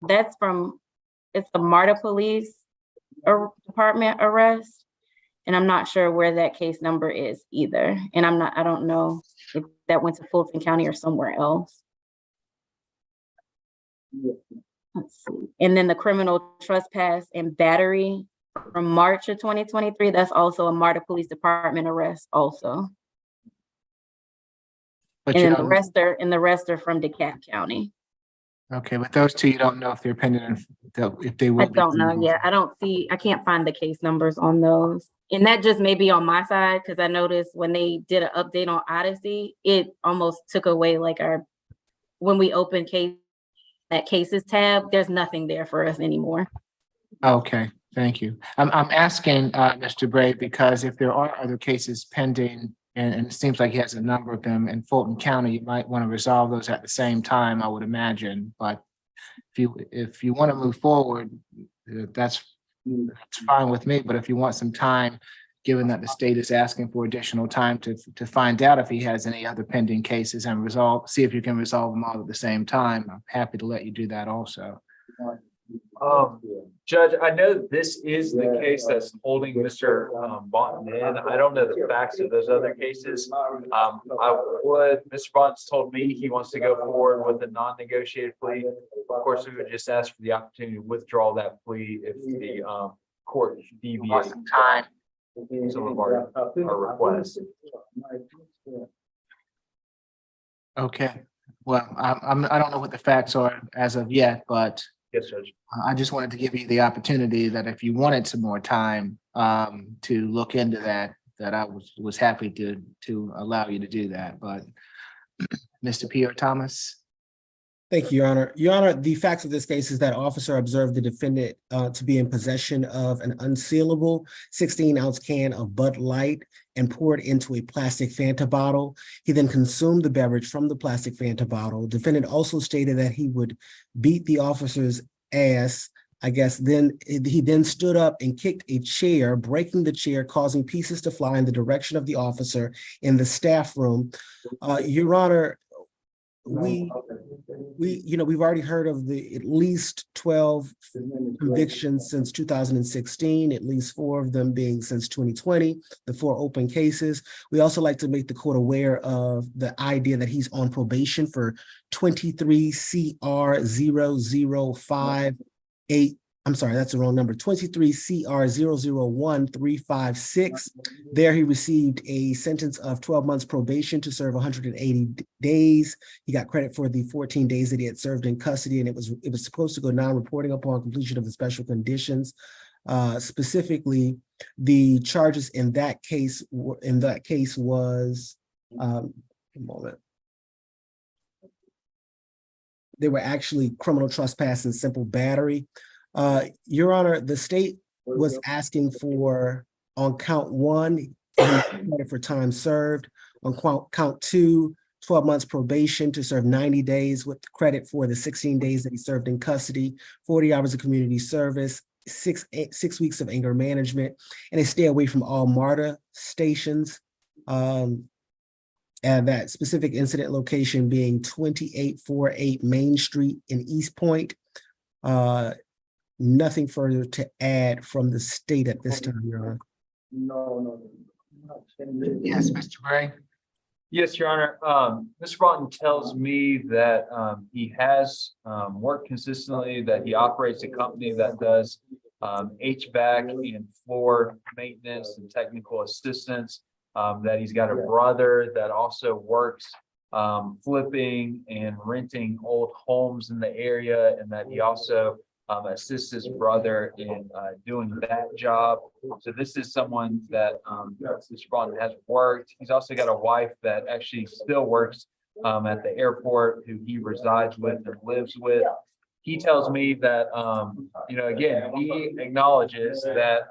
it's the MARTA Police Department arrest. And I'm not sure where that case number is either. And I don't know if that went to Fulton County or somewhere else. Let's see. And then the criminal trespass and battery from March of 2023, that's also a MARTA Police Department arrest also. But And the rest are from DeKalb County. Okay, but those 2, you don't know if they're pending, if they will. I don't know yet. I can't find the case numbers on those. And that just may be on my side, because I noticed when they did an update on Odyssey, it almost took away when we open that cases tab, there's nothing there for us anymore. Okay, thank you. I'm asking Mr. Bray, because if there are other cases pending, and it seems like he has a number of them in Fulton County, you might want to resolve those at the same time, I would imagine. But if you want to move forward, that's fine with me. But if you want some time, given that the state is asking for additional time to find out if he has any other pending cases and see if you can resolve them all at the same time, I'm happy to let you do that also. Judge, I know this is the case that's holding Mr. Bonton in. I don't know the facts of those other cases. Mr. Bonton's told me he wants to go forward with a non-negotiated plea. Of course, we would just ask for the opportunity to withdraw that plea if court deviate Time. some of our requests. Okay, well, I don't know what the facts are as of yet, but Yes, Judge. I just wanted to give you the opportunity that if you wanted some more time to look into that I was happy to allow you to do that, but Mr. Pierre Thomas? Thank you, Your Honor. Your Honor, the facts of this case is that officer observed the defendant to be in possession of an unsealable 16-ounce can of Bud Light and poured into a plastic Fanta bottle. He then consumed the beverage from the plastic Fanta bottle. Defendant also stated that he would beat the officer's ass. I guess then he then stood up and kicked a chair, breaking the chair, causing pieces to fly in the direction of the officer in the staff room. Your Honor, we've already heard of the at least 12 convictions since 2016, at least 4 of them being since 2020, the 4 open cases. We also like to make the court aware of the idea that he's on probation for 23 CR 0058. I'm sorry, that's the wrong number, 23 CR 001356. There he received a sentence of 12 months probation to serve 180 days. He got credit for the 14 days that he had served in custody, and it was supposed to go non-reporting upon completion of the special conditions. Specifically, the charges in that case was, a moment. They were actually criminal trespass and simple battery. Your Honor, the state was asking for, on count 1, credit for time served. On count 2, 12 months probation to serve 90 days with credit for the 16 days that he served in custody, 40 hours of community service, 6 weeks of anger management, and a stay away from all MARTA stations. And that specific incident location being 2848 Main Street in East Point. Nothing further to add from the state at this time, Your Honor. Yes, Mr. Bray? Yes, Your Honor. Mr. Broughton tells me that he has worked consistently, that he operates a company that does HVAC and floor maintenance and technical assistance, that he's got a brother that also works flipping and renting old homes in the area, and that he also assists his brother in doing that job. So this is someone that Mr. Broughton has worked. He's also got a wife that actually still works at the airport, who he resides with and lives with. He tells me that, again, he acknowledges that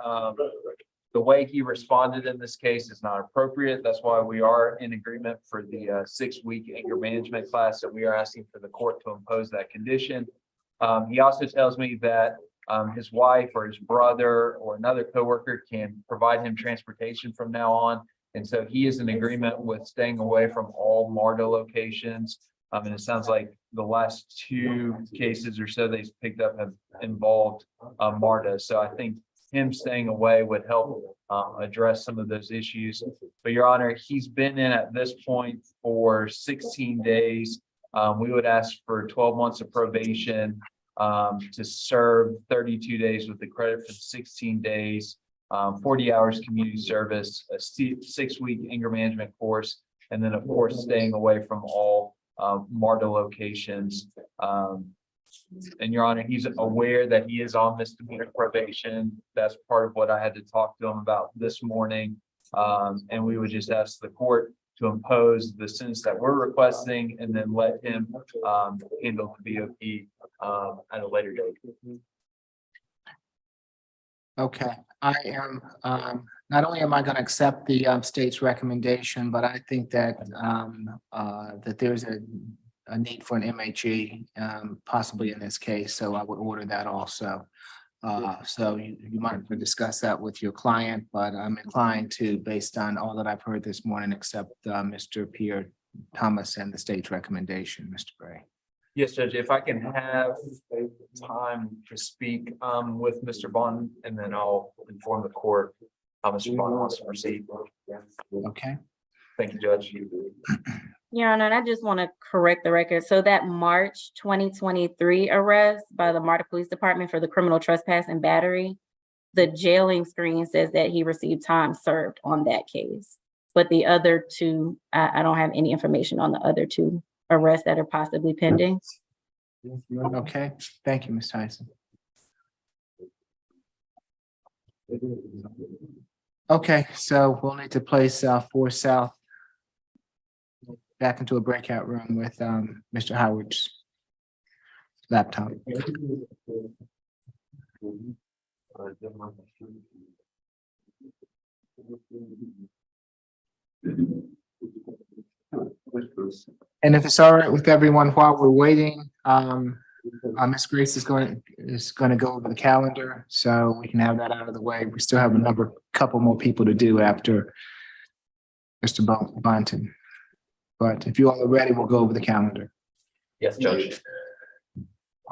the way he responded in this case is not appropriate. That's why we are in agreement for the 6-week anger management class, that we are asking for the court to impose that condition. He also tells me that his wife or his brother or another coworker can provide him transportation from now on. And so he is in agreement with staying away from all MARTA locations. And it sounds like the last 2 cases or so they've picked up have involved MARTA. So I think him staying away would help address some of those issues. But Your Honor, he's been in at this point for 16 days. We would ask for 12 months of probation to serve 32 days with the credit for 16 days, 40 hours community service, a 6-week anger management course, and then of course staying away from all MARTA locations. And Your Honor, he's aware that he is on misdemeanor probation. That's part of what I had to talk to him about this morning. And we would just ask the court to impose the sentence that we're requesting, and then let him handle the BOP at a later date. Okay, I am, not only am I going to accept the state's recommendation, but I think that that there's a need for an MHE possibly in this case, so I would order that also. So you might have to discuss that with your client, but I'm inclined to, based on all that I've heard this morning, accept Mr. Pierre Thomas and the state's recommendation, Mr. Bray. Yes, Judge, if I can have time to speak with Mr. Bond, and then I'll inform the court how Mr. Bond wants to proceed. Okay. Thank you, Judge. Your Honor, and I just want to correct the record. So that March 2023 arrest by the MARTA Police Department for the criminal trespass and battery, the jailing screen says that he received time served on that case. But the other two, I don't have any information on the other two arrests that are possibly pending. Okay, thank you, Ms. Tyson. Okay, so we'll need to place 4 South back into a breakout room with Mr. Howard's laptop. And if it's all right with everyone, while we're waiting, Ms. Grace is going to go over the calendar, so we can have that out of the way. We still have couple more people to do after Mr. Bonton. But if you all are ready, we'll go over the calendar. Yes, Judge.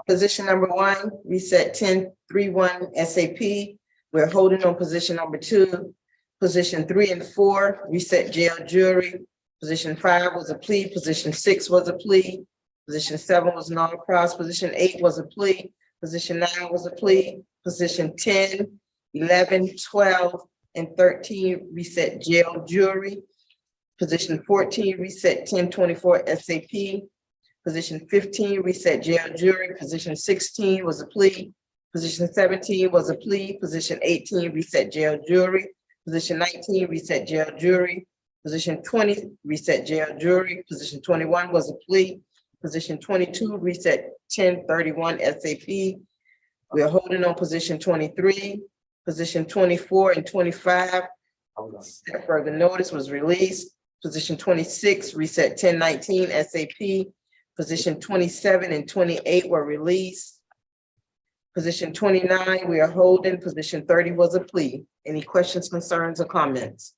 Position number 1, reset 1031 SAP. We're holding on position number 2. Position 3 and 4, reset jail jury. Position 5 was a plea. Position 6 was a plea. Position 7 was non-cross. Position 8 was a plea. Position 9 was a plea. Position 10, 11, 12, and 13 reset jail jury. Position 14 reset 1024 SAP. Position 15 reset jail jury. Position 16 was a plea. Position 17 was a plea. Position 18 reset jail jury. Position 19 reset jail jury. Position 20 reset jail jury. Position 21 was a plea. Position 22 reset 1031 SAP. We are holding on position 23. Position 24 and 25. Further notice was released. Position 26 reset 1019 SAP. Position 27 and 28 were released. Position 29 we are holding. Position 30 was a plea. Any questions, concerns, or comments?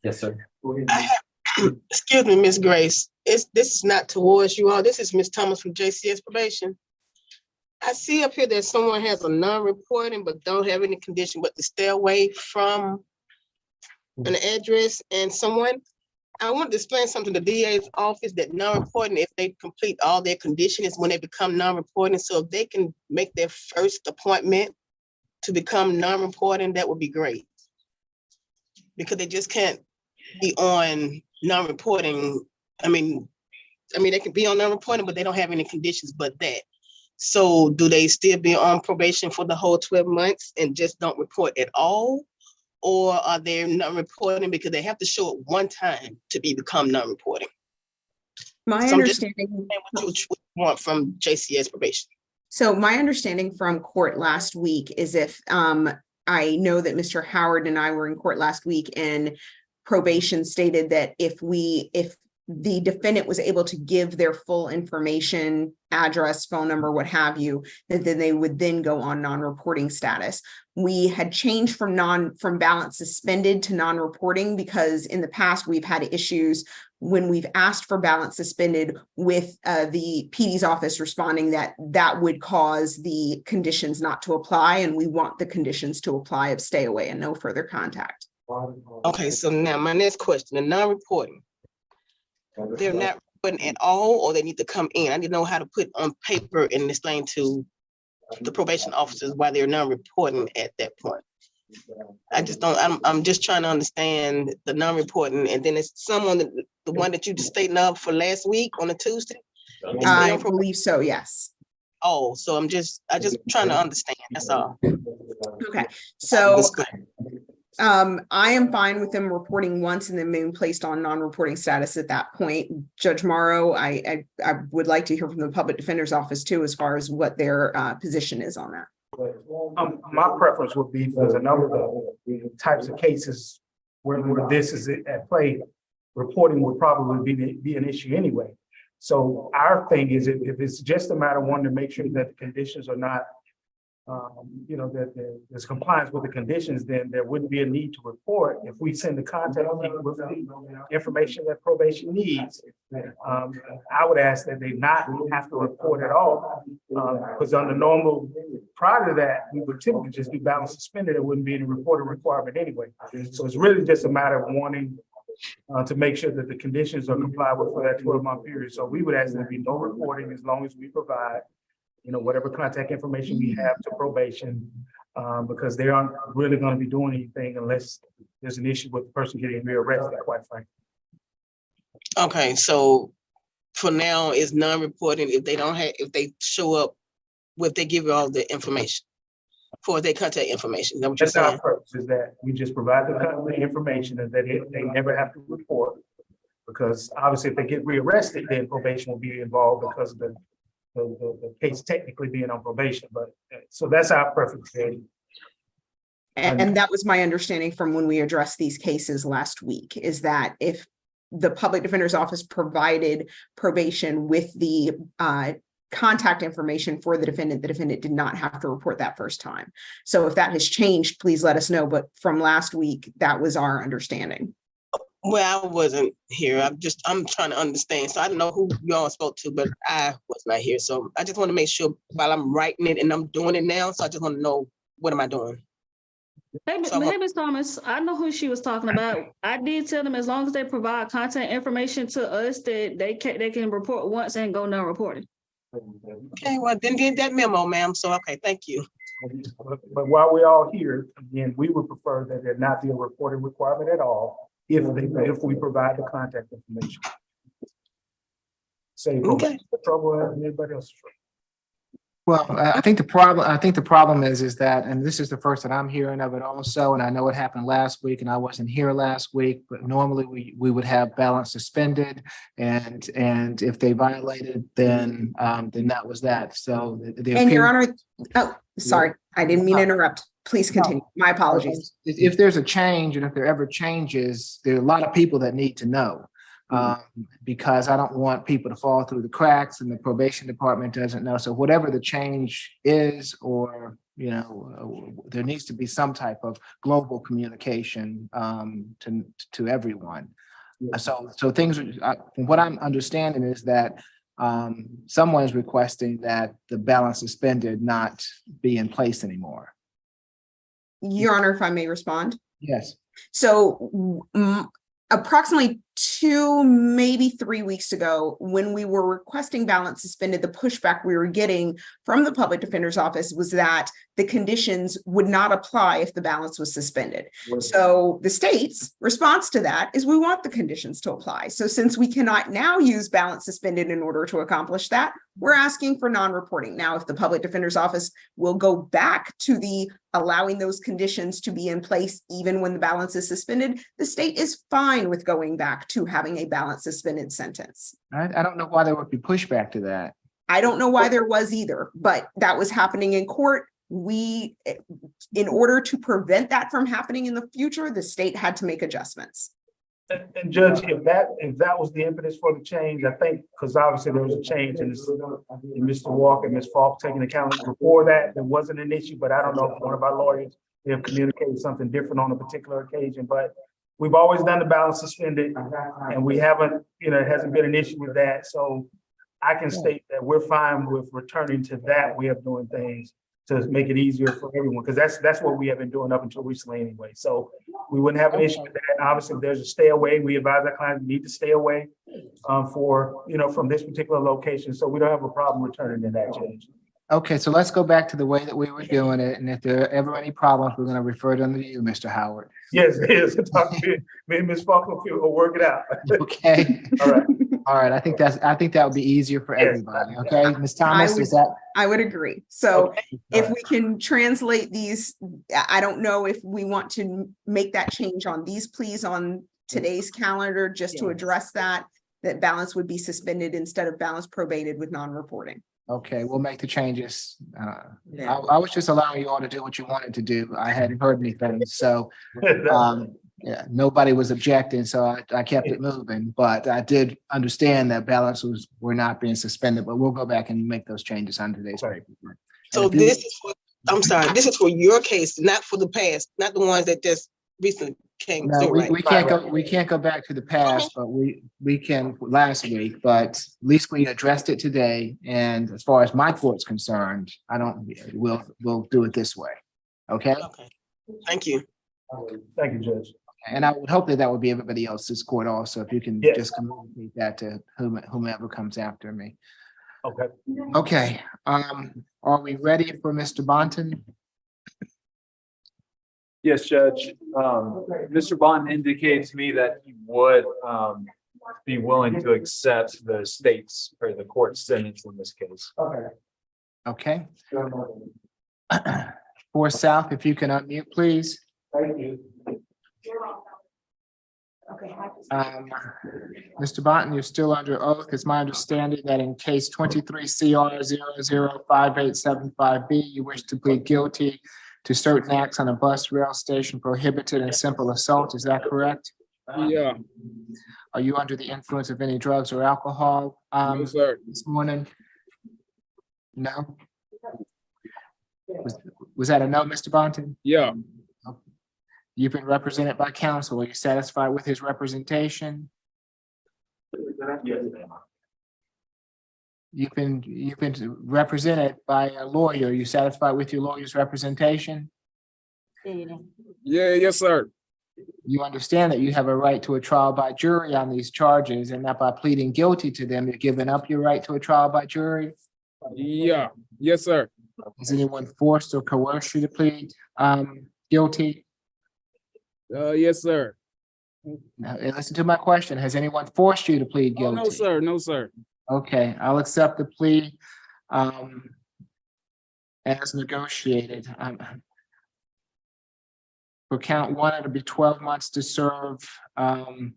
Yes, sir. Excuse me, Miss Grace. This is not towards you all. This is Miss Thomas from JCS Probation. I see up here that someone has a non-reporting but don't have any condition but to stay away from an address and someone. I want to explain something to the DA's office that non-reporting, if they complete all their conditions when they become non-reporting. So if they can make their first appointment to become non-reporting, that would be great. Because they just can't be on non-reporting. I mean, they can be on non-reporting, but they don't have any conditions but that. So do they still be on probation for the whole 12 months and just don't report at all? Or are they not reporting because they have to show it one time to become non-reporting? My So understanding. what you want from JCS Probation. So my understanding from court last week is if, I know that Mr. Howard and I were in court last week and probation stated that if the defendant was able to give their full information, address, phone number, what have you, then they would then go on non-reporting status. We had changed from balance suspended to non-reporting because in the past we've had issues when we've asked for balance suspended with the PD's office responding that would cause the conditions not to apply, and we want the conditions to apply of stay away and no further contact. Okay, so now my next question, the non-reporting. They're not reporting at all, or they need to come in? I need to know how to put on paper and explain to the probation officers why they're not reporting at that point. I just don't, I'm just trying to understand the non-reporting, and then it's someone, the one that you just stated up for last week on a Tuesday? I believe so, yes. Oh, so I just trying to understand, that's all. Okay, so I am fine with them reporting once and then being placed on non-reporting status at that point. Judge Morrow, I would like to hear from the public defender's office too, as far as what their position is on that. My preference would be, because a number of the types of cases where this is at play, reporting would probably be an issue anyway. So our thing is, if it's just a matter of wanting to make sure that the conditions are not, that there's compliance with the conditions, then there wouldn't be a need to report. If we send the contact people with the information that probation needs, I would ask that they not have to report at all. Because under normal, prior to that, we would typically just do balance suspended. There wouldn't be any reporting requirement anyway. So it's really just a matter of wanting to make sure that the conditions are complied with for that 12-month period. So we would ask that there be no reporting as long as we provide whatever contact information we have to probation, because they aren't really gonna be doing anything unless there's an issue with the person getting rearrested, quite frankly. Okay, so for now, it's non-reporting if they don't have, if they show up, if they give you all the information for their contact information. Is that what you're That's our saying? purpose, is that we just provide the information and that they never have to report. Because obviously, if they get rearrested, then probation will be involved because of the case technically being on probation, but, so that's our preference, Eddie. And that was my understanding from when we addressed these cases last week, is that if the public defender's office provided probation with the contact information for the defendant did not have to report that first time. So if that has changed, please let us know. But from last week, that was our understanding. Well, I wasn't here. I'm trying to understand. So I don't know who you all spoke to, but I was not here. So I just want to make sure while I'm writing it and I'm doing it now. So I just want to know, what am I doing? Hey, Ms. Thomas, I know who she was talking about. I did tell them as long as they provide contact information to us that they can report once and go non-reported. Okay, well, didn't get that memo, ma'am. So, okay, thank you. But while we're all here, again, we would prefer that there not be a reporting requirement at all if we provide the contact information. Save Okay. the trouble and everybody else's trouble. Well, I think the problem is that, and this is the first that I'm hearing of it also, and I know it happened last week and I wasn't here last week, but normally we would have balance suspended and if they violated, then that was that. So And Your Honor, oh, sorry, I didn't mean to interrupt. Please continue. My apologies. If there's a change and if there ever changes, there are a lot of people that need to know. Because I don't want people to fall through the cracks and the probation department doesn't know. So whatever the change is, or, there needs to be some type of global communication to everyone. So things, from what I'm understanding is that someone is requesting that the balance suspended not be in place anymore. Your Honor, if I may respond. Yes. So approximately 2, maybe 3 weeks ago, when we were requesting balance suspended, the pushback we were getting from the public defender's office was that the conditions would not apply if the balance was suspended. So the state's response to that is we want the conditions to apply. So since we cannot now use balance suspended in order to accomplish that, we're asking for non-reporting. Now, if the public defender's office will go back to the allowing those conditions to be in place even when the balance is suspended, the state is fine with going back to having a balance suspended sentence. I don't know why there would be pushback to that. I don't know why there was either, but that was happening in court. In order to prevent that from happening in the future, the state had to make adjustments. And Judge, if that was the impetus for the change, I think, because obviously there was a change in Mr. Walker and Ms. Falk taking account before that, there wasn't an issue, but I don't know if one of our lawyers may have communicated something different on a particular occasion, but we've always done the balance suspended and we haven't, it hasn't been an issue with that. So I can state that we're fine with returning to that way of doing things to make it easier for everyone, because that's what we have been doing up until recently anyway. So we wouldn't have an issue with that. Obviously, if there's a stay away, we advise our clients need to stay away from this particular location. So we don't have a problem returning to that change. Okay, so let's go back to the way that we were doing it. And if there are ever any problems, we're going to refer them to you, Mr. Howard. Yes, talk to me and Ms. Falk will work it out. Okay. All right. All right. I think that would be easier for everybody. Okay, Ms. Thomas, is that? I would agree. So if we can translate these, I don't know if we want to make that change on these pleas on today's calendar, just to address that balance would be suspended instead of balance probated with non-reporting. Okay, we'll make the changes. I was just allowing you all to do what you wanted to do. I hadn't heard anything, so nobody was objecting, so I kept it moving. But I did understand that balances were not being suspended, but we'll go back and make those changes on today's paper. So this is for your case, not for the past, not the ones that just recently came No, through, right? we can't go back to the past, but we can last week, but at least we addressed it today. And as far as my court's concerned, we'll do it this way. Okay? Okay. Thank you. Thank you, Judge. And I would hope that would be everybody else's court also, if you can just communicate that to whomever comes after me. Okay. Okay, are we ready for Mr. Bonton? Yes, Judge. Mr. Bond indicated to me that he would be willing to accept the state's or the court's sentence in this case. Okay. For South, if you can unmute, please. Thank you. Mr. Bonton, you're still under oath. It's my understanding that in case 23 CR 005875B, you wish to plead guilty to certain acts on a bus, rail station prohibited and simple assault. Is that correct? Yeah, Are you under the influence of any drugs or alcohol no, sir. this morning? No? Was that a no, Mr. Bonton? Yeah, You've been represented by counsel. Are you satisfied with his representation? You've been represented by a lawyer. Are you satisfied with your lawyer's representation? yeah, yes, sir. You understand that you have a right to a trial by jury on these charges, and that by pleading guilty to them, you're giving up your right to a trial by jury? Yeah, yes, sir. Has anyone forced or coerced you to plead guilty? Yes, sir. Now, listen to my question. Has anyone forced you to plead Oh, guilty? no, sir, no, sir. Okay, I'll accept the plea as negotiated. For count one, it'll be 12 months to serve, 90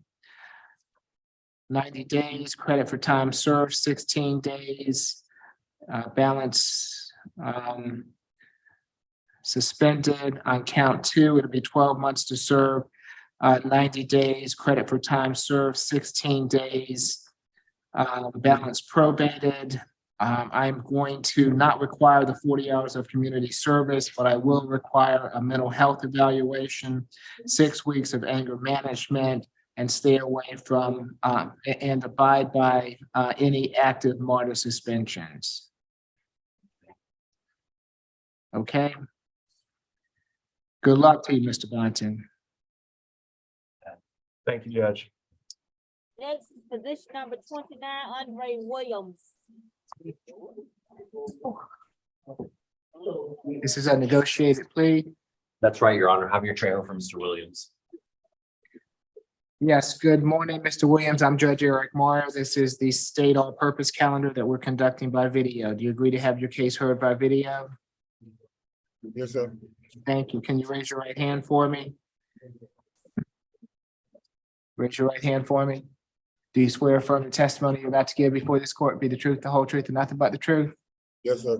days, credit for time served, 16 days, balance suspended. On count two, it'll be 12 months to serve, 90 days, credit for time served, 16 days, balance probated. I'm going to not require the 40 hours of community service, but I will require a mental health evaluation, 6 weeks of anger management, and stay away from and abide by any active MARTA suspensions. Okay. Good luck to you, Mr. Bonton. Thank you, Judge. Next is position number 29, Andre Williams. This is a negotiated plea. That's right, Your Honor. Have your trailer from Mr. Williams. Yes, good morning, Mr. Williams. I'm Judge Eric Morrow. This is the state all-purpose calendar that we're conducting by video. Do you agree to have your case heard by video? Yes, sir. Thank you. Can you raise your right hand for me? Raise your right hand for me. Do you swear affirm the testimony you're about to give before this court be the truth, the whole truth, and nothing but the truth? Yes, sir.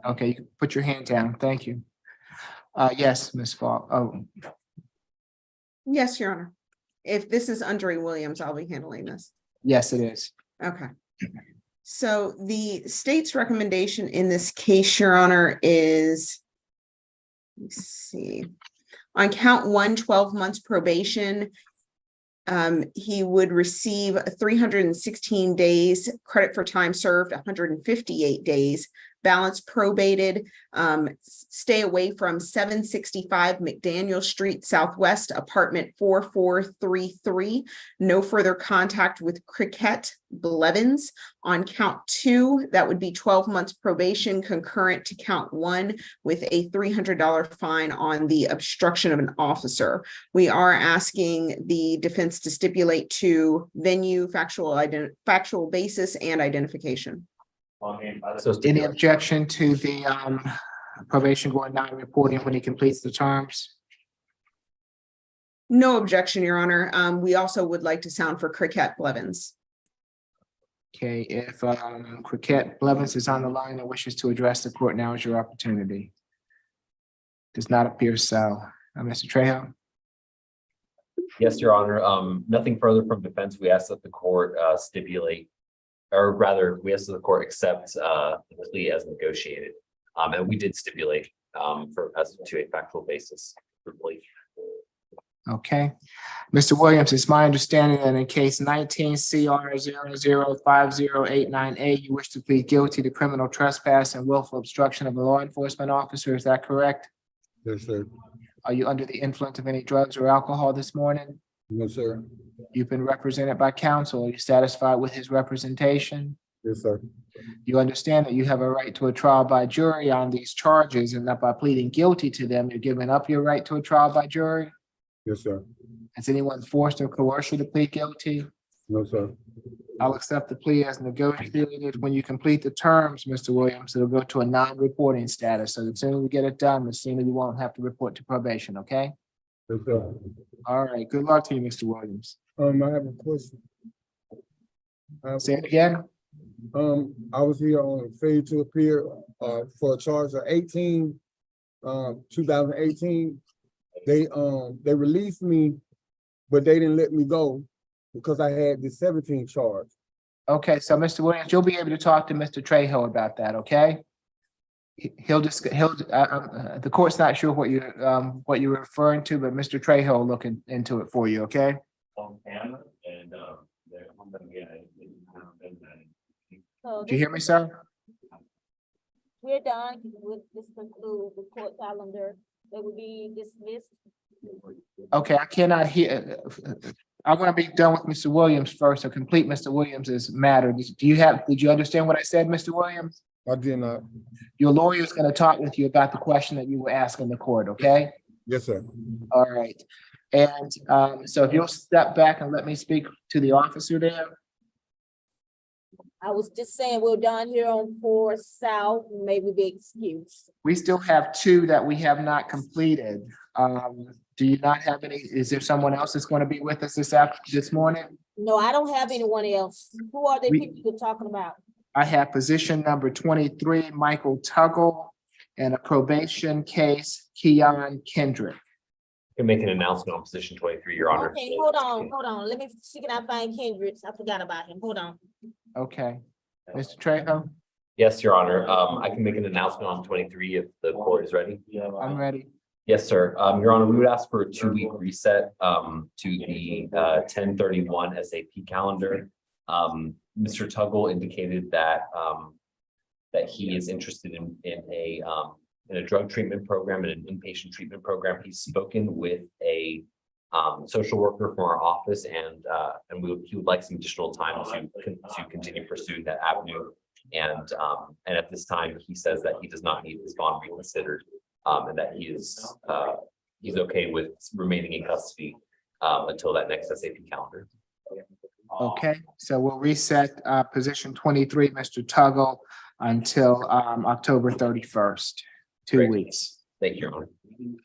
Okay, you can put your hand down. Thank you. Yes, Ms. Falk. Oh, Yes, Your Honor. If this is Andre Williams, I'll be handling this. yes, it is. Okay. So the state's recommendation in this case, Your Honor, is, let's see, on count one, 12 months probation. He would receive 316 days, credit for time served, 158 days, balance probated, stay away from 765 McDaniel Street Southwest, apartment 4433. No further contact with Cricket Blevins. On count two, that would be 12 months probation concurrent to count one with a $300 fine on the obstruction of an officer. We are asking the defense to stipulate to venue, factual basis, and identification. Any objection to the probation going non-reporting when he completes the terms? No objection, Your Honor. We also would like to sound for Cricket Blevins. Okay, if Cricket Blevins is on the line and wishes to address the court, now is your opportunity. Does not appear so. Mr. Trejo? Yes, Your Honor. Nothing further from defense. We ask that the court stipulate, or rather, we ask that the court accept the plea as negotiated. And we did stipulate as to a factual basis for plea. Okay. Mr. Williams, it's my understanding that in case 19 CR 005089A, you wish to plead guilty to criminal trespass and willful obstruction of a law enforcement officer. Is that correct? Yes, sir. Are you under the influence of any drugs or alcohol this morning? No, sir. You've been represented by counsel. Are you satisfied with his representation? Yes, sir. You understand that you have a right to a trial by jury on these charges, and that by pleading guilty to them, you're giving up your right to a trial by jury? Yes, sir. Has anyone forced or coerced you to plead guilty? No, sir. I'll accept the plea as negotiated. When you complete the terms, Mr. Williams, it'll go to a non-reporting status. So the sooner we get it done, the sooner you won't have to report to probation, okay? Yes, sir. All right, good luck to you, Mr. Williams. I have a question. Say it again. I was here on failure to appear, for a charge of 2018. They released me, but they didn't let me go because I had the 17 charge. Okay, so Mr. Williams, you'll be able to talk to Mr. Trejo about that, okay? The court's not sure what you're referring to, but Mr. Trejo will look into it for you, okay? On camera and, they're, Did you hear me, sir? We're done. With this conclude the court calendar. They will be dismissed. Okay, I cannot hear. I want to be done with Mr. Williams first, to complete Mr. Williams's matter. Did you understand what I said, Mr. Williams? I did not. Your lawyer is going to talk with you about the question that you were asking the court, okay? Yes, sir. All right. And so if you'll step back and let me speak to the officer there. I was just saying, we're done here on 4 South, maybe be excused. We still have 2 that we have not completed. Do you not have any? Is there someone else that's going to be with us this morning? No, I don't have anyone else. Who are the people you're talking about? I have position number 23, Michael Tuggle, and a probation case, Keon Kendrick. Can make an announcement on position 23, Your Honor. Okay, hold on. Let me see, can I find Kendricks? I forgot about him. Hold on. Okay, Mr. Trejo, Yes, Your Honor. I can make an announcement on 23 if the court is ready. I'm ready. Yes, sir. Your Honor, we would ask for a 2-week reset to the 10/31 SAP calendar. Mr. Tuggle indicated that that he is interested in a drug treatment program and an inpatient treatment program. He's spoken with a social worker from our office, and he would like some additional time to continue pursuing that avenue. And at this time, he says that he does not need his bond reconsidered, and that he's okay with remaining in custody until that next SAP calendar. Okay, so we'll reset position 23, Mr. Tuggle, until October 31st, 2 Great. weeks. Thank you, Your Honor.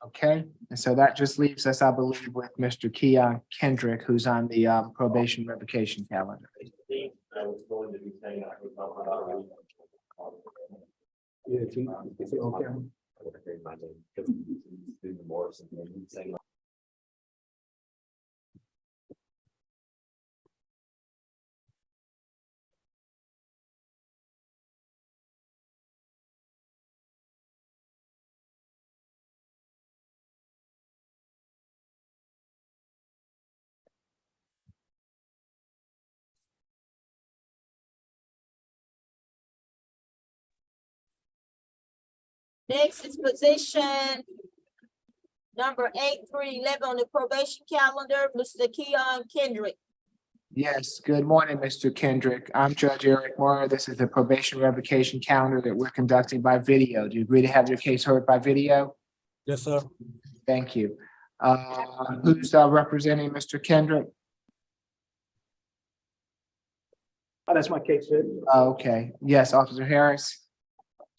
Okay, and so that just leaves us, I believe, with Mr. Keon Kendrick, who's on the probation revocation calendar. Next is position number 8 through 11 on the probation calendar, Mr. Keon Kendrick. Yes, good morning, Mr. Kendrick. I'm Judge Eric Moore. This is the probation revocation calendar that we're conducting by video. Do you agree to have your case heard by video? Yes, sir. Thank you. Who's representing Mr. Kendrick? Oh, that's my case, Judge. Okay, yes, Officer Harris.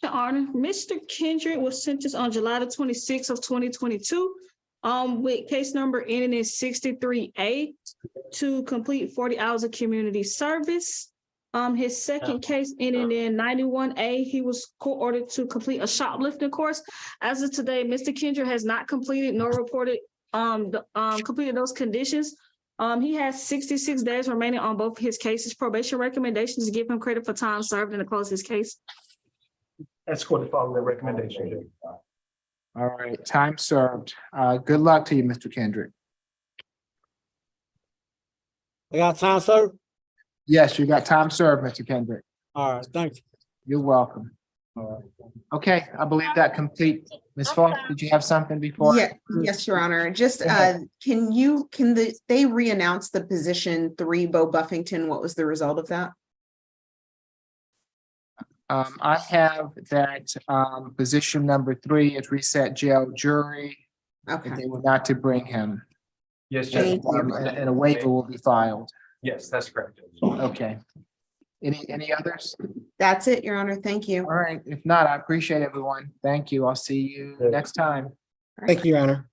Your Honor, Mr. Kendrick was sentenced on July the 26th of 2022, with case number ending in 63A to complete 40 hours of community service. His second case ending in 91A, he was court-ordered to complete a shoplifting course. As of today, Mr. Kendrick has not completed nor reported completed those conditions. He has 66 days remaining on both his cases. Probation recommendations to give him credit for time served and to close his case. That's going to follow the recommendation, Judge. All right, time served. Good luck to you, Mr. Kendrick. I got time, sir? Yes, you got time served, Mr. Kendrick. All right, thank you. You're welcome. Okay, I believe that complete. Ms. Falk, did you have something before? Yeah, yes, Your Honor. Just, Go ahead. they re-announce the position 3, Bo Buffington? What was the result of that? I have that, position number 3 is reset jail jury. Okay, If they were not to bring him, Yes, Judge. Thank you. and a waiver will be filed. Yes, that's correct. Okay. Any others? that's it, Your Honor. Thank you. All right, if not, I appreciate everyone. Thank you. I'll see you next time. Thank you, Your Honor.